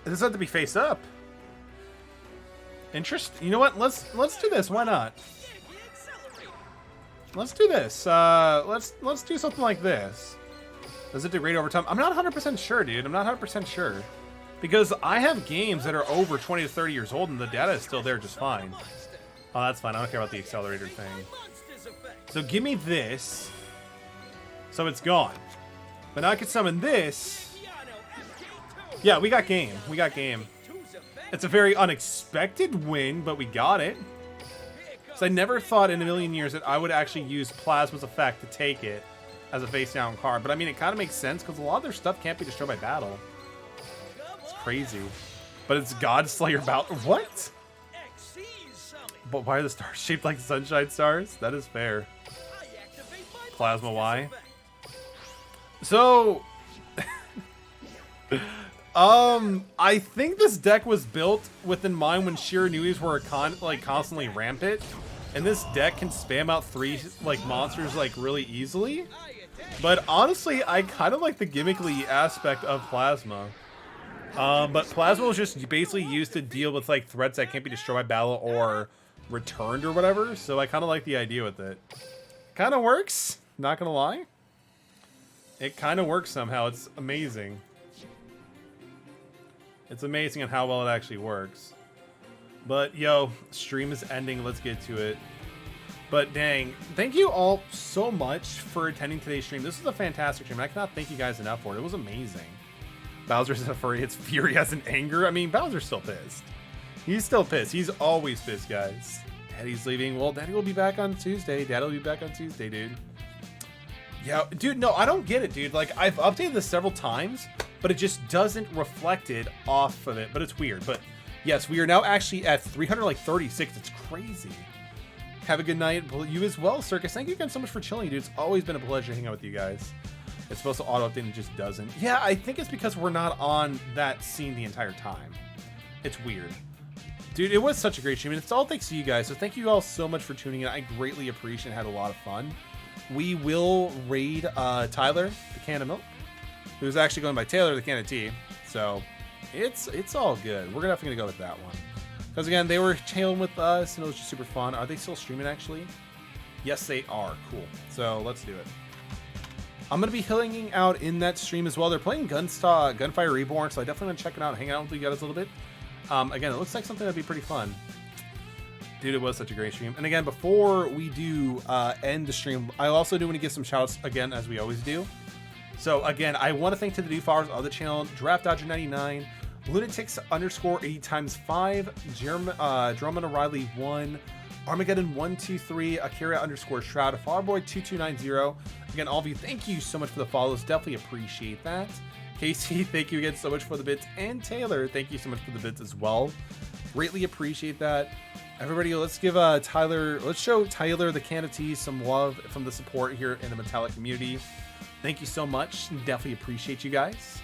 Speaker 1: Does this have to be face up? Interest? You know what? Let's do this. Why not? Let's do this. Let's do something like this. Does it degrade over time? I'm not 100% sure, dude. I'm not 100% sure. Because I have games that are over 20 to 30 years old and the data is still there just fine. Oh, that's fine. I don't care about the accelerator thing. So give me this. So it's gone. But now I can summon this. Yeah, we got game. We got game. It's a very unexpected win, but we got it. So I never thought in a million years that I would actually use Plasma's effect to take it as a face-down card. But I mean, it kind of makes sense because a lot of their stuff can't be destroyed by battle. It's crazy. But it's Godslayer Battle. What? But why are the stars shaped like sunshine stars? That is fair. Plasma Y. So... I think this deck was built within mind when Shiranuis were constantly rampant, and this deck can spam out 3 monsters really easily. But honestly, I kind of like the gimmickly aspect of Plasma. But Plasma was just basically used to deal with threats that can't be destroyed by battle or returned or whatever. So I kind of like the idea with it. Kind of works. Not gonna lie. It kind of works somehow. It's amazing. It's amazing on how well it actually works. But, yo, stream is ending. Let's get to it. But, dang. Thank you all so much for attending today's stream. This was a fantastic stream. I cannot thank you guys enough for it. It was amazing. Bowser's a furry. It's fury as in anger. I mean, Bowser's still pissed. He's still pissed. He's always pissed, guys. Daddy's leaving. Well, Daddy will be back on Tuesday. Daddy will be back on Tuesday, dude. Yeah, dude, no, I don't get it, dude. I've updated this several times, but it just doesn't reflect it off of it. But it's weird. But yes, we are now actually at 336. It's crazy. Have a good night. You as well, Circus. Thank you again so much for chilling, dude. It's always been a pleasure hanging out with you guys. It's supposed to auto-update and it just doesn't. Yeah, I think it's because we're not on that scene the entire time. It's weird. Dude, it was such a great stream, and it's all thanks to you guys. So thank you all so much for tuning in. I greatly appreciate it. Had a lot of fun. We will raid Tyler, the can of milk, who's actually going by Taylor, the can of tea. So it's all good. We're definitely gonna go with that one because again, they were chilling with us and it was just super fun. Are they still streaming actually? Yes, they are. Cool. So let's do it. I'm gonna be hanging out in that stream as well. They're playing Gunfire Reborn, so I definitely want to check it out and hang out with you guys a little bit. Again, it looks like something that'd be pretty fun. Dude, it was such a great stream. And again, before we do end the stream, I also do want to give some shout outs again, as we always do. So again, I want to thank to the new followers of the channel, Draft Dodger 99, Lunatics _ 80 times 5, Drummond O'Reilly 1, Armageddon 123, Akira _ Shroud, Farboy 2290. Again, all of you, thank you so much for the follows. Definitely appreciate that. Casey, thank you again so much for the bits, and Taylor, thank you so much for the bits as well. Greatly appreciate that. Everybody, let's give Tyler, let's show Tyler the Can of Tea some love from the support here in the Metallic community. Thank you so much. Definitely appreciate you guys.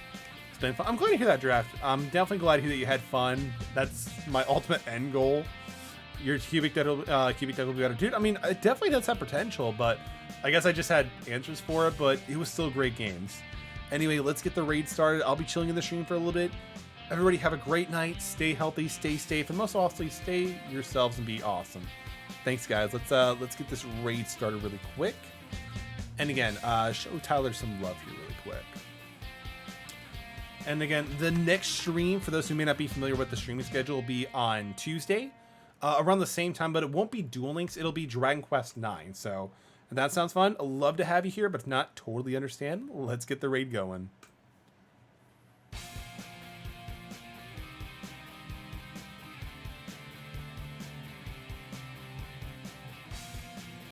Speaker 1: It's been fun. I'm glad to hear that draft. I'm definitely glad to hear that you had fun. That's my ultimate end goal. Your cubic deck will be better, dude. I mean, it definitely does have potential, but I guess I just had answers for it. But it was still great games. Anyway, let's get the raid started. I'll be chilling in the stream for a little bit. Everybody have a great night. Stay healthy, stay safe, and most awesomely, stay yourselves and be awesome. Thanks, guys. Let's get this raid started really quick. And again, show Tyler some love here really quick. And again, the next stream, for those who may not be familiar with the streaming schedule, will be on Tuesday, around the same time, but it won't be Duel Links. It'll be Dragon Quest 9. So if that sounds fun, I'd love to have you here, but if not, totally understand. Let's get the raid going.